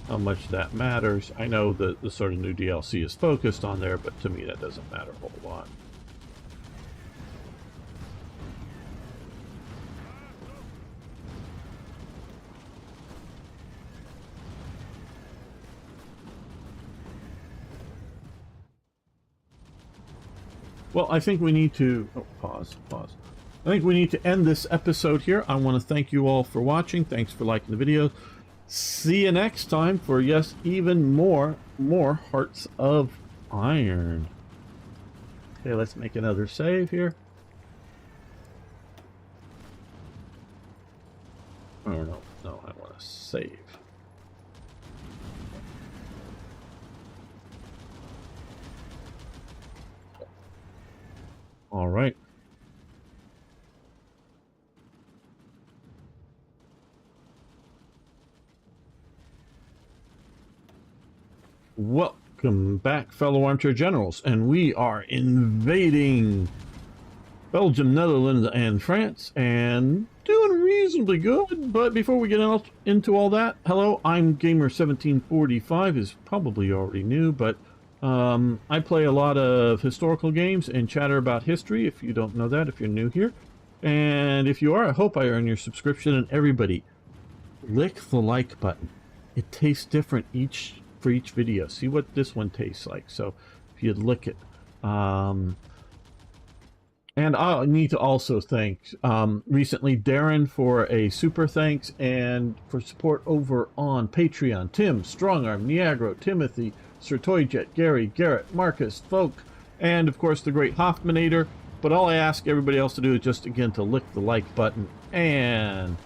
how much that matters. I know that the sort of new DLC is focused on there, but to me that doesn't matter a whole lot. Well, I think we need to... Oh, pause. I think we need to end this episode here. I want to thank you all for watching. Thanks for liking the video. See you next time for, yes, even more Hearts of Iron. Okay, let's make another save here. Oh, no, I want to save. All right. Welcome back, fellow armchair generals, and we are invading Belgium, Netherlands, and France, and doing reasonably good. But before we get into all that, hello, I'm Gamer1745, is probably already new, but I play a lot of historical games and chatter about history, if you don't know that, if you're new here. And if you are, I hope I earn your subscription. And everybody, lick the like button. It tastes different for each video. See what this one tastes like. So if you'd lick it. And I need to also thank recently Darren for a super thanks and for support over on Patreon. Tim, Strongarm, Niagro, Timothy, Sir Toyjet, Gary, Garrett, Marcus, Folk, and of course the great Hoffmanator. But all I ask everybody else to do is just again to lick the like button and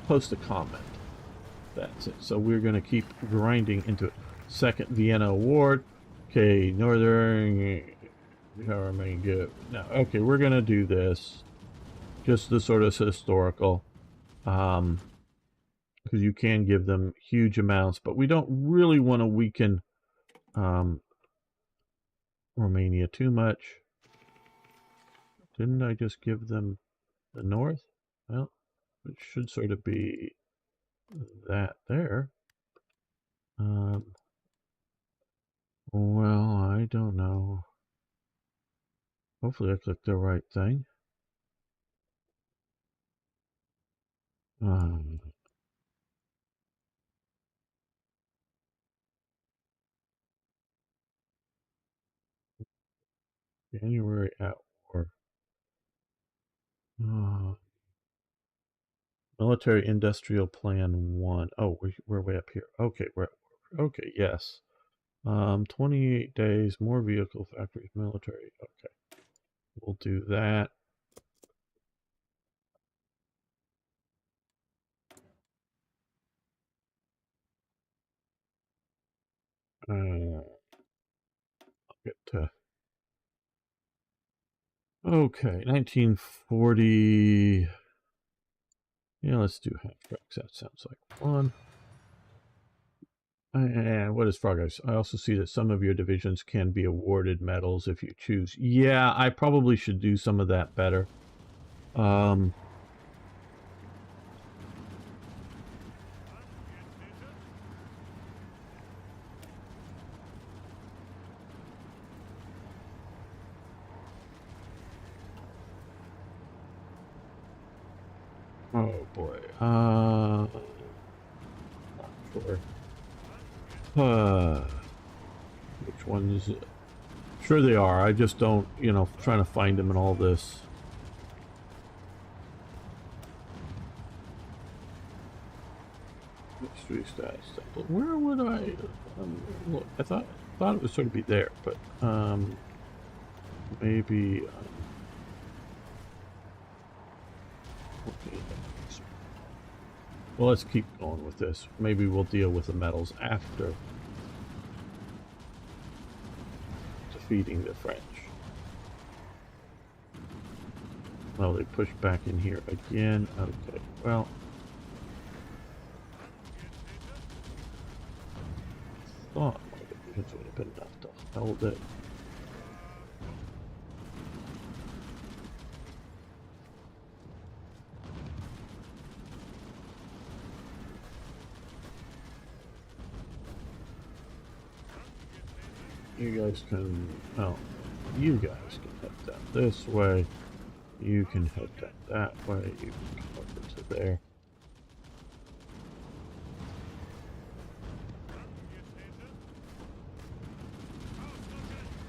post a comment. That's it. So we're going to keep grinding into it. Second Vienna Award. Okay, Northern. Remain good. Now, okay, we're going to do this. Just the sort of historical. Because you can give them huge amounts, but we don't really want to weaken Romania too much. Didn't I just give them the north. Well, it should sort of be that there. Well, I don't know. Hopefully I clicked the right thing. January at war. Military Industrial Plan 1. Oh, we're way up here. Okay, okay, yes. 28 days, more vehicle factories, military. Okay, we'll do that. I'll get to... Okay, 1940. Yeah, let's do half tracks. That sounds like fun. And what is progress? I also see that some of your divisions can be awarded medals if you choose. Yeah, I probably should do some of that better. Oh boy. Not sure. Which one is it? Sure they are. I just don't, you know, trying to find them in all this. History status. But where would I look? I thought it would sort of be there, but maybe. Well, let's keep going with this. Maybe we'll deal with the medals after defeating the French. Well, they pushed back in here again. Okay, well. Thought my divisions would have been enough to hold it. You guys can, oh, you guys can head down this way. You can head down that way. You can come over to there.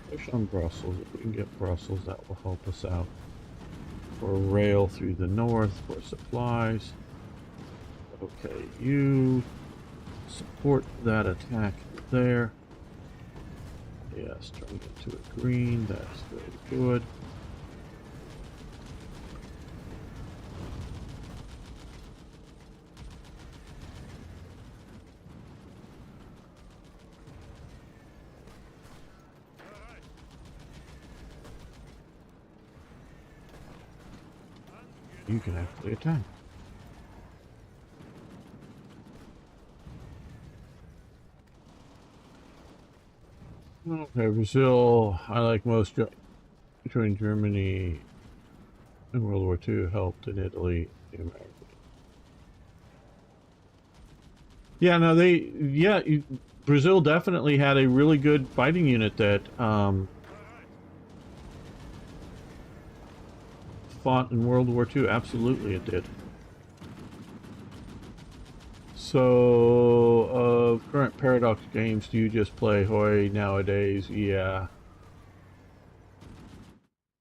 Push on Brussels. If we can get Brussels, that will help us out. For rail through the north for supplies. Okay, you support that attack there. Yes, turn it to a green. That's very good. You can actually attack. Okay, Brazil, I like most, joined Germany in World War II, helped in Italy, the Americans. Yeah, no, Brazil definitely had a really good fighting unit that fought in World War II. Absolutely it did. So, of current Paradox games, do you just play Hoi nowadays? Yeah.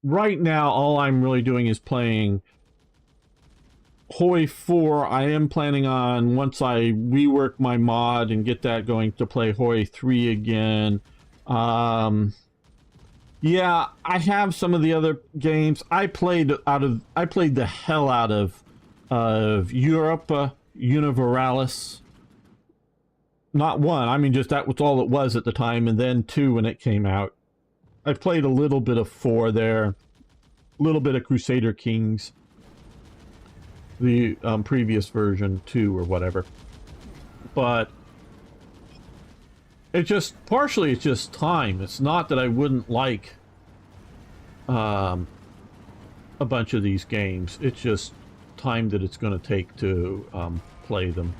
Right now, all I'm really doing is playing Hoi 4. I am planning on, once I rework my mod and get that going, to play Hoi 3 again. Yeah, I have some of the other games. I played the hell out of Europa Universalis. Not 1, I mean just that was all it was at the time, and then 2 when it came out. I played a little bit of 4 there, a little bit of Crusader Kings, the previous version 2 or whatever. But it just, partially it's just time. It's not that I wouldn't like a bunch of these games. It's just time that it's going to take to play them.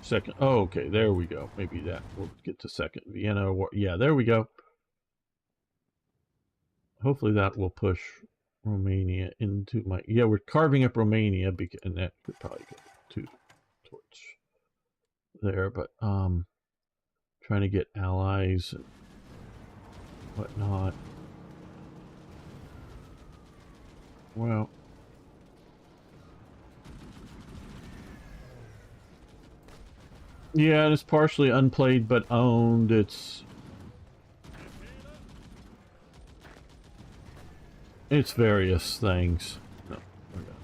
Second, oh, okay, there we go. Maybe that we'll get to second Vienna War. Yeah, there we go. Hopefully that will push Romania into my. Yeah, we're carving up Romania, because, and that could probably go towards there. But trying to get allies and whatnot. Well. Yeah, and it's partially unplayed but owned. It's various things. No, we're gonna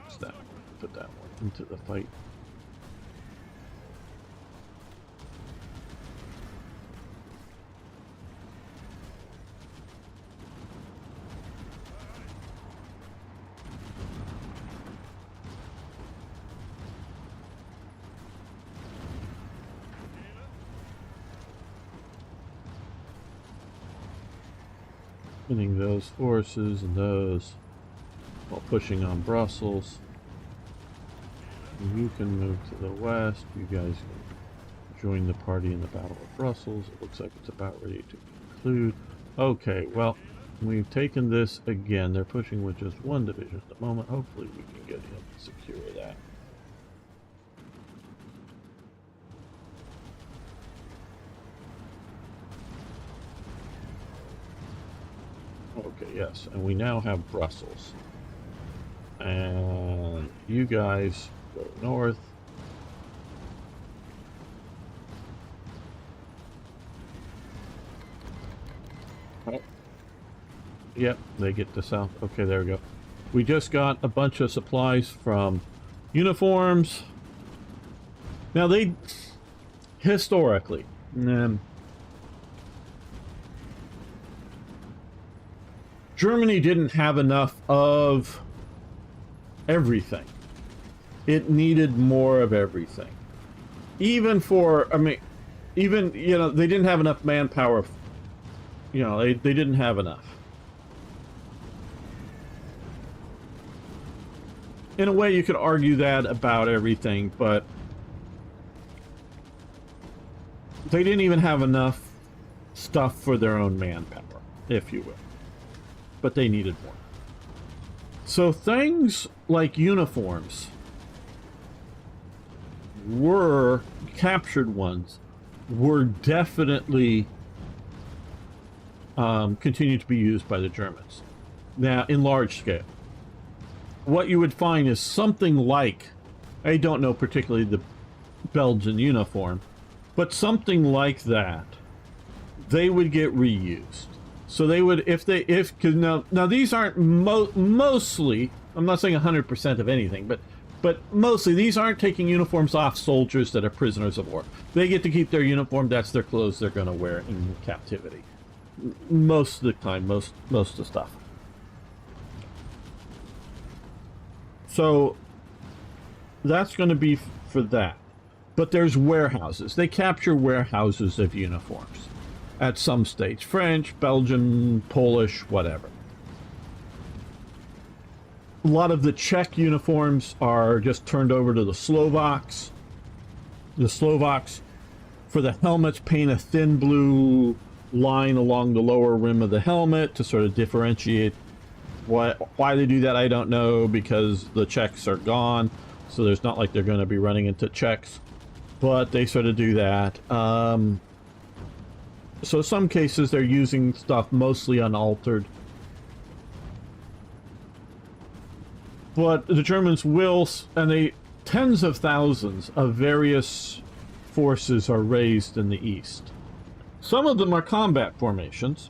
use that one. Put that one into the fight. Getting those forces and those while pushing on Brussels. And you can move to the west. You guys can join the party in the Battle of Brussels. It looks like it's about ready to conclude. Okay, well, we've taken this again. They're pushing with just one division at the moment. Hopefully we can get in and secure that. Okay, yes, and we now have Brussels. And you guys go north. Oh. Yep, they get to south. Okay, there we go. We just got a bunch of supplies from uniforms. Now they, historically, Germany didn't have enough of everything. It needed more of everything. Even for, I mean, even, you know, they didn't have enough manpower. You know, they didn't have enough. In a way, you could argue that about everything, but they didn't even have enough stuff for their own manpower, if you will. But they needed more. So things like uniforms were captured ones were definitely continued to be used by the Germans. Now, in large scale. What you would find is something like, I don't know particularly the Belgian uniform, but something like that, they would get reused. So they would, cause now these aren't mostly, I'm not saying 100% of anything, but mostly these aren't taking uniforms off soldiers that are prisoners of war. They get to keep their uniform, that's their clothes they're going to wear in captivity. Most of the time, most of the stuff. So that's going to be for that. But there's warehouses. They capture warehouses of uniforms at some stage. French, Belgian, Polish, whatever. A lot of the Czech uniforms are just turned over to the Slovaks. The Slovaks, for the helmets, paint a thin blue line along the lower rim of the helmet to sort of differentiate. Why they do that, I don't know, because the Czechs are gone, so there's not like they're going to be running into Czechs. But they sort of do that. So some cases they're using stuff mostly unaltered. But the Germans will, and tens of thousands of various forces are raised in the east. Some of them are combat formations.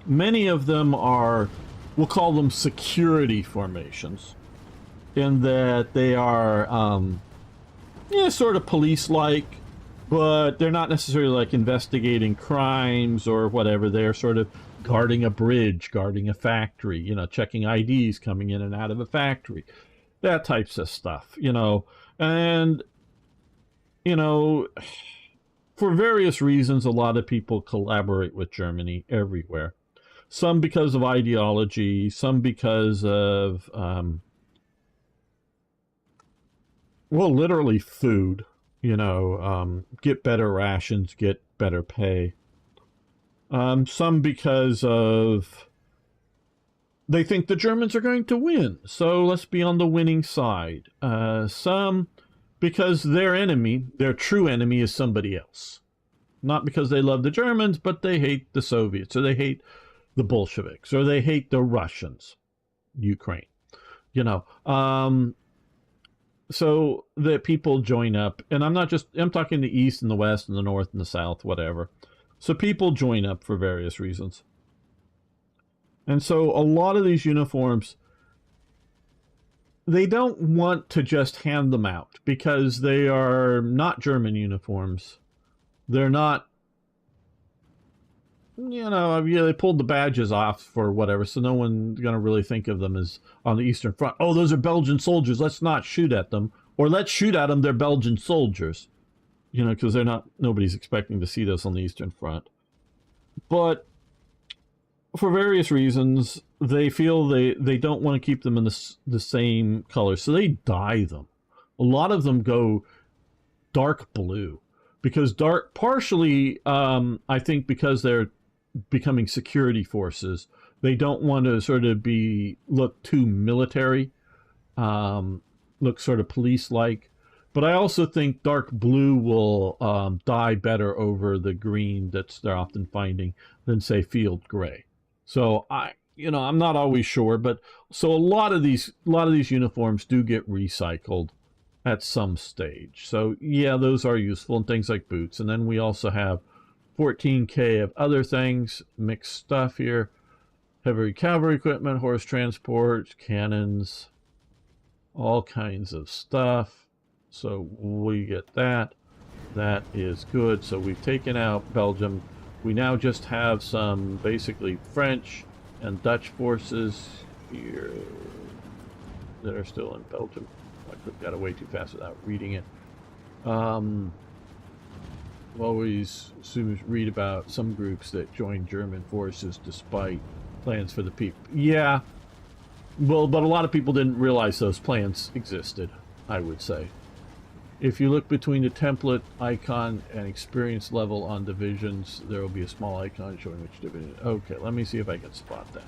Many of them are, we'll call them security formations, in that they are sort of police-like, but they're not necessarily like investigating crimes or whatever. They're sort of guarding a bridge, guarding a factory, you know, checking IDs coming in and out of a factory, that types of stuff, you know. And, you know, for various reasons, a lot of people collaborate with Germany everywhere. Some because of ideology, some because of, well, literally food. Get better rations, get better pay. Some because of they think the Germans are going to win, so let's be on the winning side. Some because their true enemy is somebody else. Not because they love the Germans, but they hate the Soviets, or they hate the Bolsheviks, or they hate the Russians, Ukraine. So that people join up, and I'm talking the East and the West and the North and the South, whatever. So people join up for various reasons. And so a lot of these uniforms, they don't want to just hand them out because they are not German uniforms. They're not, they pulled the badges off for whatever, so no one's going to really think of them as on the Eastern Front. Oh, those are Belgian soldiers. Let's not shoot at them. Or let's shoot at them. They're Belgian soldiers. Because nobody's expecting to see those on the Eastern Front. But for various reasons, they feel they don't want to keep them in the same color, so they dye them. A lot of them go dark blue because partially, I think because they're becoming security forces, they don't want to sort of look too military, look sort of police-like. But I also think dark blue will dye better over the green that they're often finding than, say, field gray. So I'm not always sure, but so a lot of these uniforms do get recycled at some stage. So yeah, those are useful, and things like boots. And then we also have 14K of other things, mixed stuff here: heavy cavalry equipment, horse transport, cannons, all kinds of stuff. So we get that. That is good. So we've taken out Belgium. We now just have some basically French and Dutch forces here that are still in Belgium. I clicked that away too fast without reading it. Always read about some groups that join German forces despite plans for the people. Yeah, well, but a lot of people didn't realize those plans existed, I would say. If you look between the template icon and experience level on divisions, there will be a small icon showing which division. Okay, let me see if I can spot that.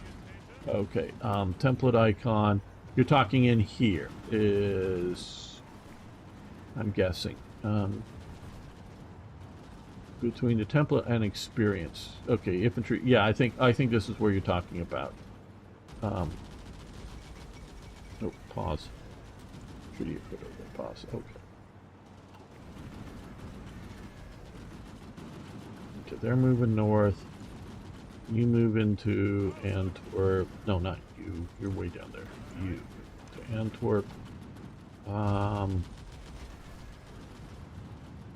Okay, template icon. You're talking in here is, I'm guessing, between the template and experience. Okay, infantry. Yeah, I think this is where you're talking about. Oh, pause. Should you put over pause? Okay. Okay, they're moving north. You move into Antwerp. No, not you. You're way down there. You to Antwerp.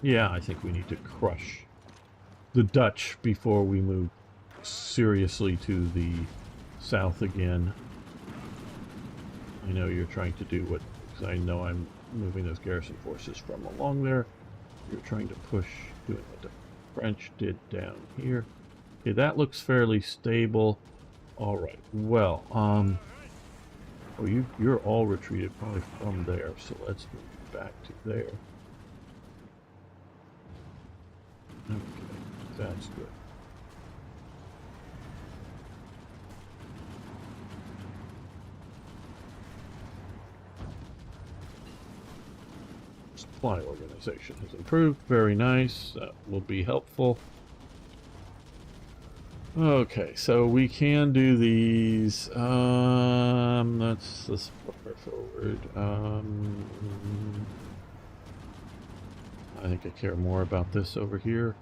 Yeah, I think we need to crush the Dutch before we move seriously to the south again. I know you're trying to do what, because I know I'm moving those garrison forces from along there. You're trying to push, doing what the French did down here. Okay, that looks fairly stable. All right. Well, oh, you're all retreated probably from there, so let's move back to there. Okay, that's good. Supply organization has improved. Very nice. That will be helpful. Okay, so we can do these. Let's far forward. I think I care more about this over here.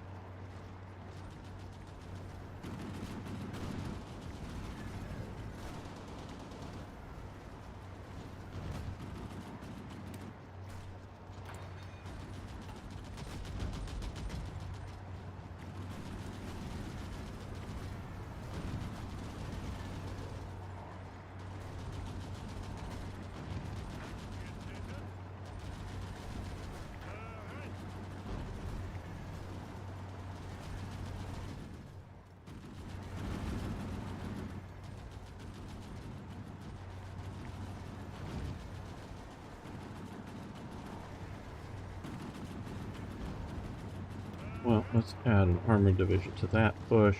let's add an armored division to that push.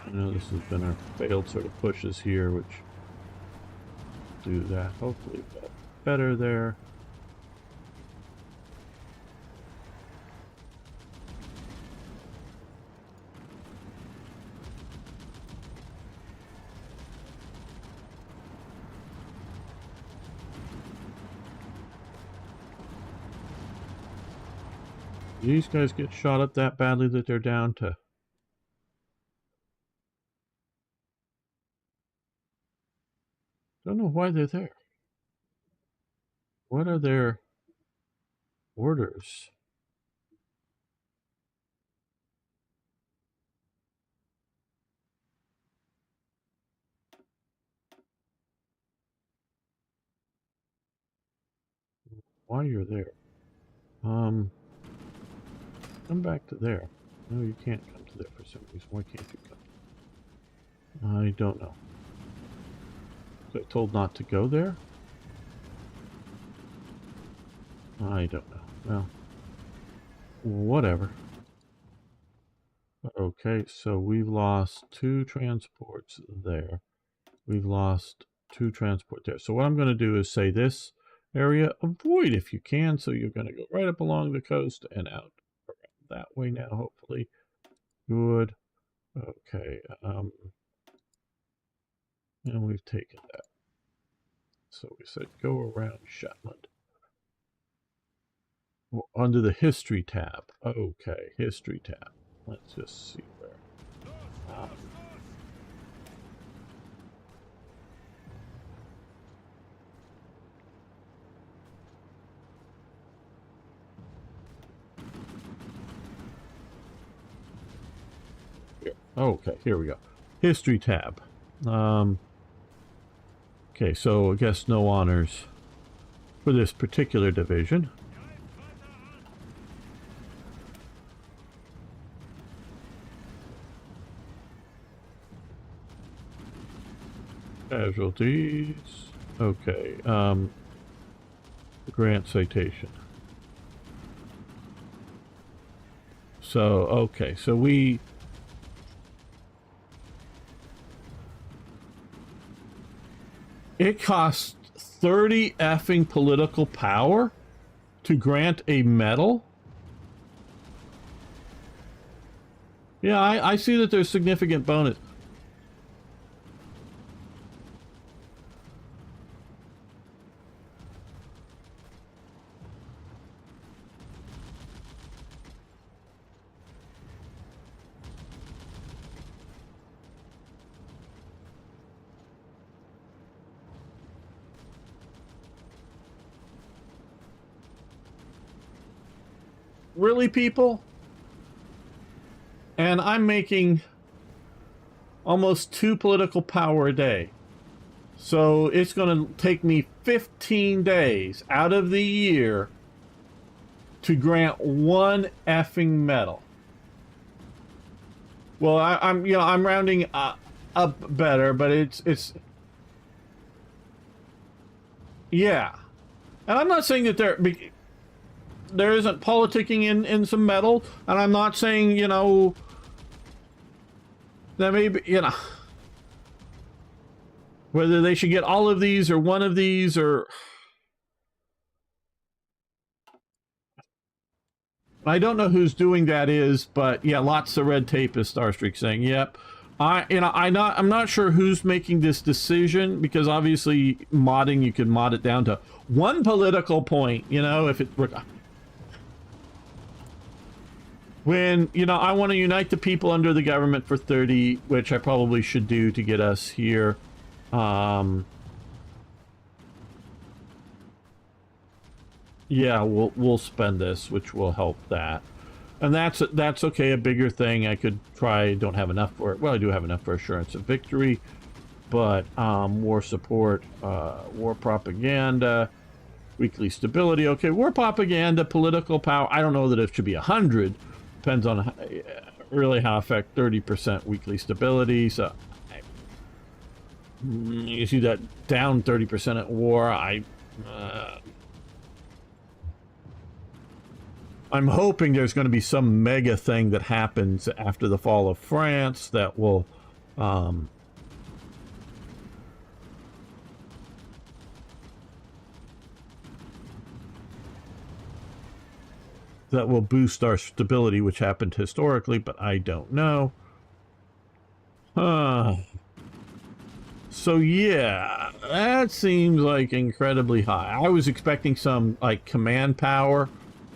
I know this has been our failed sort of pushes here, which do that. Hopefully better there. These guys get shot up that badly that they're down to... Don't know why they're there. What are their orders? Why you're there? Come back to there. No, you can't come to there for some reason. Why can't you come? I don't know. Was I told not to go there? I don't know. Well, whatever. Okay, so we've lost 2 transports there. We've lost 2 transport there. So what I'm going to do is say this area, avoid if you can. So you're going to go right up along the coast and out that way now, hopefully. Good. Okay. And we've taken that. So we said go around Shetland. Well, under the history tab. Okay, history tab. Let's just see where. Here. Okay, here we go. History tab. Okay, so I guess no honors for this particular division. Casualties. Okay. Grant citation. So, okay. So we... It costs 30 effing political power to grant a medal? Yeah, I see that there's significant bonus. Really, people? And I'm making almost 2 political power a day. So it's going to take me 15 days out of the year to grant 1 effing medal. Well, I'm rounding up better, but it's yeah. And I'm not saying that there isn't politicking in some metal, and I'm not saying, you know, that maybe, you know, whether they should get all of these or 1 of these, or I don't know who's doing that is, but yeah, lots of red tape, is Starstreak saying. Yep. I'm not sure who's making this decision, because obviously modding, you can mod it down to 1 political point, you know, if it... When, you know, I want to unite the people under the government for 30, which I probably should do to get us here. Yeah, we'll spend this, which will help that. And that's okay, a bigger thing I could try. Don't have enough for it. Well, I do have enough for assurance of victory, but war support, war propaganda, weekly stability. Okay, war propaganda, political power. I don't know that it should be 100. Depends on really how affect 30% weekly stability. So you see that down 30% at war. I'm hoping there's going to be some mega thing that happens after the fall of France that will boost our stability, which happened historically, but I don't know. So yeah, that seems like incredibly high. I was expecting some like command power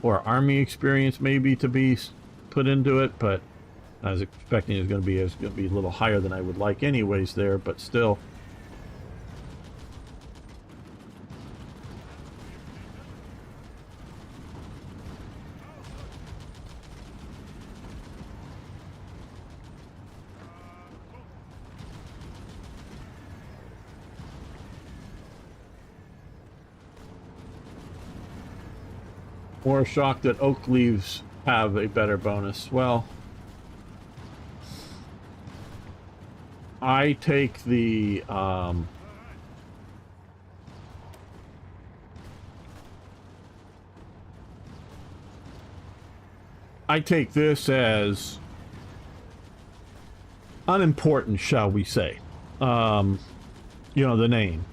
or army experience maybe to be put into it, but I was expecting it's going to be a little higher than I would like anyways there, but still. More shocked that oak leaves have a better bonus. Well, I take the I take this as unimportant, shall we say. You know, the name.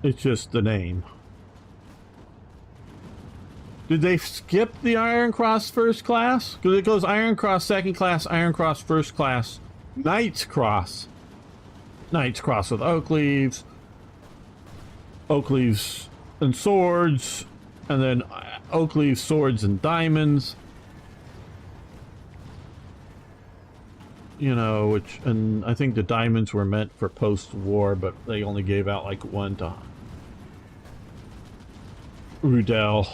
It's just the name. Did they skip the Iron Cross first class? Because it goes Iron Cross second class, Iron Cross first class, Knight's Cross. Knight's Cross with oak leaves and swords, and then oak leaves, swords, and diamonds. You know, which, and I think the diamonds were meant for post-war, but they only gave out like one to Rudel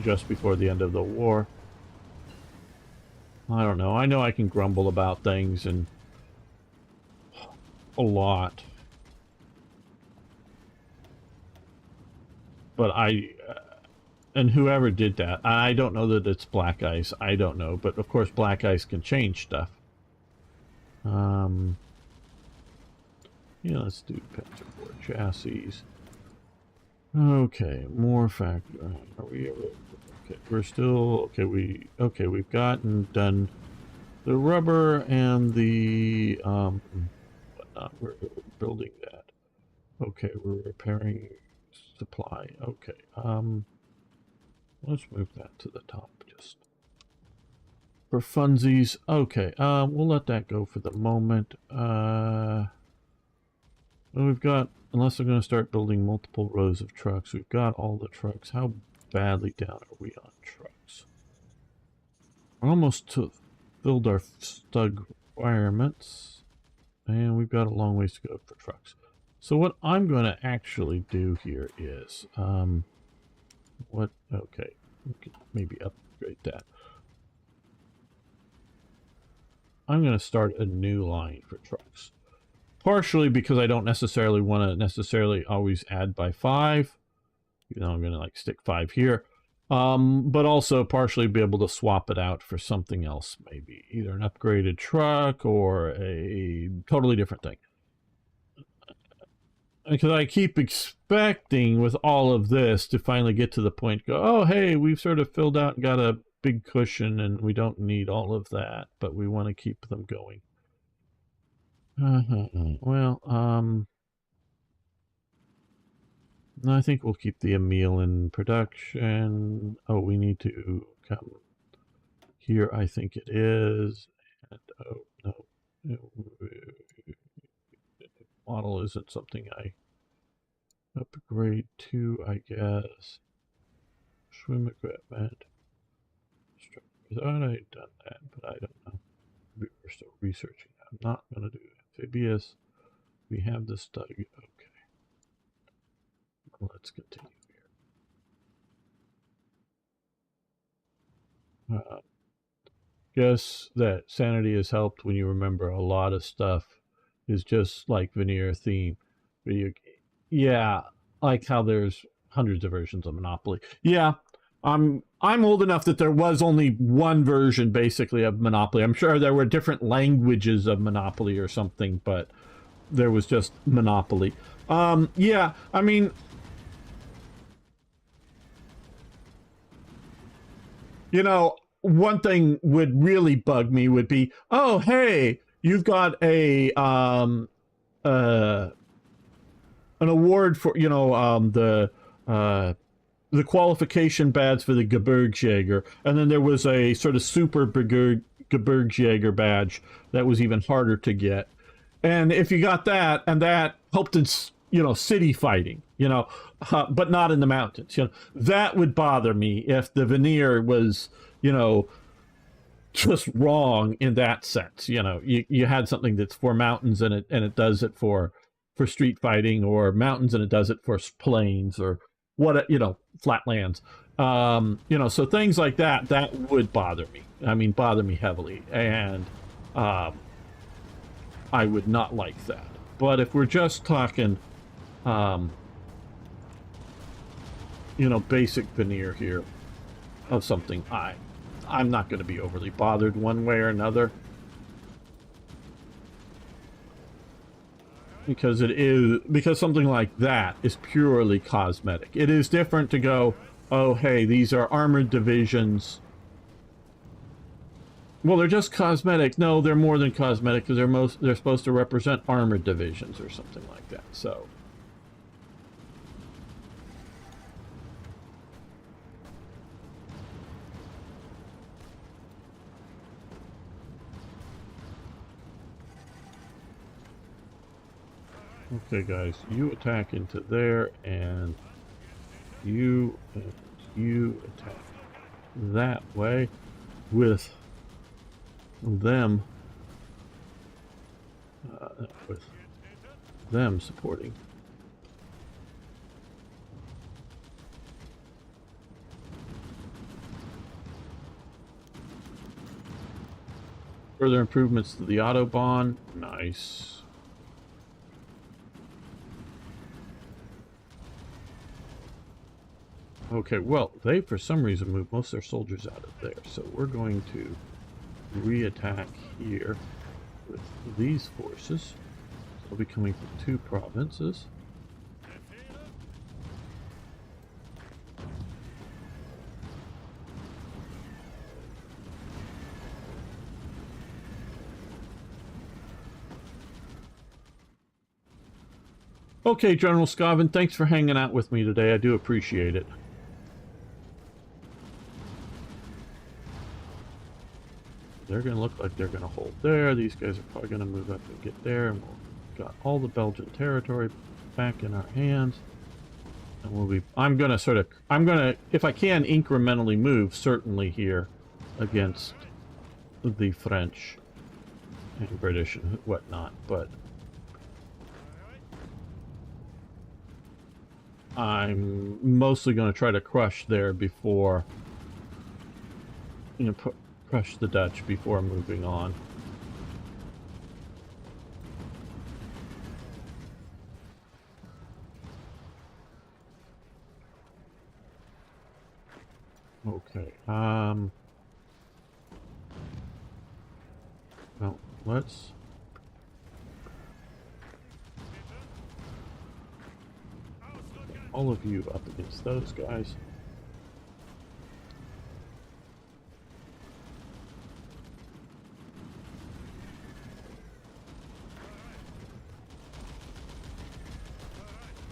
just before the end of the war. I don't know. I know I can grumble about things and a lot, but and whoever did that, I don't know that it's Black Ice. I don't know, but of course Black Ice can change stuff. Yeah, let's do Panzer IV chassis. Okay, more factor. Are we ever? Okay, we're still okay. We've gotten done the rubber and the whatnot. We're building that. Okay, we're repairing supply. Okay, let's move that to the top just for funsies. Okay, we'll let that go for the moment. Well, we've got, unless we're going to start building multiple rows of trucks, we've got all the trucks. How badly down are we on trucks? We're almost filled our stug requirements, and we've got a long ways to go for trucks. So what I'm going to actually do here is, okay, we could maybe upgrade that. I'm going to start a new line for trucks. Partially because I don't necessarily want to always add by 5. You know, I'm going to like stick 5 here. But also partially be able to swap it out for something else, maybe either an upgraded truck or a totally different thing. Because I keep expecting with all of this to finally get to the point, go, oh, hey, we've sort of filled out and got a big cushion and we don't need all of that, but we want to keep them going. Well, I think we'll keep the Emil in production. Oh, we need to come here, I think it is. And, oh, no. Model isn't something I upgrade to, I guess. Swim equipment. I thought I'd done that, but I don't know. We're still researching. I'm not going to do amphibious. We have the stug. Okay. Let's continue here. Guess that sanity has helped when you remember a lot of stuff is just like veneer theme. Yeah, like how there's hundreds of versions of Monopoly. Yeah, I'm old enough that there was only one version basically of Monopoly. I'm sure there were different languages of Monopoly or something, but there was just Monopoly. Yeah, I mean, You know, one thing would really bug me would be, oh, hey, you've got a an award for, you know, the qualification badge for the Gebirgsjäger, and then there was a sort of super Gebirgsjäger badge that was even harder to get. And if you got that, and that helped in, you know, city fighting, you know, but not in the mountains, you know, that would bother me if the veneer was, you know, just wrong in that sense. You know, you had something that's for mountains and it does it for street fighting, or mountains and it does it for plains, or what, you know, flatlands. You know, so things like that, that would bother me. I mean, bother me heavily, and I would not like that. But if we're just talking, you know, basic veneer here of something, I'm not going to be overly bothered one way or another, because something like that is purely cosmetic. It is different to go, oh, hey, these are armored divisions. Well, they're just cosmetic. No, they're more than cosmetic, because they're supposed to represent armored divisions or something like that. So okay, guys, you attack into there, and you attack that way with them supporting. Further improvements to the Autobahn. Nice. Okay, well, they for some reason moved most of their soldiers out of there, so we're going to re-attack here with these forces. They'll be coming from 2 provinces. Okay, General Scavin, thanks for hanging out with me today. I do appreciate it. They're going to look like they're going to hold there. These guys are probably going to move up and get there. And we'll got all the Belgian territory back in our hands. And we'll be... I'm going to, if I can, incrementally move, certainly here, against the French and British and whatnot. But I'm mostly going to try to crush there before, you know, crush the Dutch before moving on. Okay, well, let's all of you up against those guys.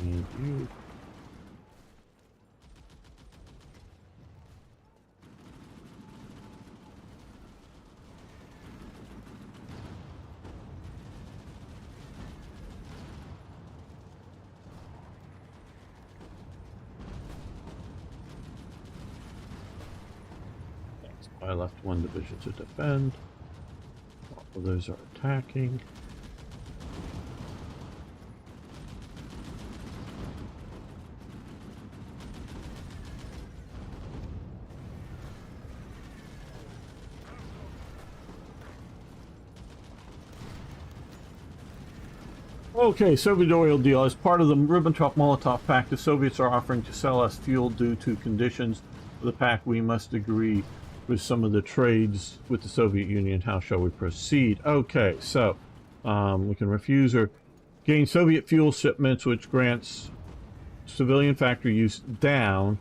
And you. I left 1 division to defend. All of those are attacking. Okay, Soviet oil deal. As part of the Ribbentrop-Molotov Pact, the Soviets are offering to sell us fuel due to conditions of the pact. We must agree with some of the trades with the Soviet Union. How shall we proceed? Okay, so we can refuse or gain Soviet fuel shipments, which grants civilian factory use down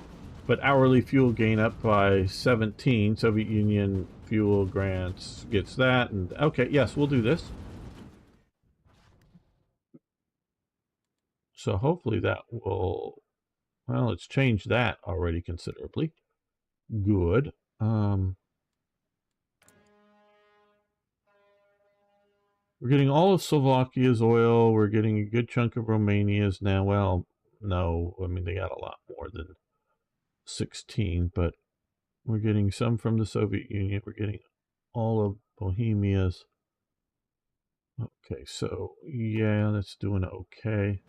But hourly fuel gain up by 17. Soviet Union fuel grants gets that. And okay, yes, we'll do this. So hopefully that will, well, it's changed that already considerably. Good. We're getting all of Slovakia's oil. We're getting a good chunk of Romania's now. Well, no, I mean, they got a lot more than 16, but we're getting some from the Soviet Union. We're getting all of Bohemia's. Okay, so yeah, that's doing okay.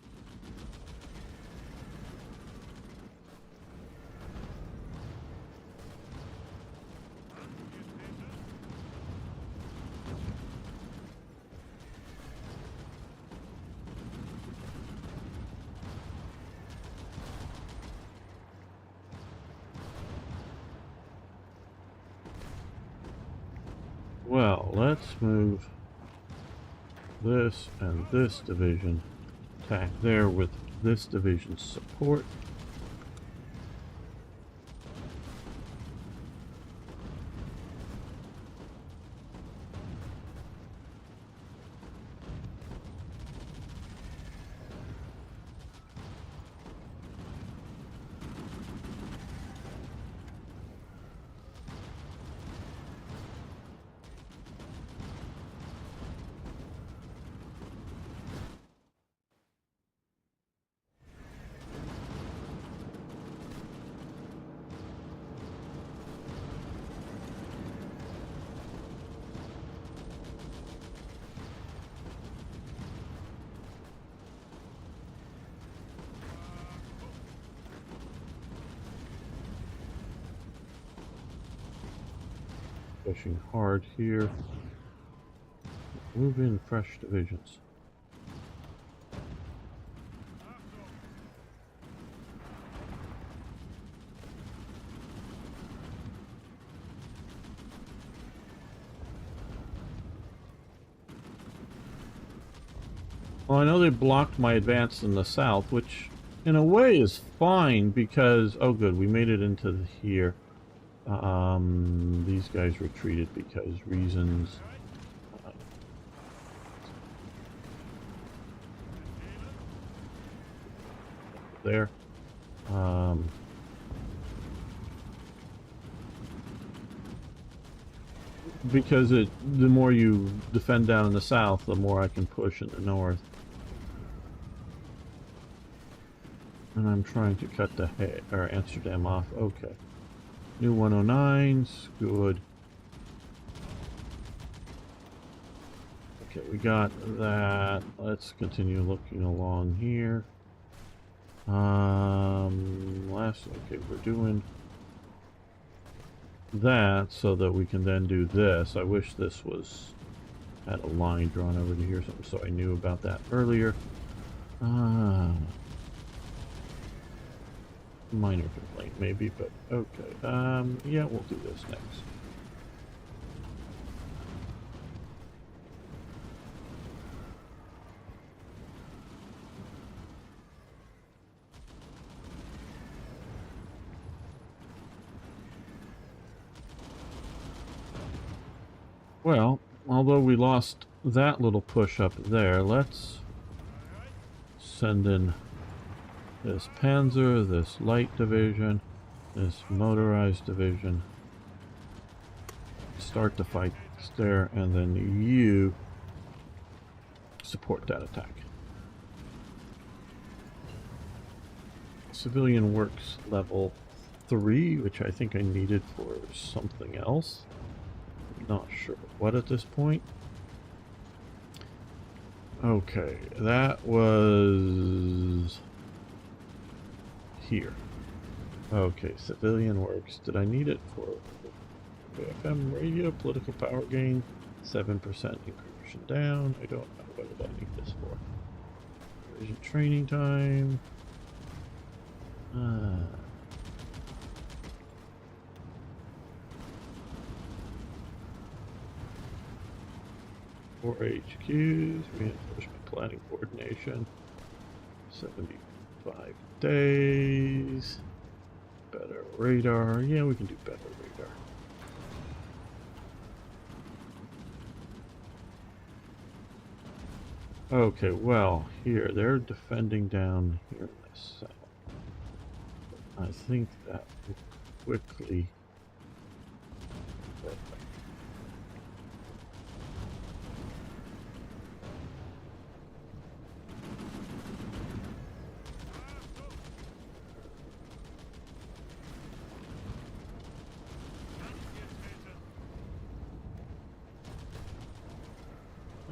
Well, let's move this and this division. Attack there with this division's support. Pushing hard here. Move in fresh divisions. Well, I know they blocked my advance in the south, which in a way is fine because, oh good, we made it into here. These guys retreated because reasons. There. Because the more you defend down in the south, the more I can push in the north. And I'm trying to cut the Amsterdam off. Okay. New 109s, good. Okay, we got that. Let's continue looking along here. Okay, we're doing that so that we can then do this. I wish this had a line drawn over to here, so I knew about that earlier. Minor complaint maybe, but okay. Yeah, we'll do this next. Well, although we lost that little push up there, let's send in this Panzer, this light division, this motorized division. Start the fight there, and then you support that attack. Civilian works level 3, which I think I needed for something else. Not sure what at this point. Okay, that was here. Okay, civilian works. Did I need it for FM radio, political power gain, 7% incursion down? I don't know. What did I need this for? Division training time. 4 HQs, reinforcement planning coordination, 75 days. better radar. Yeah, we can do better radar. Okay, well, here, they're defending down here in the south. I think that will quickly...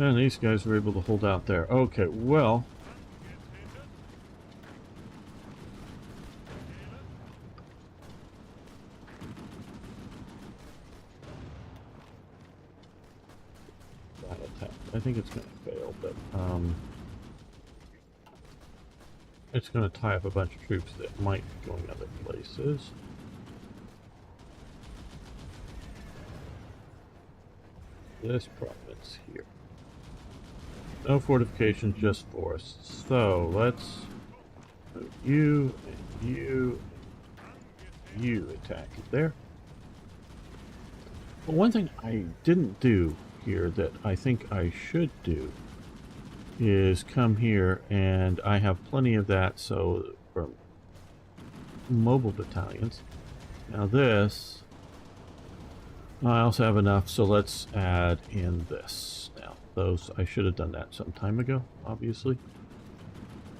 And these guys were able to hold out there. Okay, well... that attack. I think it's going to fail, but... it's going to tie up a bunch of troops that might be going other places. This province here. No fortifications, just forests. So let's move you and you and you attack it there. Well, one thing I didn't do here that I think I should do is come here, and I have plenty of that, so for mobile battalions. Now this, I also have enough, so let's add in this. Now those, I should have done that some time ago, obviously.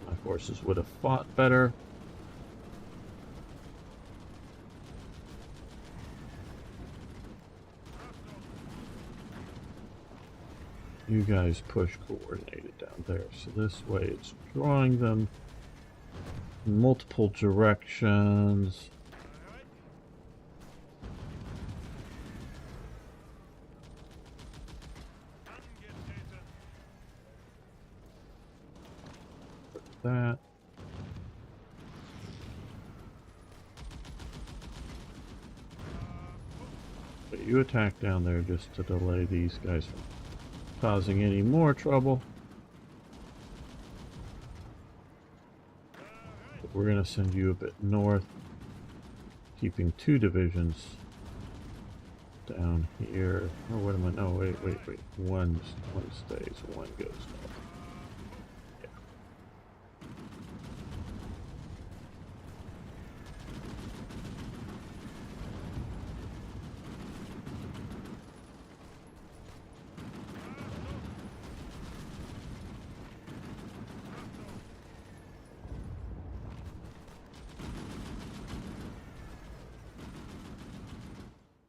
My forces would have fought better. You guys push coordinated down there, so this way it's drawing them in multiple directions. That. But you attack down there just to delay these guys from causing any more trouble. But we're going to send you a bit north, keeping 2 divisions down here. Oh, what am I? No, wait. One stays, one goes north. Yeah.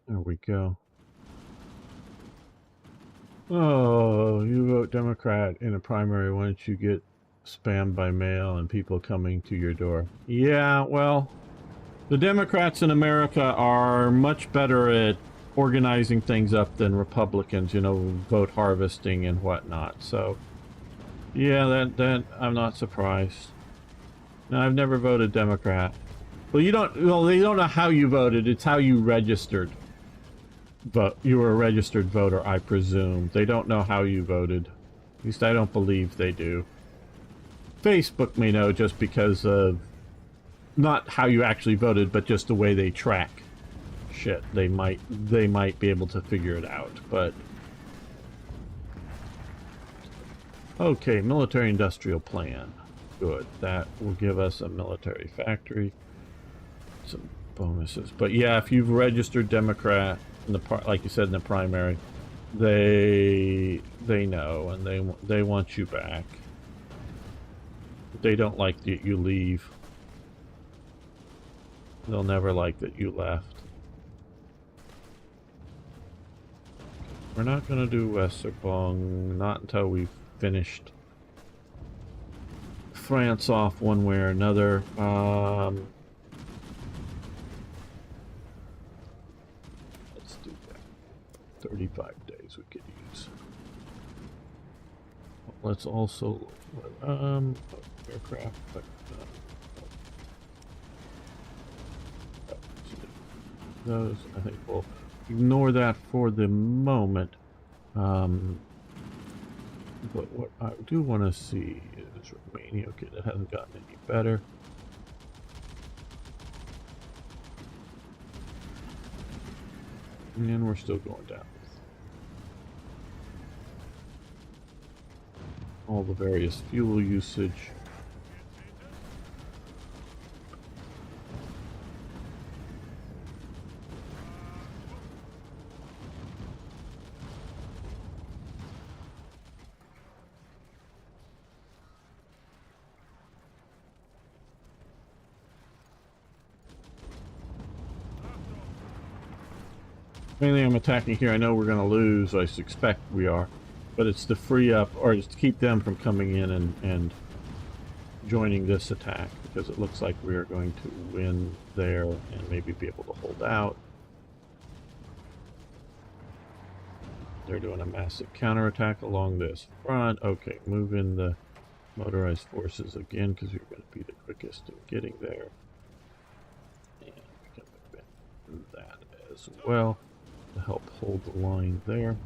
There we go. Oh, you vote Democrat in a primary once you get spammed by mail and people coming to your door. Yeah, well, the Democrats in America are much better at organizing things up than Republicans, you know, vote harvesting and whatnot. So, yeah, that I'm not surprised. No, I've never voted Democrat. Well, they don't know how you voted. It's how you registered. But you were a registered voter, I presume. They don't know how you voted. At least I don't believe they do. Facebook may know just because of not how you actually voted, but just the way they track shit. They might be able to figure it out, but okay, military industrial plan. Good. That will give us a military factory. Some bonuses. But yeah, if you've registered Democrat in the like you said in the primary, they know, and they want you back. They don't like that you leave. They'll never like that you left. We're not going to do Westerbork, not until we've finished France off one way or another. Let's do that. 35 days we could use. Let's also aircraft, but those, I think we'll ignore that for the moment. But what I do want to see is Romania. Okay, that hasn't gotten any better. And we're still going down. All the various fuel usage. Mainly I'm attacking here. I know we're going to lose. I suspect we are. But it's to free up, or just to keep them from coming in and joining this attack. Because it looks like we are going to win there and maybe be able to hold out. They're doing a massive counterattack along this front. Okay, move in the motorized forces again because you're going to be the quickest in getting there. And we can move in that as well to help hold the line there.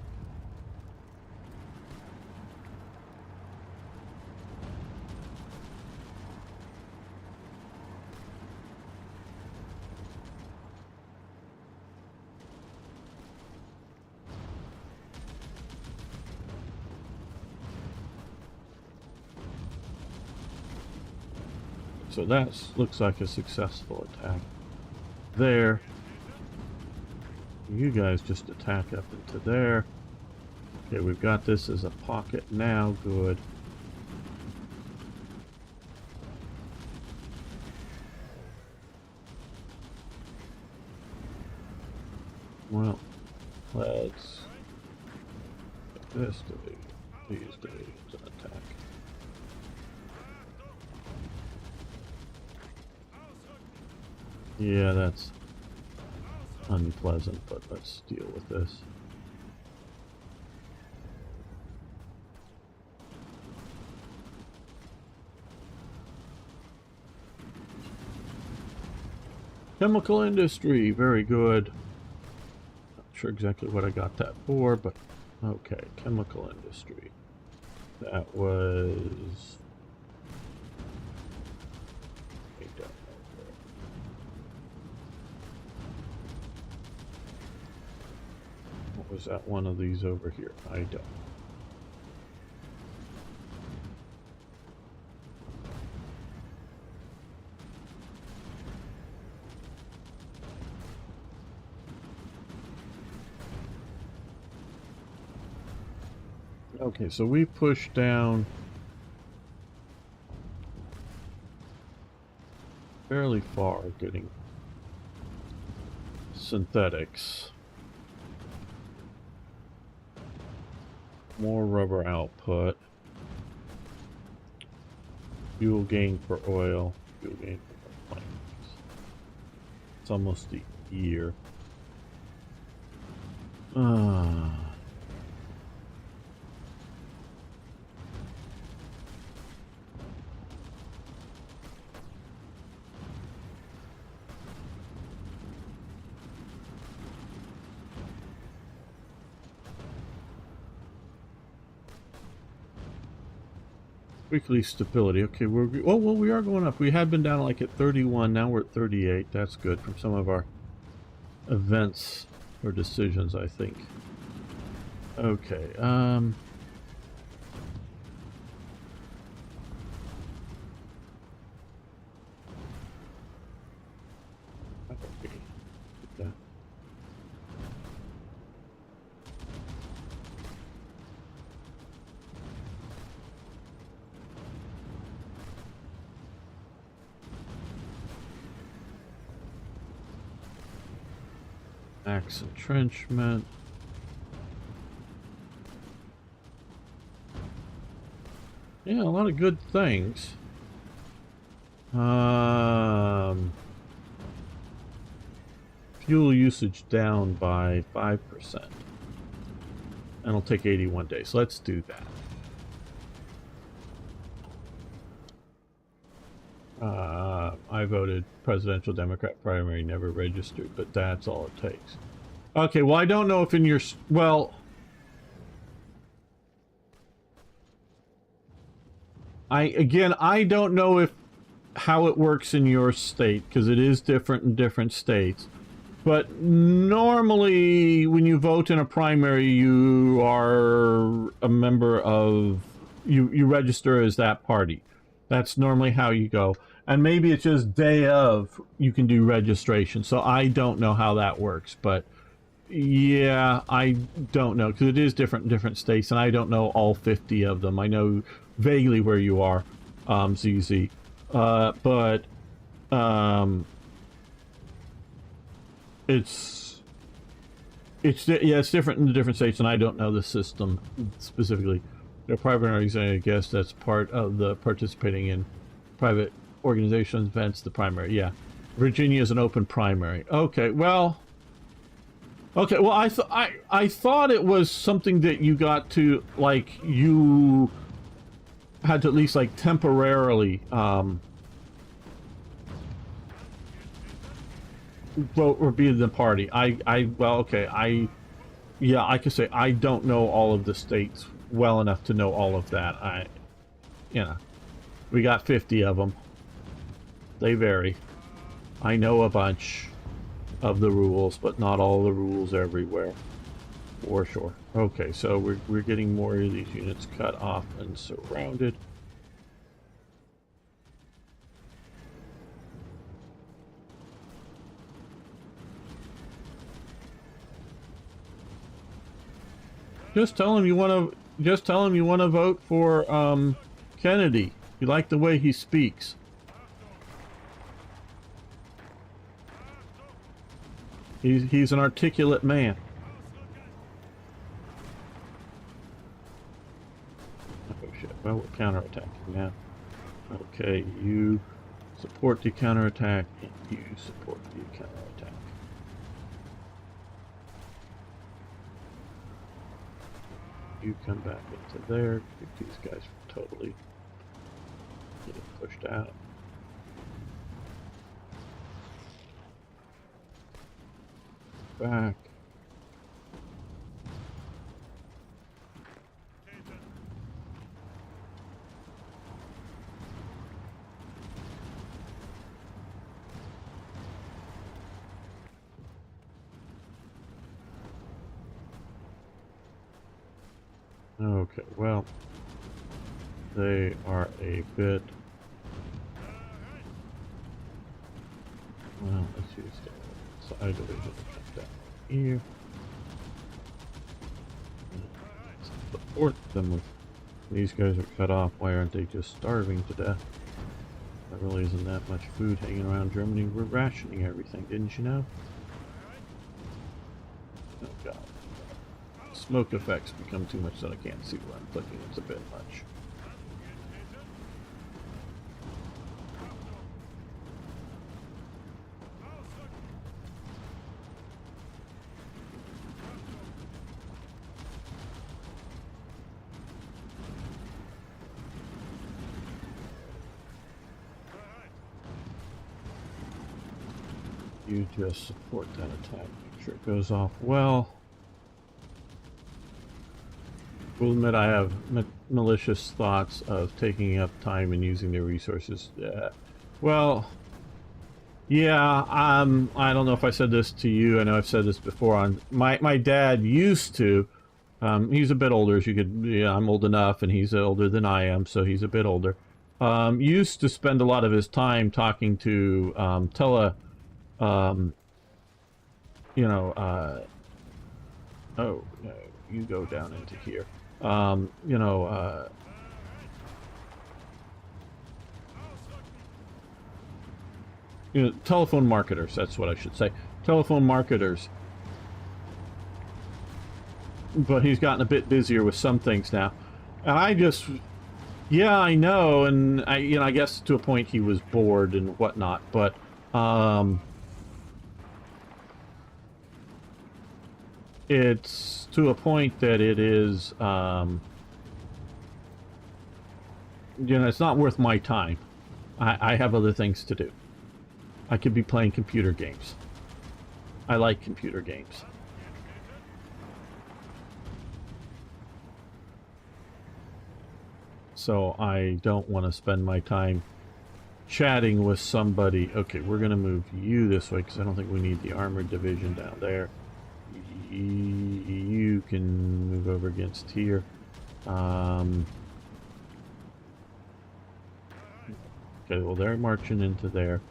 So that looks like a successful attack there. You guys just attack up into there. Okay, we've got this as a pocket now. Good. Well, let's get this division, these divisions, and attack. Yeah, that's unpleasant, but let's deal with this. Chemical industry, very good. Not sure exactly what I got that for, but okay, chemical industry. That was... I don't know where. What was that one of these over here? I don't know. Okay, so we push down fairly far, getting synthetics. More rubber output. Fuel gain for oil. Fuel gain for planes. It's almost a year. Weekly stability. Okay, we're well. We are going up. We had been down like at 31. Now we're at 38. That's good from some of our events or decisions, I think. Okay. Axe entrenchment. Yeah, a lot of good things. Fuel usage down by 5%. And it'll take 81 days. So let's do that. I voted presidential Democrat primary, never registered, but that's all it takes. Okay, well, I don't know if in your... Well... I don't know if how it works in your state, because it is different in different states. But normally, when you vote in a primary, you are a member of... You register as that party. That's normally how you go. And maybe it's just day of you can do registration. So I don't know how that works. But yeah, I don't know. Because it is different in different states. And I don't know all 50 of them. I know vaguely where you are, ZZ. But... it's different in the different states, and I don't know the system specifically. The primaries, I guess that's part of the participating in private organizations events. The primary, yeah. Virginia is an open primary. Okay, well, I thought it was something that you got to, like, you had to at least like temporarily vote or be in the party. Well, okay, yeah, I could say I don't know all of the states well enough to know all of that. You know, we got 50 of them. They vary. I know a bunch of the rules, but not all the rules everywhere, for sure. Okay, so we're getting more of these units cut off and surrounded. Just tell him you want to vote for Kennedy. You like the way he speaks. He's an articulate man. Oh shit! Well, we're counterattacking now. Okay, you support the counterattack, and you support the counterattack. You come back into there. These guys totally getting pushed out. Back. Okay, well, they are a bit... Well, let's use the side division to down here. Support them with... These guys are cut off. Why aren't they just starving to death? There really isn't that much food hanging around Germany. We're rationing everything, didn't you know? Oh god. Smoke effects become too much that I can't see where I'm clicking. It's a bit much. You just support that attack. Make sure it goes off well. Will admit I have malicious thoughts of taking up time and using their resources. Well, yeah, I don't know if I said this to you. I know I've said this before. On my dad used to. He's a bit older, as you could. Yeah, I'm old enough, and he's older than I am, so he's a bit older. Used to spend a lot of his time talking to you know, oh, no, you go down into here. You know, telephone marketers, that's what I should say. Telephone marketers. But he's gotten a bit busier with some things now. And I just, yeah, I know, and I guess to a point he was bored and whatnot, but, it's to a point that it is, it's not worth my time. I have other things to do. I could be playing computer games. I like computer games. So I don't want to spend my time chatting with somebody. Okay, we're going to move you this way because I don't think we need the armored division down there. You can move over against here. Okay, well, they're marching into there.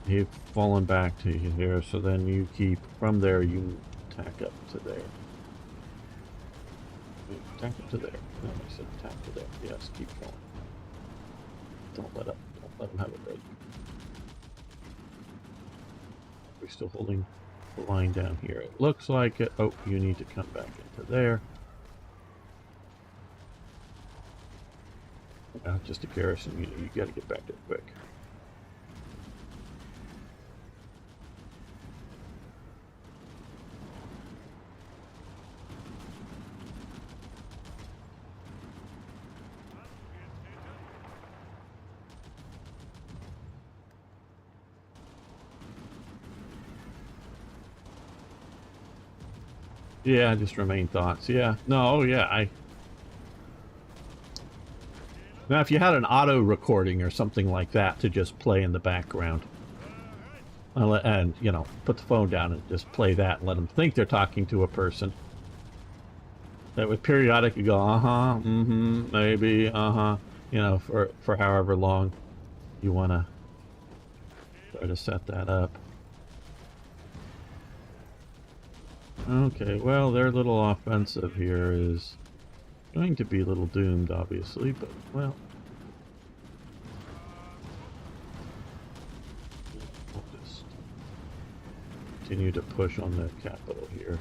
They've fallen back to here, so then you keep from there, you tack up to there. Tack up to there. No, I said tack to there. Yes, keep going. Don't let them have it ready. We're still holding the line down here. It looks like it. Oh, you need to come back into there. Just a garrison. You got to get back there quick. Yeah, just remain thoughts. Yeah. No, oh yeah, Now, if you had an auto recording or something like that to just play in the background, and, you know, put the phone down and just play that and let them think they're talking to a person, that would periodically go, uh-huh, mm-hmm, maybe, uh-huh, you know, for however long you want to try to set that up. Okay, well, their little offensive here is going to be a little doomed, obviously, but, well, we'll just continue to push on the capital here.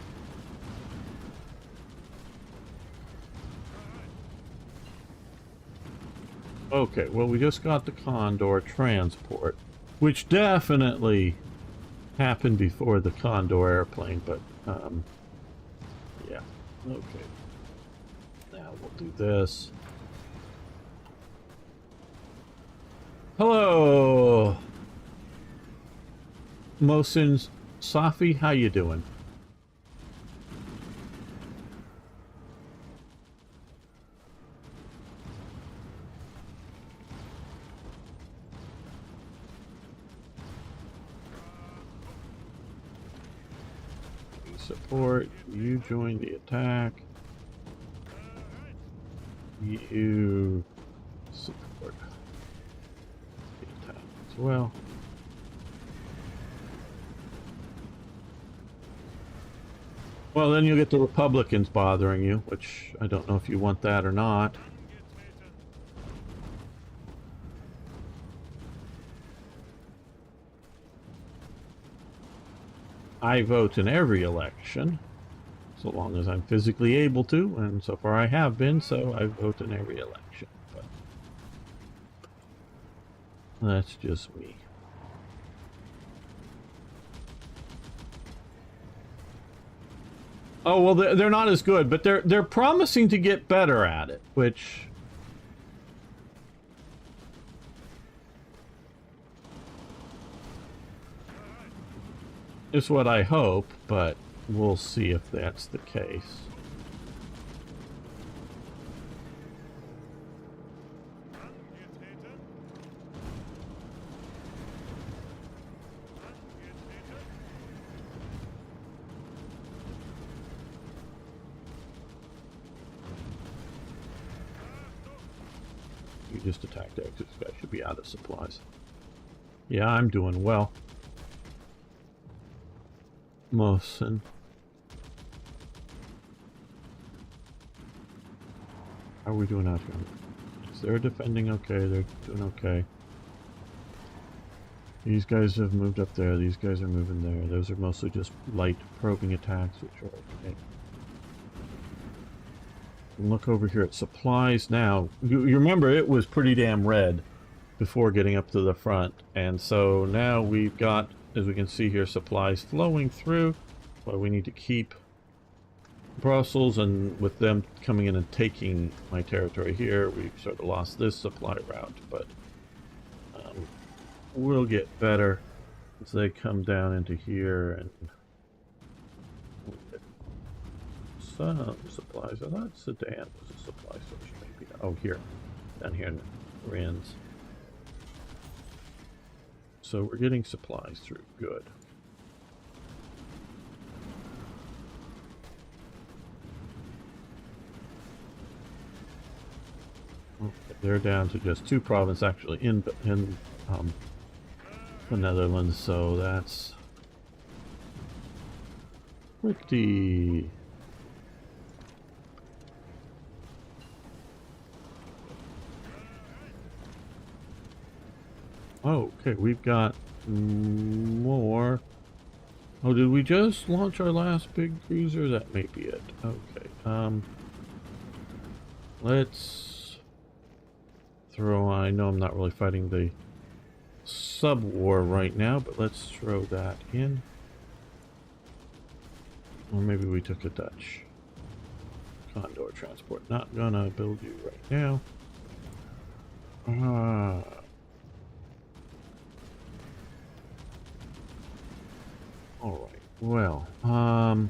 Okay, well, we just got the Condor transport, which definitely happened before the Condor airplane, but, yeah, okay. Now we'll do this. Hello, Mohsin Safi, how you doing? Support, you join the attack. You support the attack as well. Well, then you'll get the Republicans bothering you, which I don't know if you want that or not. I vote in every election, so long as I'm physically able to, and so far I have been, so I vote in every election. But that's just me. Oh, well, they're not as good, but they're promising to get better at it, which is what I hope, but we'll see if that's the case. You just attacked there because this guy should be out of supplies. Yeah, I'm doing well. Mohsin. How are we doing out here? They're defending okay, they're doing okay. These guys have moved up there, these guys are moving there. Those are mostly just light probing attacks, which are okay. Look over here at supplies now. You remember it was pretty damn red before getting up to the front, and so now we've got, as we can see here, supplies flowing through. Well, we need to keep Brussels, and with them coming in and taking my territory here, we've sort of lost this supply route, but we'll get better as they come down into here and some supplies. I thought Sedan was a supply source, maybe. Oh, here, down here in Rennes. So we're getting supplies through. Good. Okay, they're down to just 2 provinces actually in the Netherlands, so that's pretty. Oh, okay, we've got more. Oh, did we just launch our last big cruiser? That may be it. Okay, let's throw on. I know I'm not really fighting the sub-war right now, but let's throw that in. Or maybe we took a Dutch Condor transport. Not gonna build you right now. Alright, well, I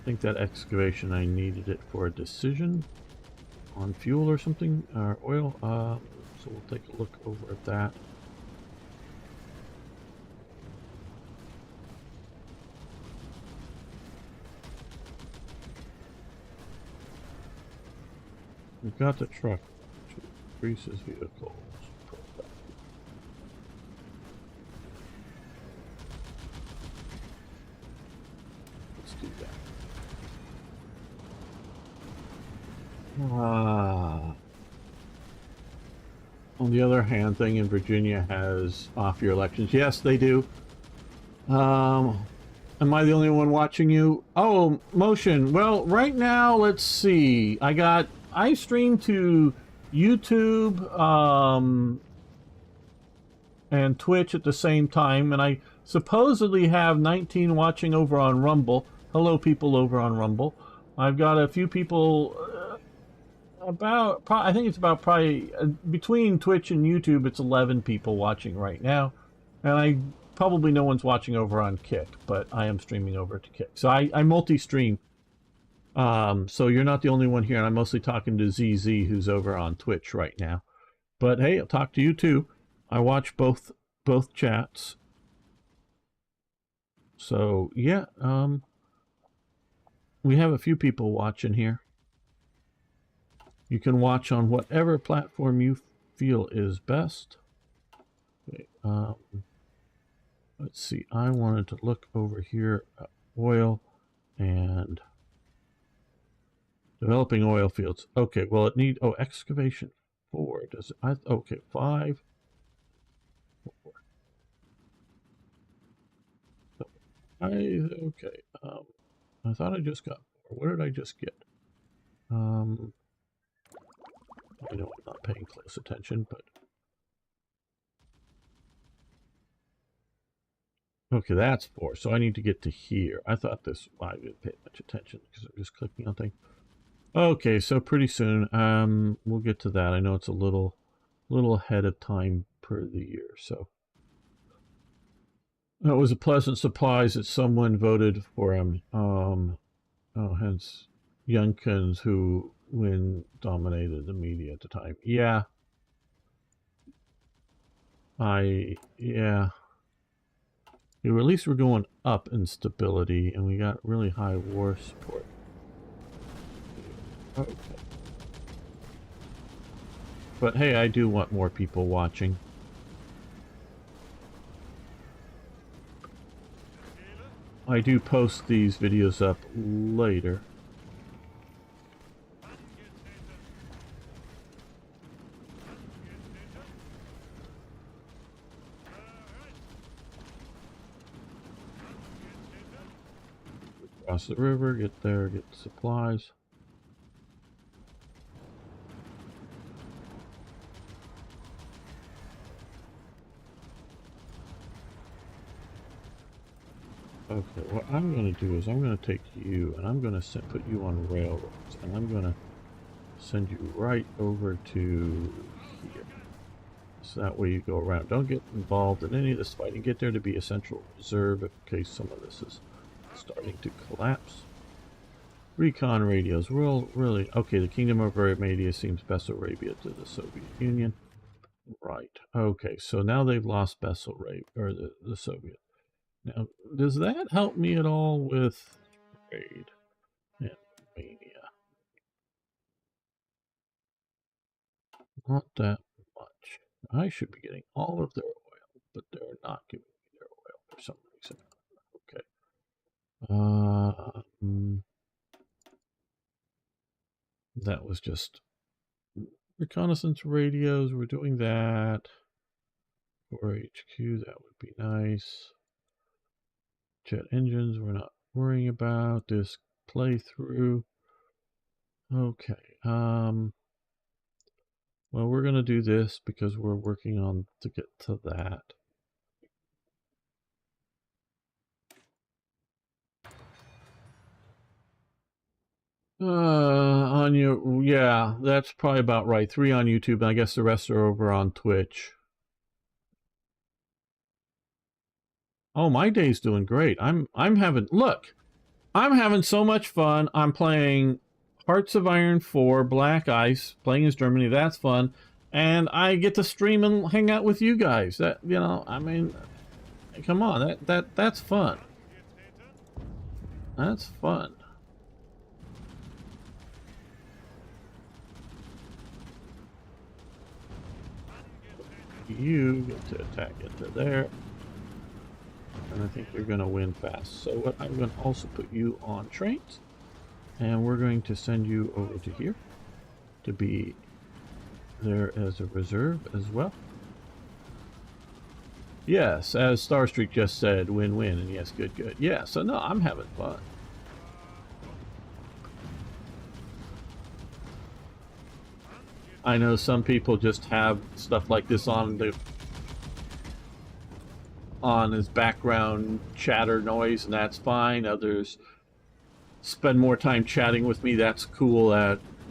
think that excavation, I needed it for a decision on fuel or something, or oil, so we'll take a look over at that. We've got the truck to increase his vehicles. Let's do that. On the other hand, thing in Virginia has off-year elections. Yes, they do. Am I the only one watching you? Oh, motion. Well, right now, let's see. I stream to YouTube and Twitch at the same time, and I supposedly have 19 watching over on Rumble. Hello, people over on Rumble. I've got a few people, I think it's about probably, between Twitch and YouTube, it's 11 people watching right now. And probably no one's watching over on Kick, but I am streaming over to Kick. So I multi-stream. So you're not the only one here, and I'm mostly talking to ZZ, who's over on Twitch right now. But hey, I'll talk to you too. I watch both chats. So yeah, we have a few people watching here. You can watch on whatever platform you feel is best. Okay, let's see. I wanted to look over here at oil and developing oil fields. Okay, well it need excavation 4. Does it? Okay, 5. 4. Okay. I thought I just got 4. What did I just get? I know I'm not paying close attention, but okay, that's 4. So I need to get to here. I thought this. I didn't pay much attention because I'm just clicking on things. Okay, so pretty soon, we'll get to that. I know it's a little ahead of time per the year, so. It was a pleasant surprise that someone voted for him. Hence Youngkins, who dominated the media at the time. Yeah. Yeah. At least we're going up in stability, and we got really high war support. Okay. But hey, I do want more people watching. I do post these videos up later. Cross the river, get there, get supplies. Okay, what I'm going to do is I'm going to take you and I'm going to put you on railroads, and I'm going to send you right over to here. So that way you go around. Don't get involved in any of this fighting. Get there to be a central reserve in case some of this is starting to collapse. Recon radios. Well, really, okay, the Kingdom of Arabia seems Bessarabia to the Soviet Union. Right. Okay, so now they've lost Bessel Ray, or the Soviet. Now, does that help me at all with trade in Romania? Not that much. I should be getting all of their oil, but they're not giving me their oil for some reason. Okay. That was just reconnaissance radios. We're doing that. For HQ, that would be nice. Jet engines, we're not worrying about. This playthrough. Okay. Well, we're going to do this because we're working on to get to that. On your, yeah, that's probably about right. 3 on YouTube, and I guess the rest are over on Twitch. Oh, my day's doing great. I'm having, look, I'm having so much fun. I'm playing Hearts of Iron 4, Black Ice, playing as Germany. That's fun. And I get to stream and hang out with you guys. That, you know, I mean, come on, that's fun. That's fun. You get to attack into there. And I think you're going to win fast. So what I'm going to also put you on trains. And we're going to send you over to here to be there as a reserve as well. Yes, as Starstreak just said, win-win. And yes, good, good. Yeah, so no, I'm having fun. I know some people just have stuff like this on as background chatter noise, and that's fine. Others spend more time chatting with me. That's cool.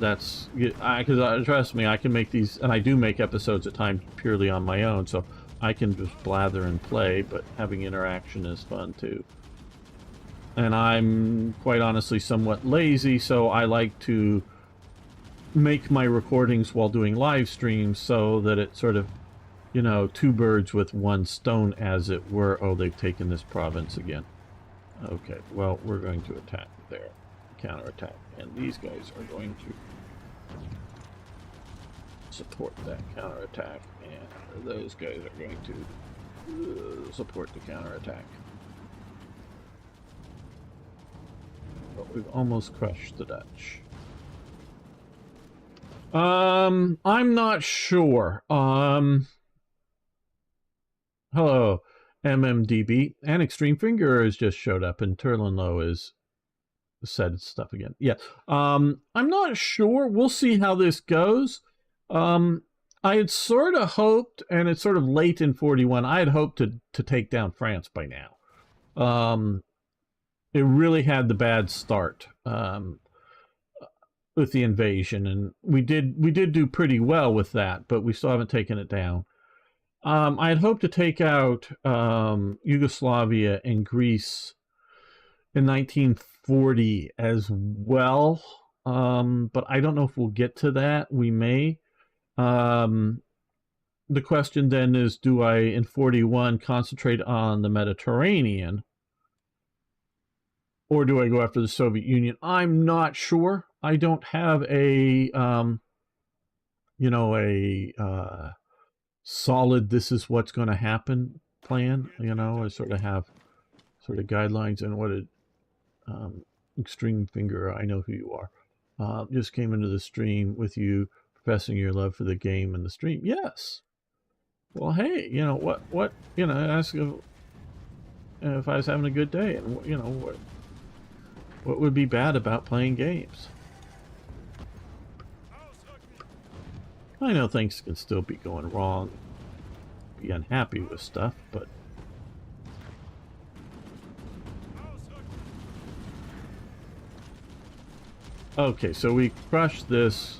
That's because trust me, I can make these, and I do make episodes at times purely on my own, so I can just blather and play. But having interaction is fun too. And I'm quite honestly somewhat lazy, so I like to make my recordings while doing live streams so that it sort of, you know, 2 birds with 1 stone, as it were. Oh, they've taken this province again. Okay, well, we're going to attack there, counterattack, and these guys are going to support that counterattack, and those guys are going to support the counterattack. But we've almost crushed the Dutch. I'm not sure. Hello, MMDB. And Extreme Finger has just showed up, and Turlinlow has said stuff again. Yeah. I'm not sure. We'll see how this goes. I had sort of hoped, and it's sort of late in 41, I had hoped to take down France by now. It really had the bad start. With the invasion, and we did do pretty well with that, but we still haven't taken it down. I had hoped to take out Yugoslavia and Greece in 1940 as well, but I don't know if we'll get to that. We may. The question then is, do I in 41 concentrate on the Mediterranean, or do I go after the Soviet Union? I'm not sure. I don't have a, you know, a solid, this is what's going to happen plan. You know, I sort of have sort of guidelines and what it, Extreme Finger, I know who you are. Just came into the stream with you, professing your love for the game and the stream. Yes. Well, hey, you know, what, you know, ask if I was having a good day, and, you know, what would be bad about playing games? I know things can still be going wrong, be unhappy with stuff, but okay, so we crushed this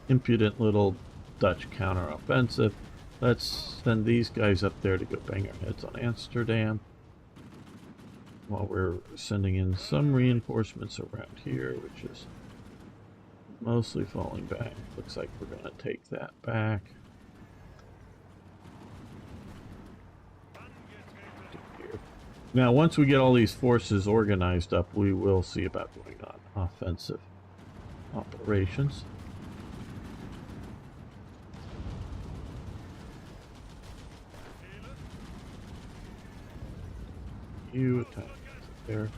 impudent little Dutch counteroffensive. Let's send these guys up there to go bang our heads on Amsterdam, while we're sending in some reinforcements around here, which is mostly falling back. Looks like we're going to take that back. Now, once we get all these forces organized up, we will see about going on offensive operations. You attack there.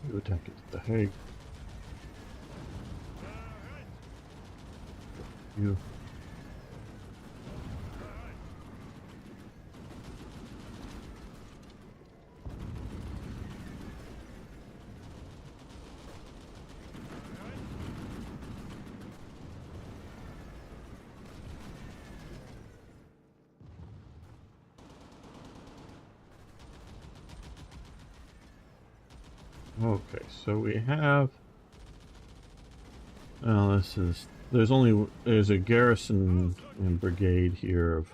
You attack at the Hague. You. Okay, so we have. Well, this is. There's a garrison and brigade here of,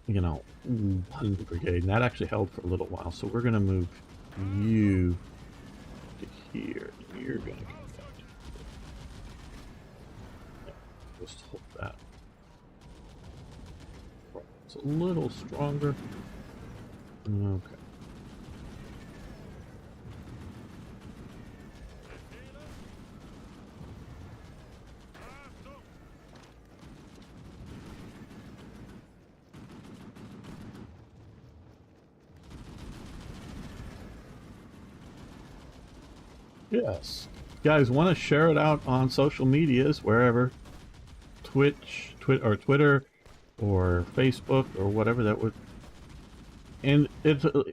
you know, one brigade, and that actually held for a little while. So we're gonna move you to here. You're gonna come back. Just hold that. It's a little stronger. Okay. Yes. Guys, want to share it out on social medias, wherever. Twitter, or Facebook, or whatever that would. And Italy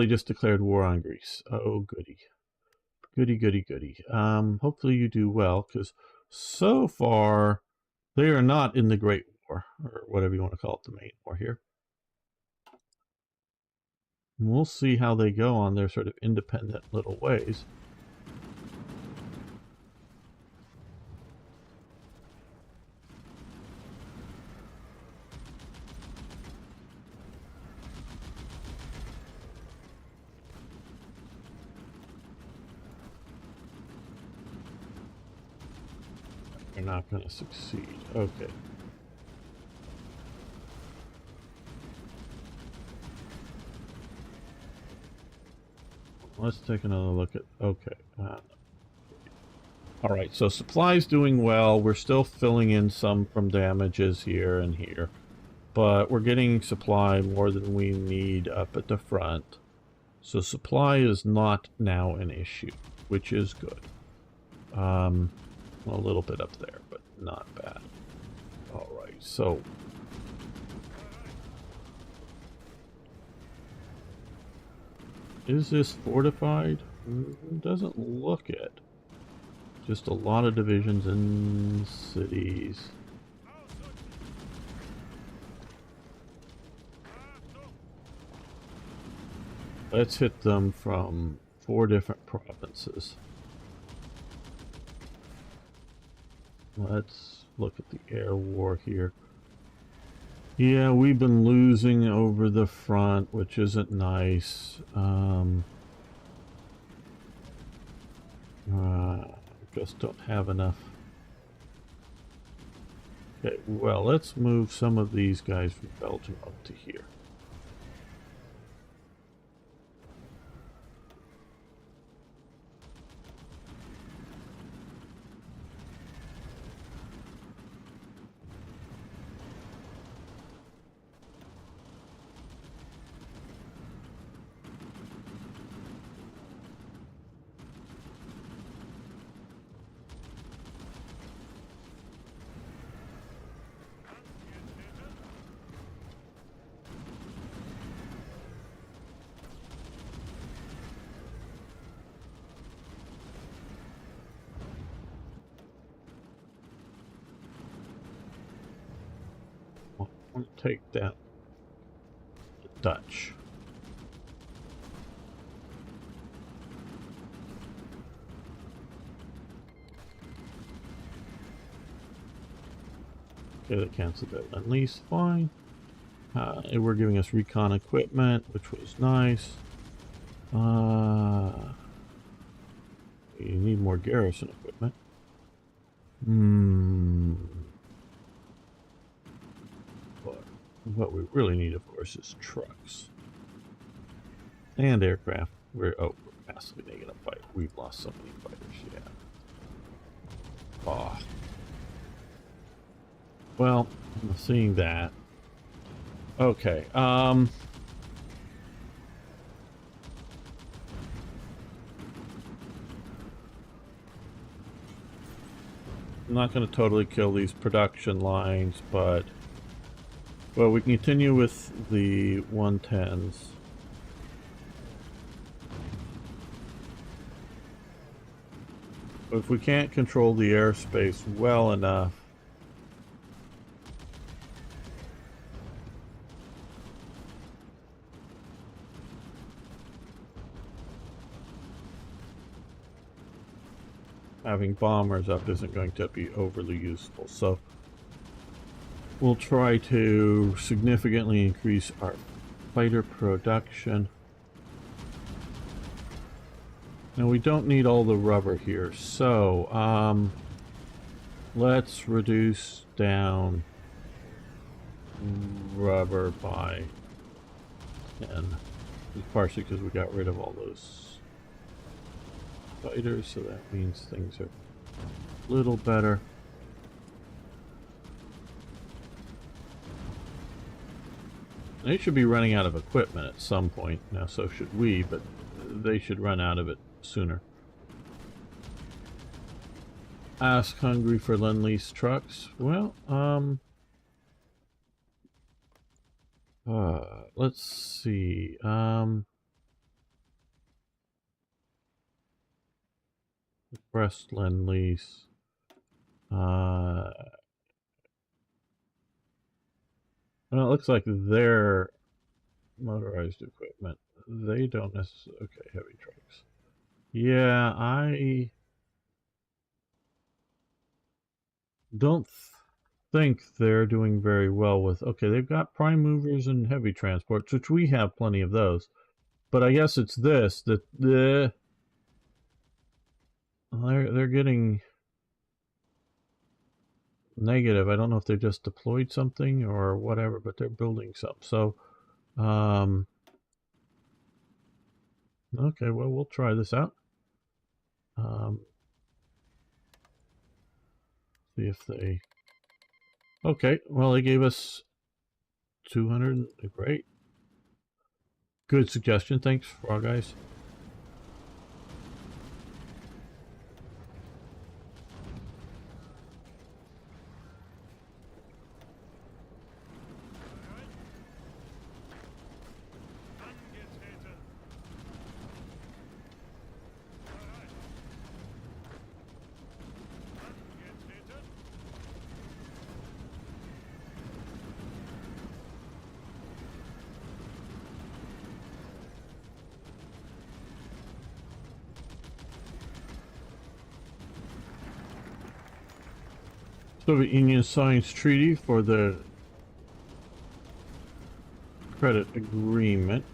just declared war on Greece. Oh, goody. Goody, goody, goody. Hopefully you do well, because so far, they are not in the Great War, or whatever you want to call it, the main war here. And we'll see how they go on their sort of independent little ways. They're not going to succeed. Okay. Let's take another look at. Okay. All right. So supplies doing well. We're still filling in some from damages here and here, but we're getting supply more than we need up at the front. So supply is not now an issue, which is good. A little bit up there, but not bad. All right, so is this fortified? Doesn't look it. Just a lot of divisions in cities. Let's hit them from 4 different provinces. Let's look at the air war here. Yeah, we've been losing over the front, which isn't nice. Just don't have enough. Okay, well, let's move some of these guys from Belgium up to here. Take down the Dutch. Okay, they canceled that lend lease. Fine. They were giving us recon equipment, which was nice. You need more garrison equipment. But what we really need, of course, is trucks and aircraft. We're massively negative fight. We've lost so many fighters. Yeah. Oh. Well, I'm seeing that. Okay. I'm not going to totally kill these production lines, but well, we can continue with the 110s. But if we can't control the airspace well enough, having bombers up isn't going to be overly useful. So we'll try to significantly increase our fighter production. Now we don't need all the rubber here, so let's reduce down rubber by 10. Partially because we got rid of all those fighters, so that means things are a little better. They should be running out of equipment at some point. Now, so should we, but they should run out of it sooner. Ask Hungary for Lend-Lease trucks. Well, let's see. Breast Lend-Lease. Well, it looks like their motorized equipment. They don't necessarily. Okay, heavy trucks. Yeah, I don't think they're doing very well with. Okay, they've got prime movers and heavy transports, which we have plenty of those. But I guess it's this that they're getting negative. I don't know if they just deployed something or whatever, but they're building some. So, okay, well, we'll try this out. See if they. Okay, well, they gave us 200. Great. Good suggestion. Thanks, Frog Eyes. Soviet Union signs treaty for the credit agreement.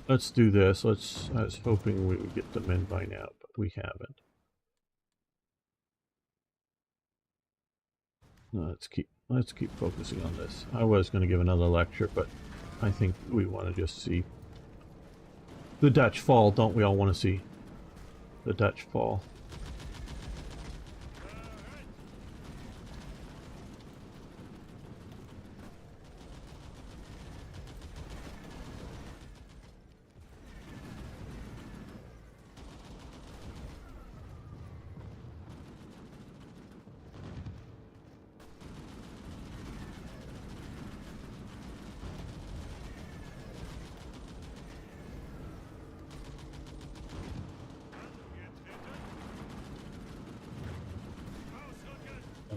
Let's do this. I was hoping we would get them in by now, but we haven't. No, let's keep focusing on this. I was going to give another lecture, but I think we want to just see the Dutch fall. Don't we all want to see the Dutch fall?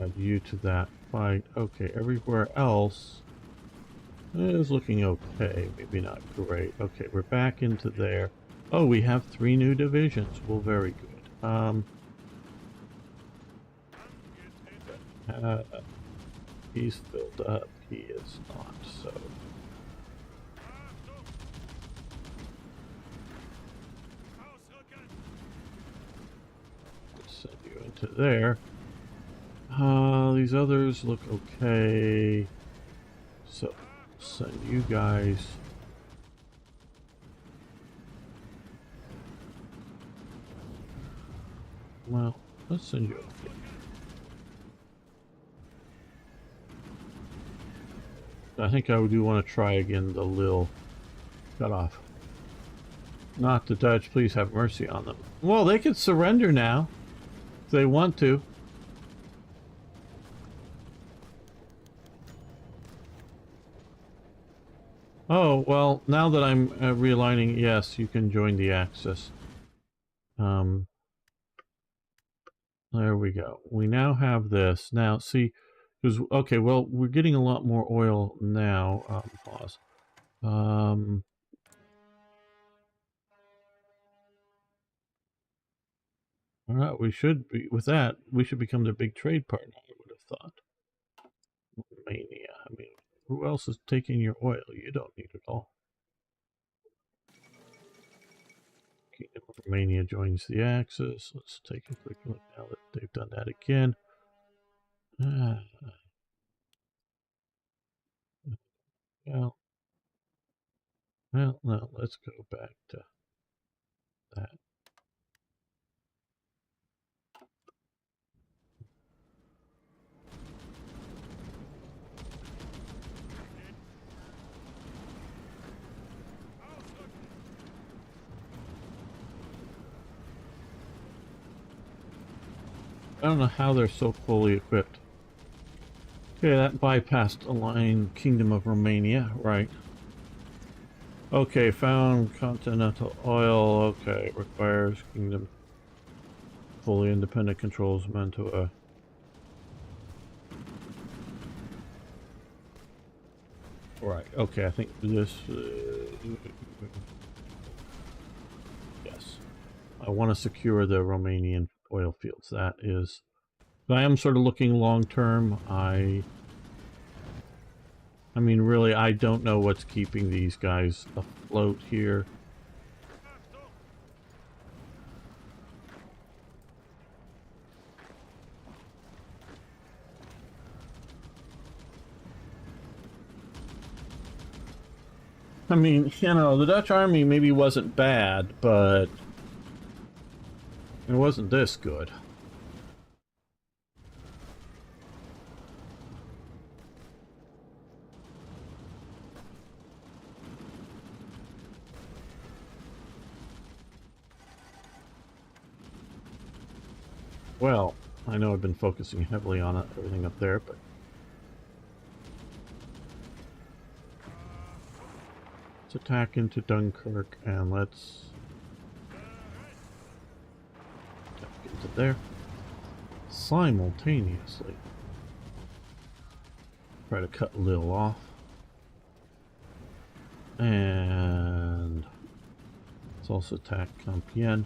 Add you to that fight. Okay, everywhere else is looking okay. Maybe not great. Okay, we're back into there. Oh, we have 3 new divisions. Well, very good. He's filled up. He is not, so... let's send you into there. These others look okay. So, send you guys... well, let's send you up. I think I do want to try again the Lille cutoff. Not the Dutch, please have mercy on them. Well, they could surrender now if they want to. Oh, well, now that I'm realigning, yes, you can join the Axis. There we go. We now have this. Now, see, because, okay, well, we're getting a lot more oil now. Pause. All right, we should be, with that, we should become their big trade partner, I would have thought. Romania, I mean, who else is taking your oil? You don't need it all. Kingdom of Romania joins the Axis. Let's take a quick look now that they've done that again. Well, no, let's go back to that. I don't know how they're so fully equipped. Okay, that bypassed a line, Kingdom of Romania, right. Okay, found continental oil. Okay, requires Kingdom fully independent controls Mantua. Right, okay, I think this... yes. I want to secure the Romanian oil fields. That is... I am sort of looking long term. I mean, really, I don't know what's keeping these guys afloat here. I mean, you know, the Dutch army maybe wasn't bad, but it wasn't this good. Well, I know I've been focusing heavily on everything up there, but let's attack into Dunkirk and let's attack into there simultaneously. Try to cut Lille off. And let's also attack Compiègne.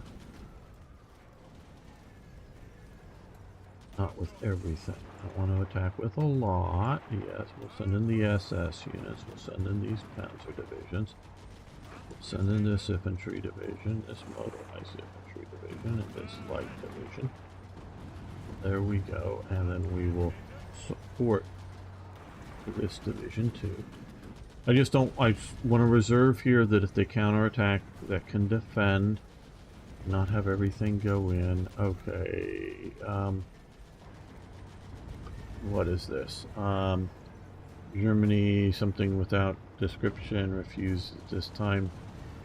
Not with everything. I want to attack with a lot. Yes, we'll send in the SS units. We'll send in these panzer divisions. We'll send in this infantry division, this motorized infantry division, and this light division. There we go. And then we will support this division too. I just don't... I want to reserve here that if they counterattack, that can defend. Not have everything go in. Okay. What is this? Germany, something without description, refused this time.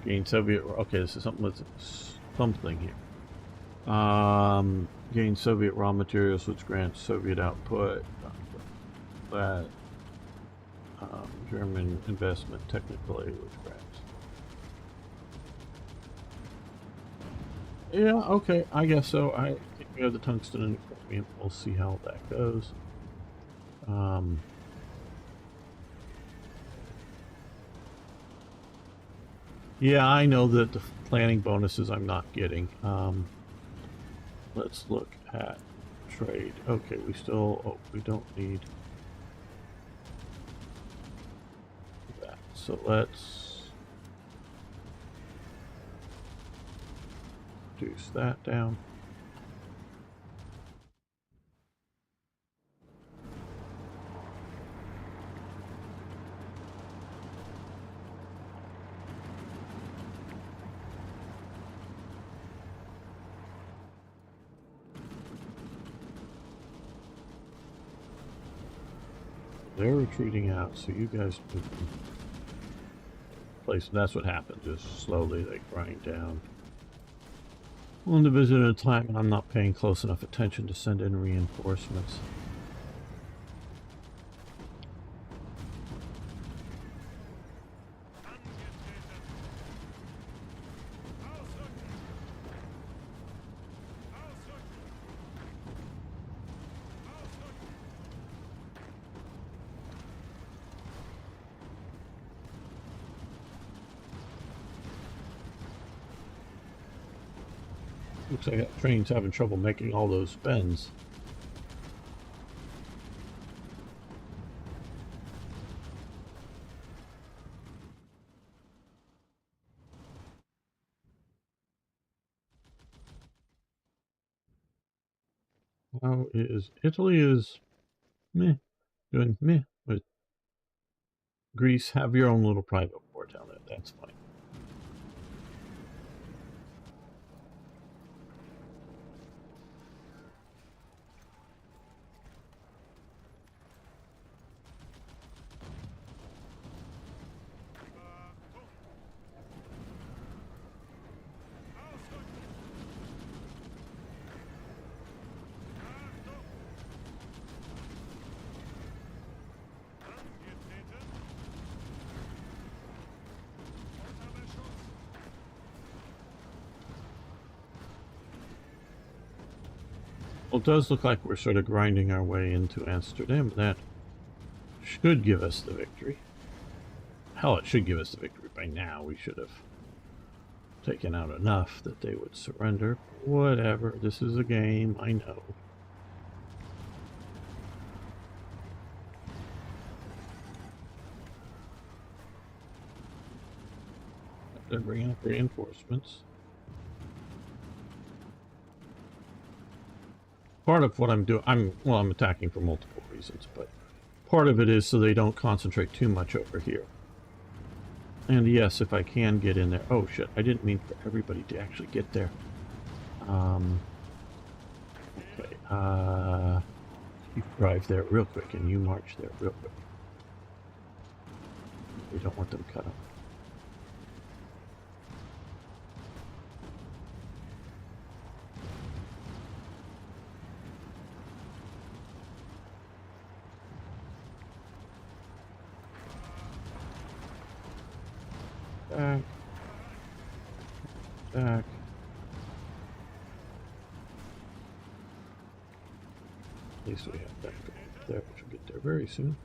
Gain Soviet... okay, this is something with something here. Gain Soviet raw materials, which grants Soviet output. That... German investment technical aid, which grants. Yeah, okay, I guess so. I think We have the tungsten and chromium. We'll see how that goes. Yeah, I know that the planning bonuses I'm not getting. Let's look at trade. Okay, we still, oh, we don't need that. So let's reduce that down. They're retreating out, so you guys move them. Place. That's what happens. Just slowly they grind down. One division at a time, and I'm not paying close enough attention to send in reinforcements. Looks like that train's having trouble making all those bends. How is Italy is meh, doing meh with Greece? Have your own little private port down there. That's fine. Well, it does look like we're sort of grinding our way into Amsterdam. That should give us the victory. Hell, it should give us the victory by now. We should have taken out enough that they would surrender. Whatever. This is a game. I know. They're bringing up reinforcements. Part of what I'm doing, I'm attacking for multiple reasons, but part of it is so they don't concentrate too much over here. And yes, if I can get in there. Oh shit, I didn't mean for everybody to actually get there. Okay, you drive there real quick and you march there real quick. We don't want them cut off. Back. Back. At least we have that going up there, which will get there very soon.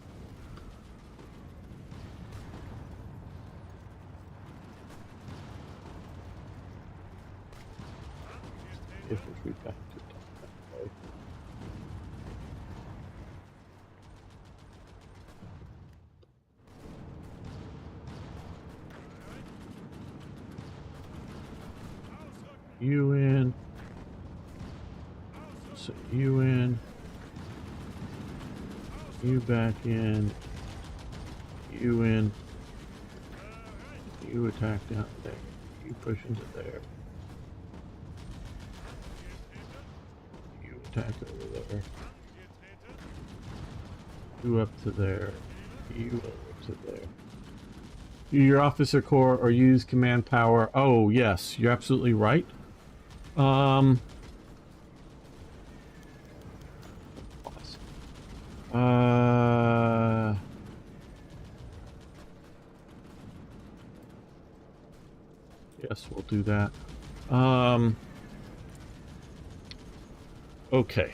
If we back to that way. You in. So you in. You back in. You in. You attack down there. You push into there. You attack over there. You up to there. You over to there. Your officer corps or use command power. Oh yes, you're absolutely right. Yes, we'll do that. Okay.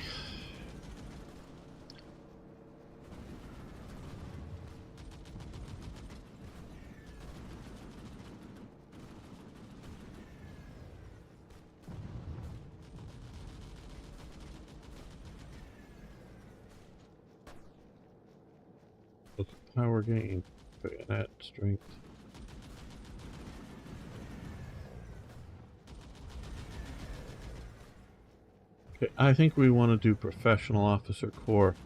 Power gain, bayonet strength. Okay, I think we want to do professional officer corps.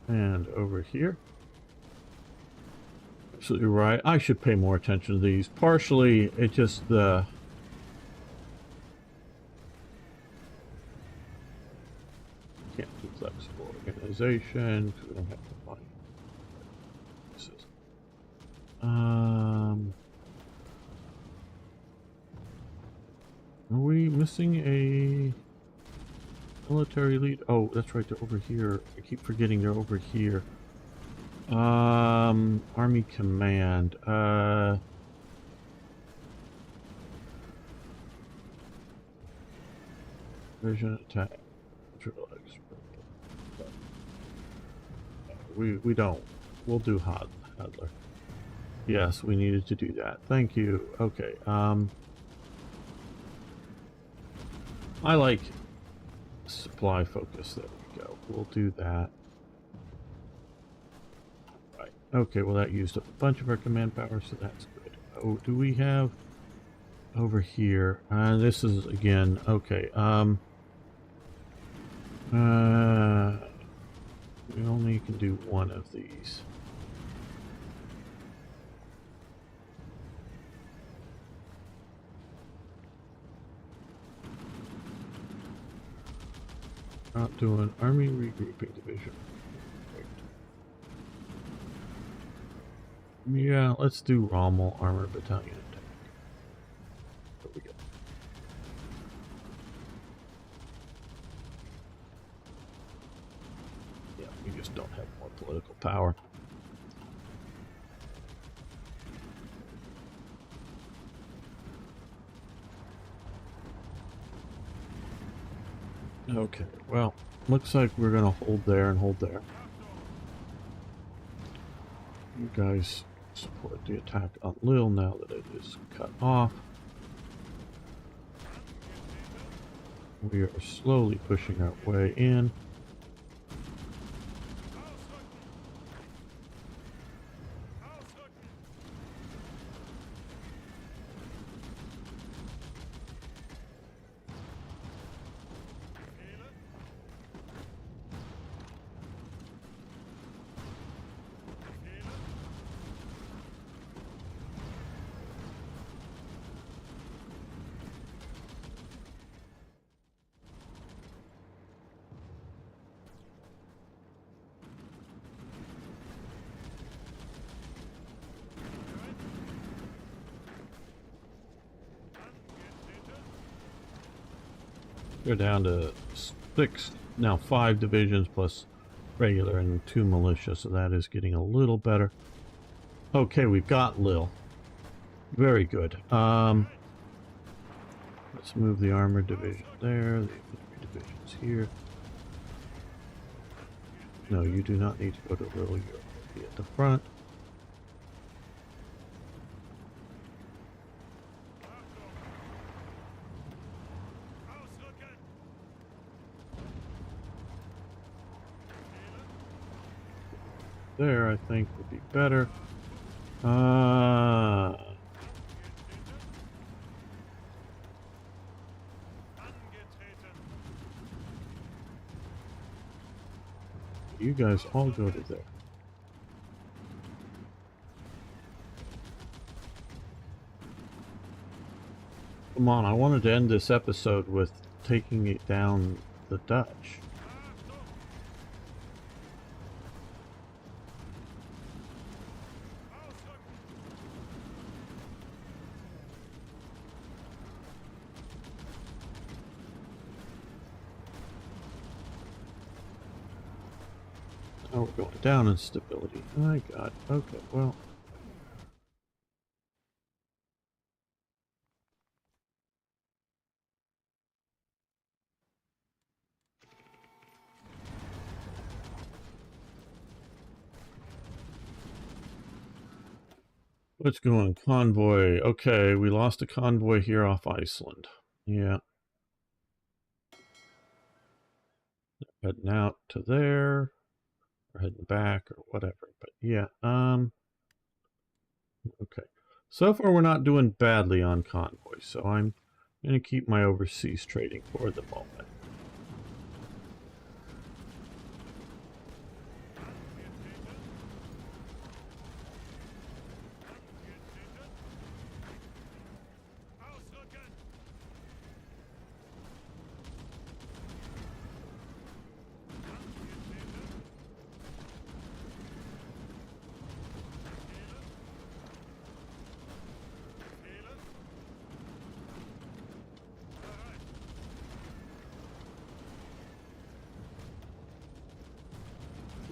And over here. Absolutely right. I should pay more attention to these. Partially, it just the can't do flexible organization because we don't have the money. This is, are we missing a military lead? Oh, that's right. They're over here. I keep forgetting they're over here. Army command. Vision attack. We don't. We'll do Hadler. Yes, we needed to do that. Thank you. Okay. I like supply focus. There we go. We'll do that. Right. Okay, well that used up a bunch of our command power, so that's good. Oh, do we have over here? This is again, okay. We only can do one of these. Not doing army regrouping division. Yeah, let's do Rommel Armor Battalion attack. There we go. Yeah, we just don't have more political power. Okay, well, looks like we're gonna hold there and hold there. You guys support the attack on Lille now that it is cut off. We are slowly pushing our way in. We're down to 6, now 5 divisions plus regular and 2 militia, so that is getting a little better. Okay, we've got Lille. Very good. Let's move the armored division there, the infantry divisions here. No, you do not need to go to Lille, you're already at the front. There, I think, would be better. You guys all go to there. Come on, I wanted to end this episode with taking it down the Dutch. Oh, we're going down in stability. My God. Okay, well. Let's go on convoy. Okay, we lost a convoy here off Iceland. Yeah. Heading out to there, or heading back, or whatever. But yeah, okay. So far, we're not doing badly on convoy, so I'm going to keep my overseas trading for the moment.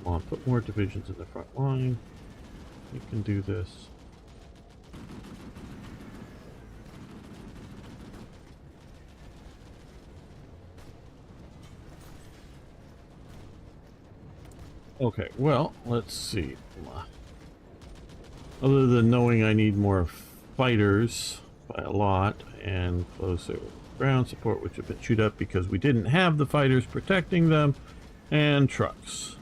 Come on, put more divisions in the front line. You can do this. Okay, well, let's see. Other than knowing I need more fighters by a lot and closer ground support, which have been chewed up because we didn't have the fighters protecting them, and trucks,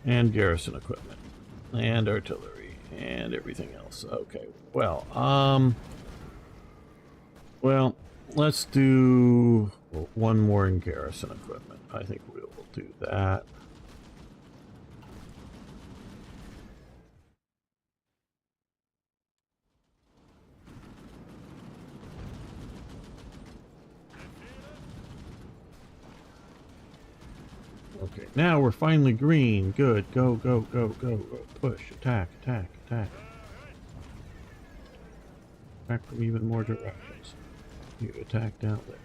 and garrison equipment, and artillery, and everything else. Okay, well, let's do one more in garrison equipment. I think we will do that. Okay, now we're finally green. Good. Go, go, go, go, go. Push. Attack, attack, attack. Attack from even more directions. You attack down there.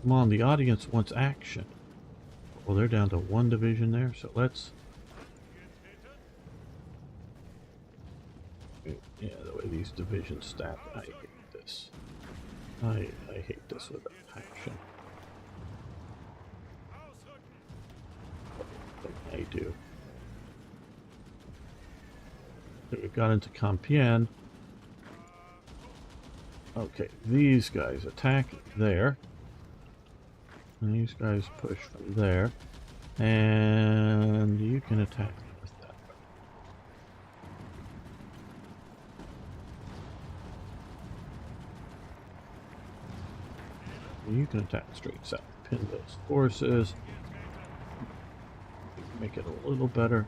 Come on, the audience wants action. Well, they're down to one division there, so let's... Yeah, the way these divisions stack, I hate this. I hate this with a passion. I do. So we've got into Compiègne. Okay, these guys attack there. And these guys push from there. And you can attack with that. You can attack straight south. Pin those forces. Make it a little better.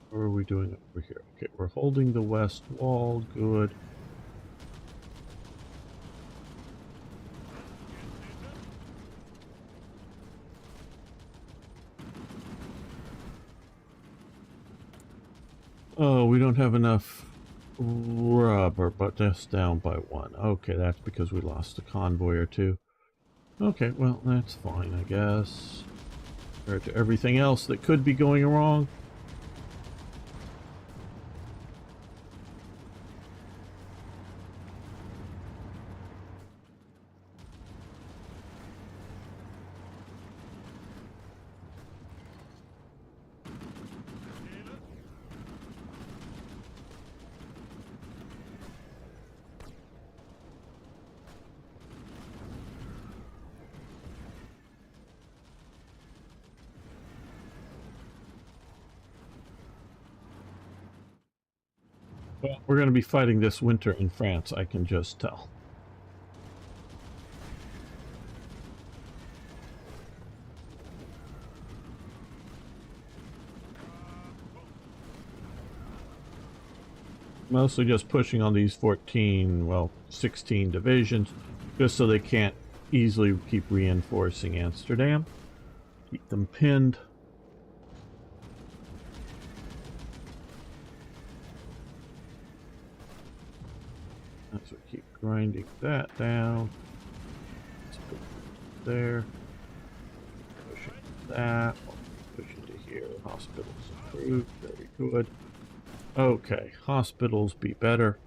What are we doing over here? Okay, we're holding the west wall. Good. Oh, we don't have enough rubber, but that's down by one. Okay, that's because we lost a convoy or two. Okay, well, that's fine, I guess. Compared to everything else that could be going wrong. Well, we're going to be fighting this winter in France, I can just tell. Mostly just pushing on these 14, well, 16 divisions, just so they can't easily keep reinforcing Amsterdam. Keep them pinned. As we keep grinding that down. Let's put it there. Pushing that. pushing to here. Hospitals improved. Very good. Okay, hospitals be better.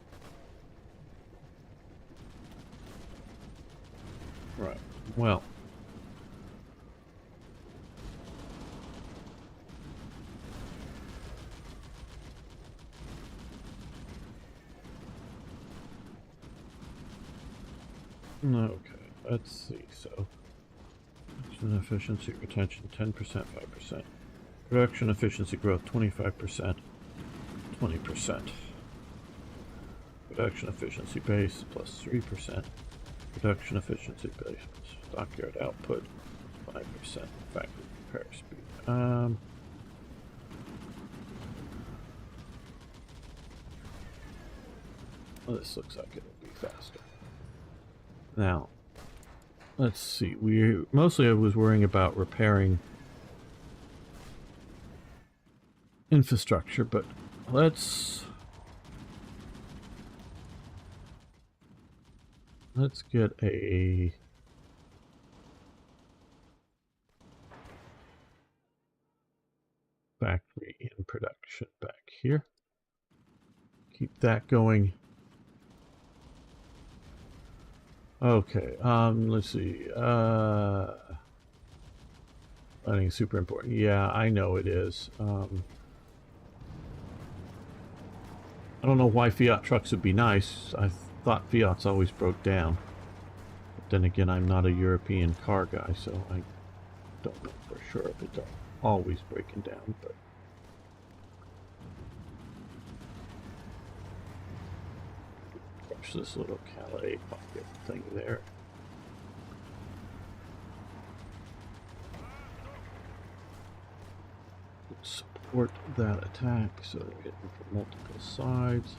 Right. Well. Okay, let's see. So, production efficiency retention 10%, 5%. Production efficiency growth 25%, 20%. Production efficiency base plus 3%. Production efficiency base plus stockyard output 5%. Factory repair speed. Well, this looks like it'll be faster. Now, let's see. Mostly I was worrying about repairing infrastructure, but let's get a factory in production back here. Keep that going. Okay, let's see. I think it's super important. Yeah, I know it is. I don't know why Fiat trucks would be nice. I thought Fiats always broke down. But then again, I'm not a European car guy, so I don't know for sure if it's always breaking down, but this little Calais pocket thing there. Support that attack so they're hitting from multiple sides.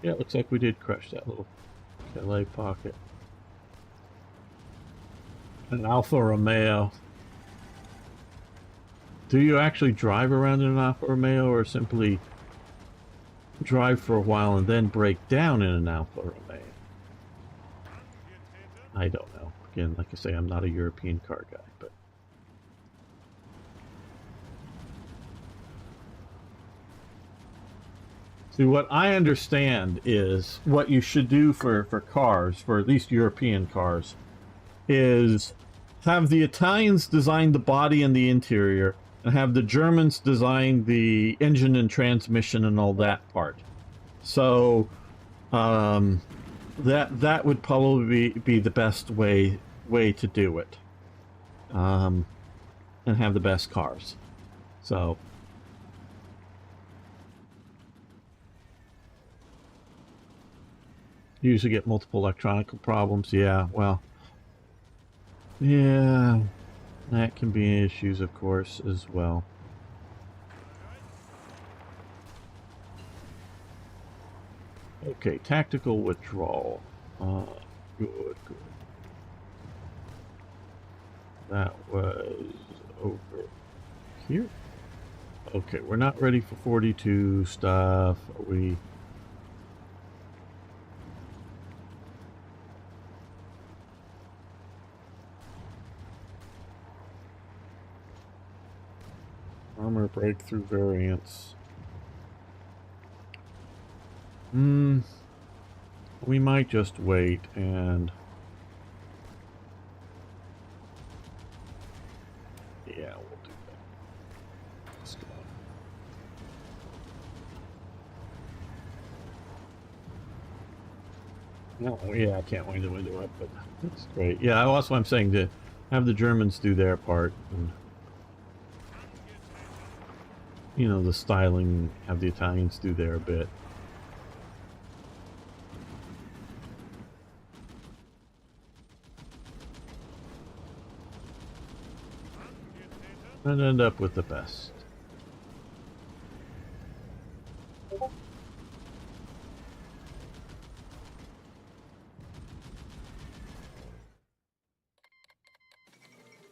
Yeah, it looks like we did crush that little Calais pocket. An Alfa Romeo. Do you actually drive around in an Alfa Romeo or simply drive for a while and then break down in an Alfa Romeo? I don't know. Again, like I say, I'm not a European car guy, but see, what I understand is what you should do for cars, for at least European cars, is have the Italians design the body and the interior, and have the Germans design the engine and transmission and all that part. So that would probably be the best way to do it, and have the best cars. So you usually get multiple electronic problems. Yeah, well, yeah. That can be issues, of course, as well. Okay, tactical withdrawal. Good. That was over here. Okay, we're not ready for 42 stuff. Are we? Armor breakthrough variants. We might just wait and yeah, we'll do that. Let's go. No, yeah, I can't wind the window up, but that's great. Yeah, also I'm saying to have the Germans do their part and, you know, the styling, have the Italians do their bit. And end up with the best.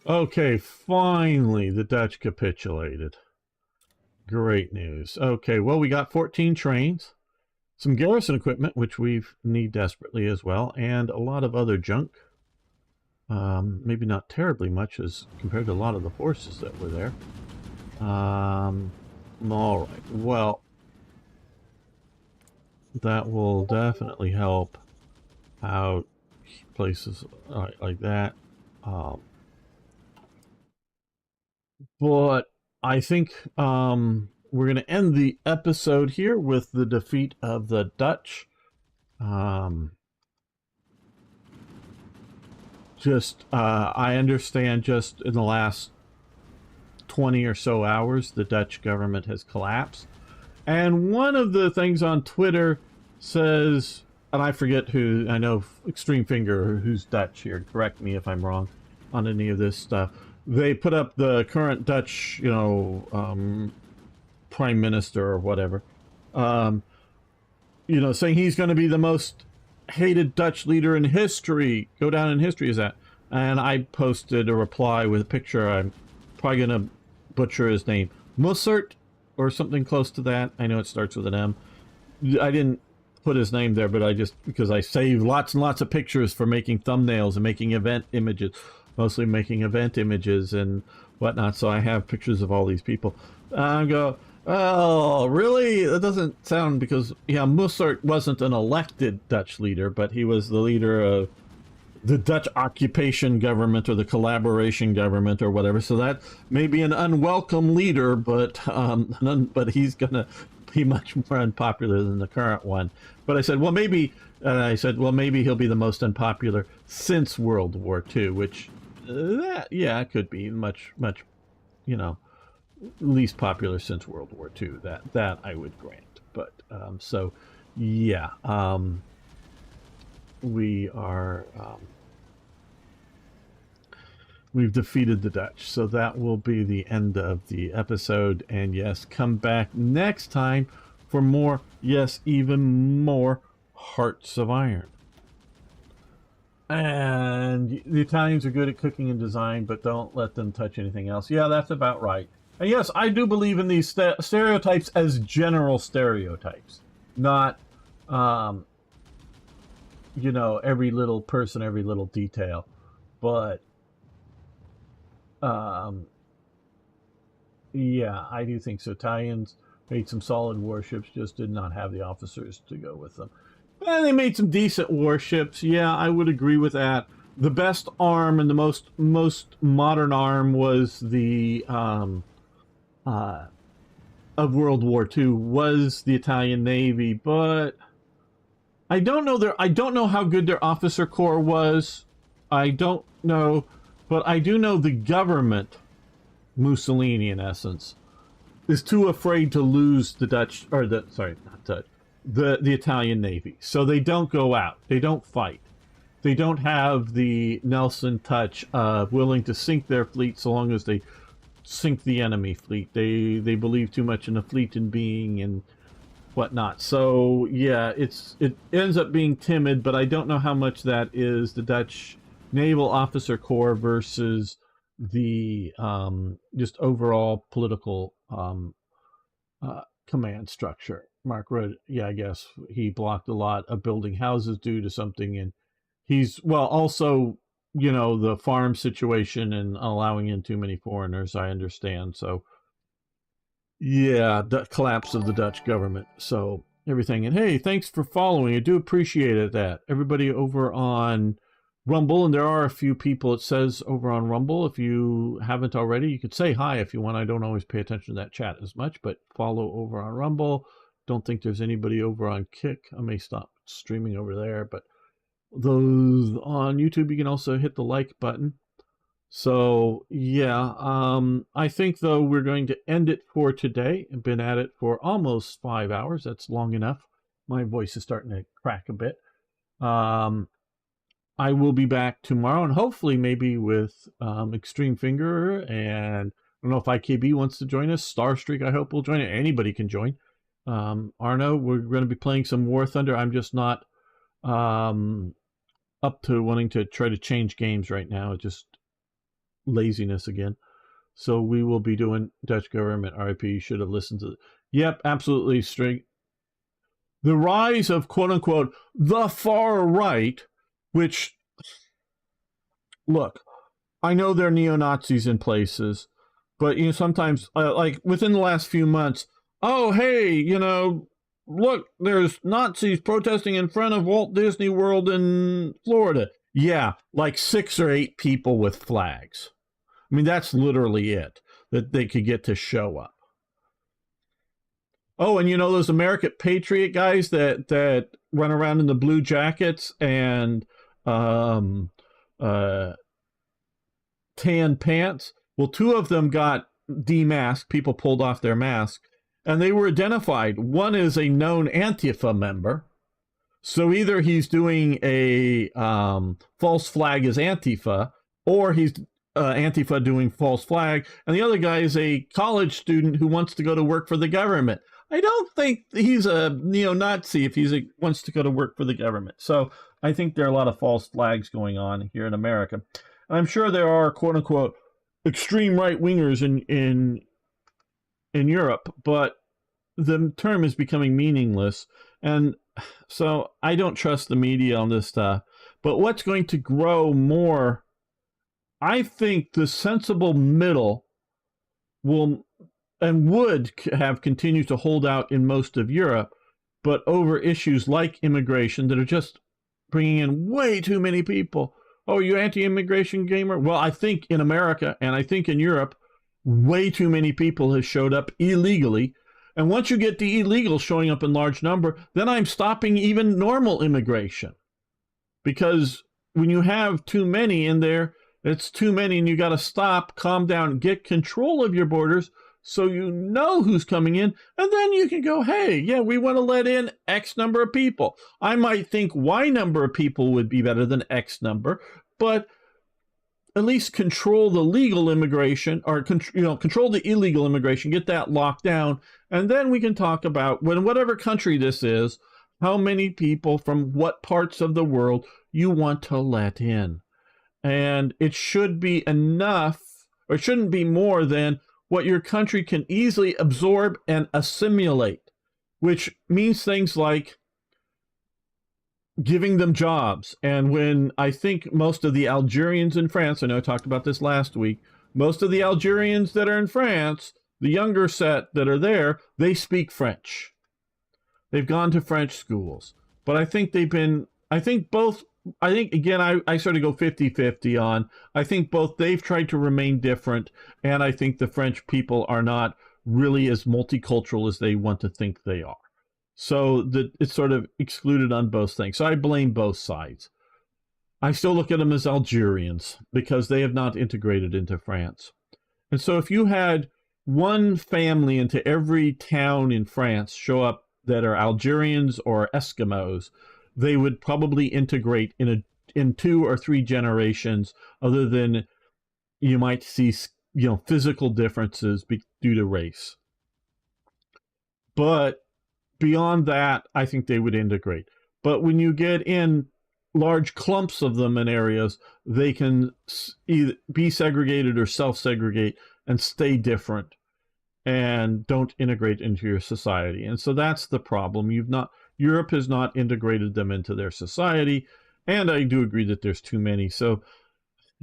Okay, finally the Dutch capitulated. Great news. Okay, well, we got 14 trains. some garrison equipment, which we need desperately as well, and a lot of other junk. Maybe not terribly much as compared to a lot of the forces that were there. All right. Well, that will definitely help out places like that. But I think we're going to end the episode here with the defeat of the Dutch. I understand just in the last 20 or so hours, the Dutch government has collapsed. And one of the things on Twitter says, and I forget who, I know Extreme Finger, who's Dutch here, correct me if I'm wrong on any of this stuff. They put up the current Dutch, prime minister or whatever, saying he's going to be the most hated Dutch leader in history, go down in history as that. And I posted a reply with a picture. I'm probably going to butcher his name. Mussert or something close to that. I know it starts with an M. I didn't put his name there, but because I save lots and lots of pictures for making thumbnails and making event images, mostly making event images and whatnot. So I have pictures of all these people. I go, oh, really? That doesn't sound, because, Mussert wasn't an elected Dutch leader, but he was the leader of the Dutch occupation government or the collaboration government or whatever. So that may be an unwelcome leader, but he's going to be much more unpopular than the current one. But I said, well, maybe he'll be the most unpopular since World War II, which it could be much, least popular since World War II. That I would grant. But we are we've defeated the Dutch, so that will be the end of the episode. And yes, come back next time for more, yes, even more Hearts of Iron. And the Italians are good at cooking and design, but don't let them touch anything else. Yeah, that's about right. And yes, I do believe in these stereotypes as general stereotypes, not every little person, every little detail. But yeah, I do think so. Italians made some solid warships, just did not have the officers to go with them. And they made some decent warships. Yeah, I would agree with that. The best arm and the most modern arm was the of World War II was the Italian Navy, but I don't know how good their officer corps was. I don't know, but I do know the government, Mussolini in essence, is too afraid to lose the Dutch, or the Italian Navy. So they don't go out. They don't fight. They don't have the Nelson touch of willing to sink their fleet so long as they sink the enemy fleet. They believe too much in the fleet and being and whatnot. So yeah, it ends up being timid, but I don't know how much that is the Dutch naval officer corps versus the just overall political command structure. Mark Rudd, yeah, I guess he blocked a lot of building houses due to something, and he's also the farm situation and allowing in too many foreigners, I understand. So yeah, the collapse of the Dutch government. So everything. And hey, thanks for following. I do appreciate it. That everybody over on Rumble, and there are a few people, it says, over on Rumble. If you haven't already, you could say hi if you want. I don't always pay attention to that chat as much, but follow over on Rumble. Don't think there's anybody over on Kick. I may stop streaming over there, but those on YouTube, you can also hit the like button. So yeah, I think though we're going to end it for today. I've been at it for almost 5 hours. That's long enough. My voice is starting to crack a bit. I will be back tomorrow, and hopefully maybe with Extreme Finger, and I don't know if IKB wants to join us. Starstreak, I hope will join it. Anybody can join. Arno, we're going to be playing some War Thunder. I'm just not up to wanting to try to change games right now. It's just laziness again. So we will be doing Dutch government RIP. You should have listened to Yep, absolutely. the rise of quote-unquote the far right, which, look, I know there are neo-Nazis in places, but sometimes, like within the last few months, oh, hey, look, there's Nazis protesting in front of Walt Disney World in Florida. Yeah, like 6 or 8 people with flags. I mean, that's literally it, that they could get to show up. Oh, and those American Patriot guys that run around in the blue jackets and tan pants? Well, 2 of them got demasked. People pulled off their mask, and they were identified. One is a known Antifa member. So either he's doing a false flag as Antifa, or he's Antifa doing false flag. And the other guy is a college student who wants to go to work for the government. I don't think he's a neo-Nazi if he wants to go to work for the government. So I think there are a lot of false flags going on here in America. And I'm sure there are, quote-unquote, extreme right-wingers in Europe, but the term is becoming meaningless. And so I don't trust the media on this stuff. But what's going to grow more, I think the sensible middle will and would have continued to hold out in most of Europe, but over issues like immigration that are just bringing in way too many people. Oh, you anti-immigration gamer? Well, I think in America and I think in Europe, way too many people have showed up illegally. And once you get the illegal showing up in large number, then I'm stopping even normal immigration. Because when you have too many in there, it's too many, and you got to stop, calm down, get control of your borders so you know who's coming in, and then you can go, hey, yeah, we want to let in X number of people. I might think Y number of people would be better than X number, but at least control the legal immigration, or control the illegal immigration, get that locked down, and then we can talk about, when whatever country this is, how many people from what parts of the world you want to let in. And it should be enough, or it shouldn't be more than what your country can easily absorb and assimilate, which means things like giving them jobs. And when I think most of the Algerians in France, I know I talked about this last week, most of the Algerians that are in France, the younger set that are there, they speak French. They've gone to French schools. But I think again, I sort of go 50-50 on, I think both they've tried to remain different, and I think the French people are not really as multicultural as they want to think they are. So it's sort of excluded on both things. So I blame both sides. I still look at them as Algerians because they have not integrated into France. And so if you had one family into every town in France show up that are Algerians or Eskimos, they would probably integrate in 2 or 3 generations, other than you might see physical differences due to race. But beyond that, I think they would integrate. But when you get in large clumps of them in areas, they can either be segregated or self-segregate and stay different and don't integrate into your society. And so that's the problem. Europe has not integrated them into their society, and I do agree that there's too many. So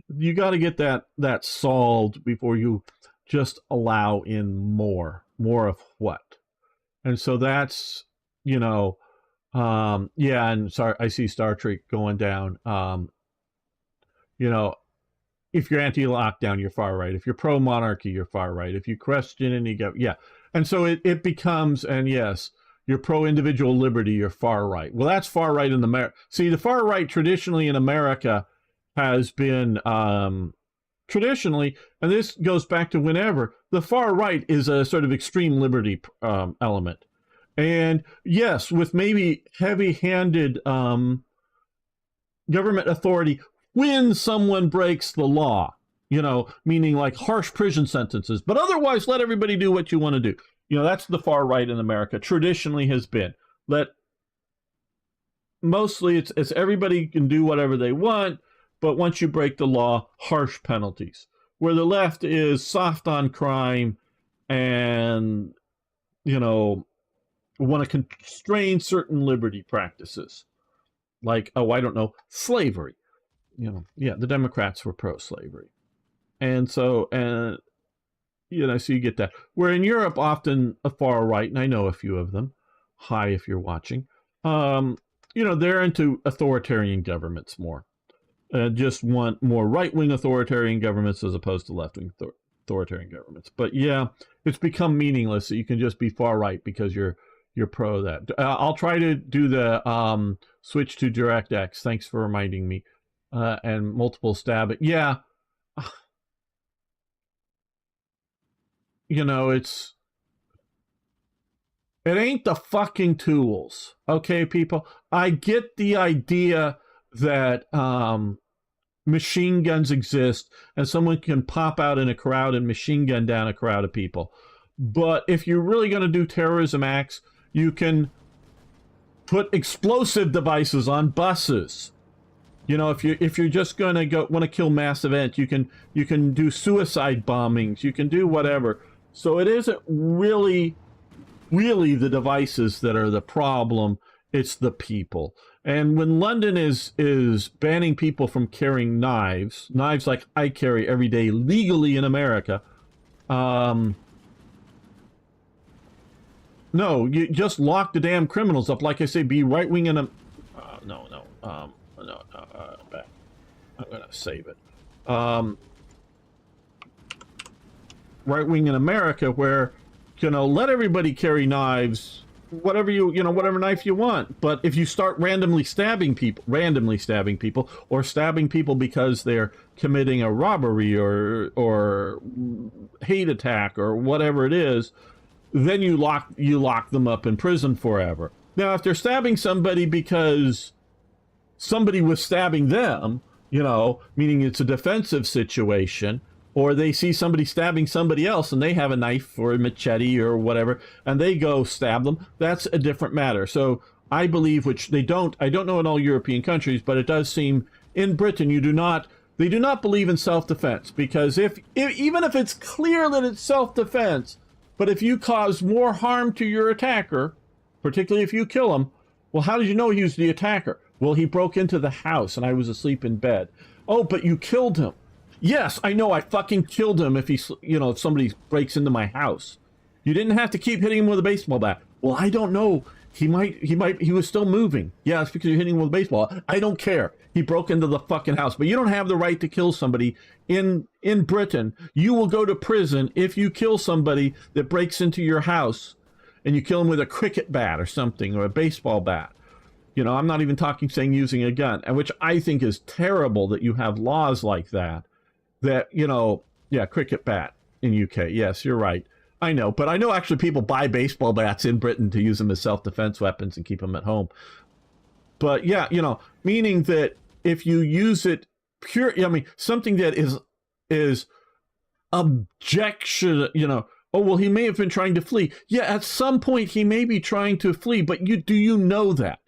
you got to get that solved before you just allow in more of what. And so that's, yeah, and sorry, I see Star Trek going down. If you're anti-lockdown, you're far right. If you're pro-monarchy, you're far right. If you question and you go, yeah. And so it becomes, and yes, you're pro-individual liberty, you're far right. Well, that's far right in America. See, the far right traditionally in America has been, traditionally, and this goes back to whenever, the far right is a sort of extreme liberty element. And yes, with maybe heavy-handed government authority when someone breaks the law, meaning like harsh prison sentences, but otherwise let everybody do what you want to do. That's the far right in America, traditionally has been. Mostly it's everybody can do whatever they want, but once you break the law, harsh penalties. Where the left is soft on crime and, want to constrain certain liberty practices, like, oh, I don't know, slavery. Yeah, the Democrats were pro-slavery, and so so you get that. Where in Europe, often a far right, and I know a few of them. Hi, if you're watching. They're into authoritarian governments more. Just want more right-wing authoritarian governments as opposed to left-wing authoritarian governments. But yeah, it's become meaningless that you can just be far right because you're pro that. I'll try to do the switch to DirectX. Thanks for reminding me. And multiple stabbing. Yeah. It ain't the fucking tools. Okay, people? I get the idea that machine guns exist and someone can pop out in a crowd and machine gun down a crowd of people. But if you're really going to do terrorism acts, you can put explosive devices on buses. If you're just going to want to kill mass events, you can do suicide bombings, you can do whatever. So it isn't really the devices that are the problem, it's the people. And when London is banning people from carrying knives like I carry every day legally in America, no, you just lock the damn criminals up. Like I say, be right-wing in a... back. I'm going to save it. Right-wing in America where, let everybody carry knives, whatever knife you want. But if you start randomly stabbing people, or stabbing people because they're committing a robbery or hate attack or whatever it is, then you lock them up in prison forever. Now, if they're stabbing somebody because somebody was stabbing them, meaning it's a defensive situation, or they see somebody stabbing somebody else and they have a knife or a machete or whatever, and they go stab them, that's a different matter. So I believe, which I don't know in all European countries, but it does seem in Britain they do not believe in self-defense, because even if it's clear that it's self-defense, but if you cause more harm to your attacker, particularly if you kill him, well, how did you know he was the attacker? Well, he broke into the house and I was asleep in bed. Oh, but you killed him. Yes, I know I fucking killed him if if somebody breaks into my house. You didn't have to keep hitting him with a baseball bat. Well, I don't know. He was still moving. Yeah, it's because you're hitting him with a baseball. I don't care. He broke into the fucking house. But you don't have the right to kill somebody in Britain. You will go to prison if you kill somebody that breaks into your house and you kill him with a cricket bat or something, or a baseball bat. I'm not even saying using a gun, and which I think is terrible that you have laws like that, cricket bat in UK. Yes, you're right. I know, but I know actually people buy baseball bats in Britain to use them as self-defense weapons and keep them at home. But yeah, meaning that if you use it something that is objection, oh, well, he may have been trying to flee. Yeah, at some point he may be trying to flee, but do you know that?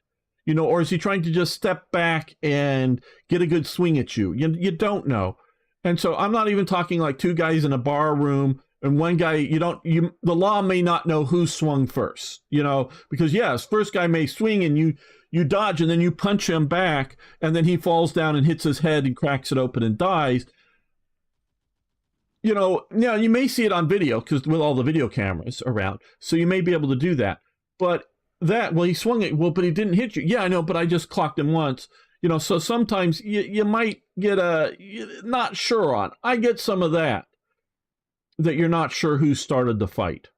Or is he trying to just step back and get a good swing at you? You don't know. And so I'm not even talking like two guys in a bar room and one guy, the law may not know who swung first, because yes, first guy may swing and you dodge and then you punch him back and then he falls down and hits his head and cracks it open and dies. Now you may see it on video because with all the video cameras around, so you may be able to do that. But he swung it, well, but he didn't hit you. Yeah, I know, but I just clocked him once. So sometimes you might get not sure on. I get some of that you're not sure who started the fight.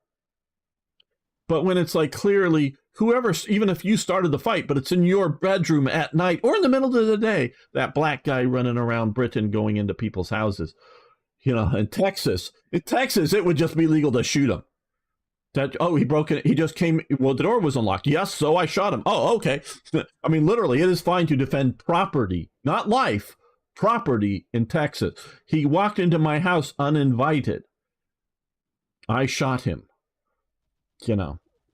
But when it's like clearly whoever, even if you started the fight, but it's in your bedroom at night or in the middle of the day, that black guy running around Britain going into people's houses, in Texas, it would just be legal to shoot him. He broke it. He just came. Well, the door was unlocked. Yes, so I shot him. Oh, okay. I mean, literally, it is fine to defend property, not life, property in Texas. He walked into my house uninvited. I shot him.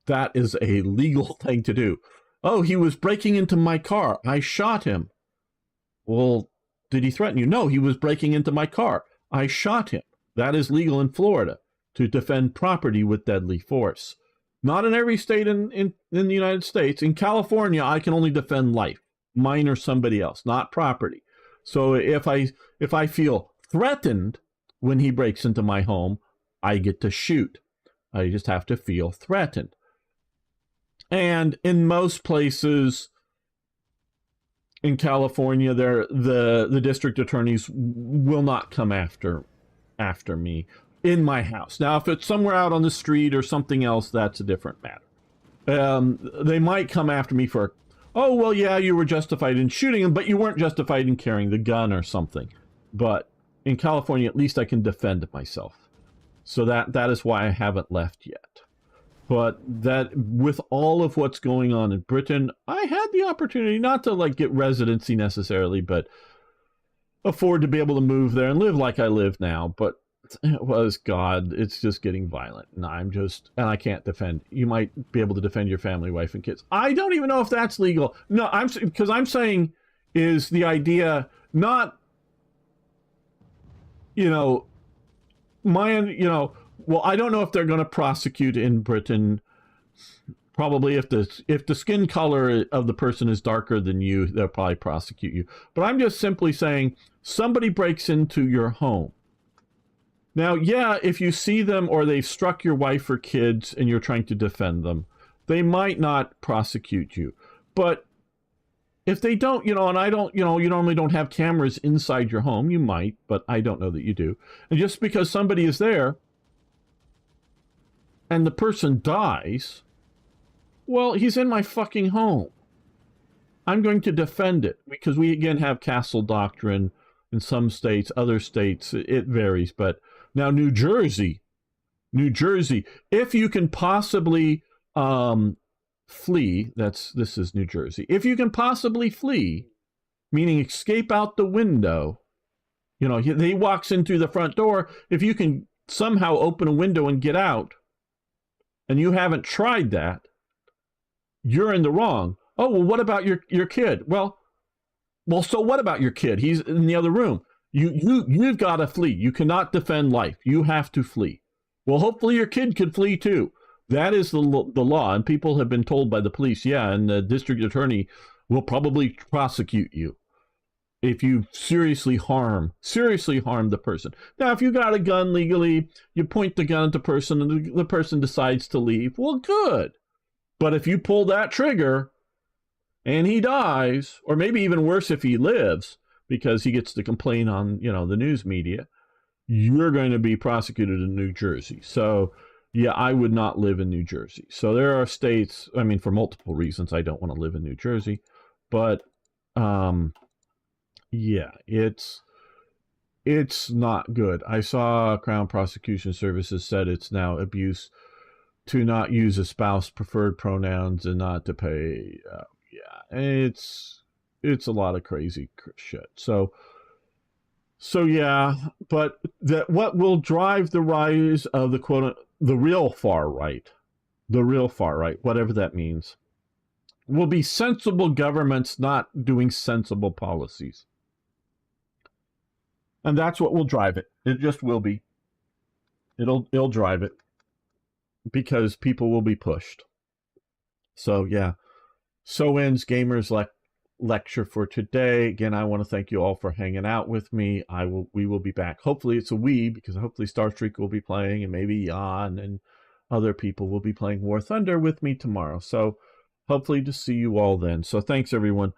That is a legal thing to do. Oh, he was breaking into my car. I shot him. Well, did he threaten you? No, he was breaking into my car. I shot him. That is legal in Florida, to defend property with deadly force. Not in every state in the United States. In California, I can only defend life, mine or somebody else, not property. So if I feel threatened when he breaks into my home, I get to shoot. I just have to feel threatened. And in most places in California, the district attorneys will not come after me in my house. Now, if it's somewhere out on the street or something else, that's a different matter. They might come after me for, oh, well, yeah, you were justified in shooting him, but you weren't justified in carrying the gun or something. But in California, at least I can defend myself. So that is why I haven't left yet. But that, with all of what's going on in Britain, I had the opportunity not to like get residency necessarily, but afford to be able to move there and live like I live now. But it was, God, it's just getting violent. And I can't defend. You might be able to defend your family, wife, and kids. I don't even know if that's legal. No, because I'm saying is the idea not, well, I don't know if they're going to prosecute in Britain. Probably if the skin color of the person is darker than you, they'll probably prosecute you. But I'm just simply saying somebody breaks into your home. Now, yeah, if you see them or they've struck your wife or kids and you're trying to defend them, they might not prosecute you. But if they don't, and I don't, you normally don't have cameras inside your home. You might, but I don't know that you do. And just because somebody is there and the person dies, well, he's in my fucking home. I'm going to defend it because we, again, have castle doctrine in some states. Other states, it varies. But now New Jersey, if you can possibly flee, this is New Jersey. If you can possibly flee, meaning escape out the window, he walks in through the front door. If you can somehow open a window and get out, and you haven't tried that, you're in the wrong. Oh, well, what about your kid? Well, so what about your kid? He's in the other room. You've got to flee. You cannot defend life. You have to flee. Well, hopefully your kid could flee too. That is the law, and people have been told by the police, yeah, and the district attorney will probably prosecute you if you seriously harm the person. Now, if you got a gun legally, you point the gun at the person and the person decides to leave, well, good. But if you pull that trigger and he dies, or maybe even worse if he lives because he gets to complain on, the news media, you're going to be prosecuted in New Jersey. So, yeah, I would not live in New Jersey. So there are states, for multiple reasons, I don't want to live in New Jersey. But, yeah, it's not good. I saw Crown Prosecution Services said it's now abuse to not use a spouse preferred pronouns and not to pay. Yeah, it's a lot of crazy shit. So yeah, but what will drive the rise of the real far right, whatever that means, will be sensible governments not doing sensible policies. And that's what will drive it. It just will be. It'll drive it because people will be pushed. So yeah. So ends Gamers lecture for today. Again, I want to thank you all for hanging out with me. We will be back. Hopefully it's a we, because hopefully Starstreak will be playing, and maybe Jan and other people will be playing War Thunder with me tomorrow. So hopefully to see you all then. So thanks everyone.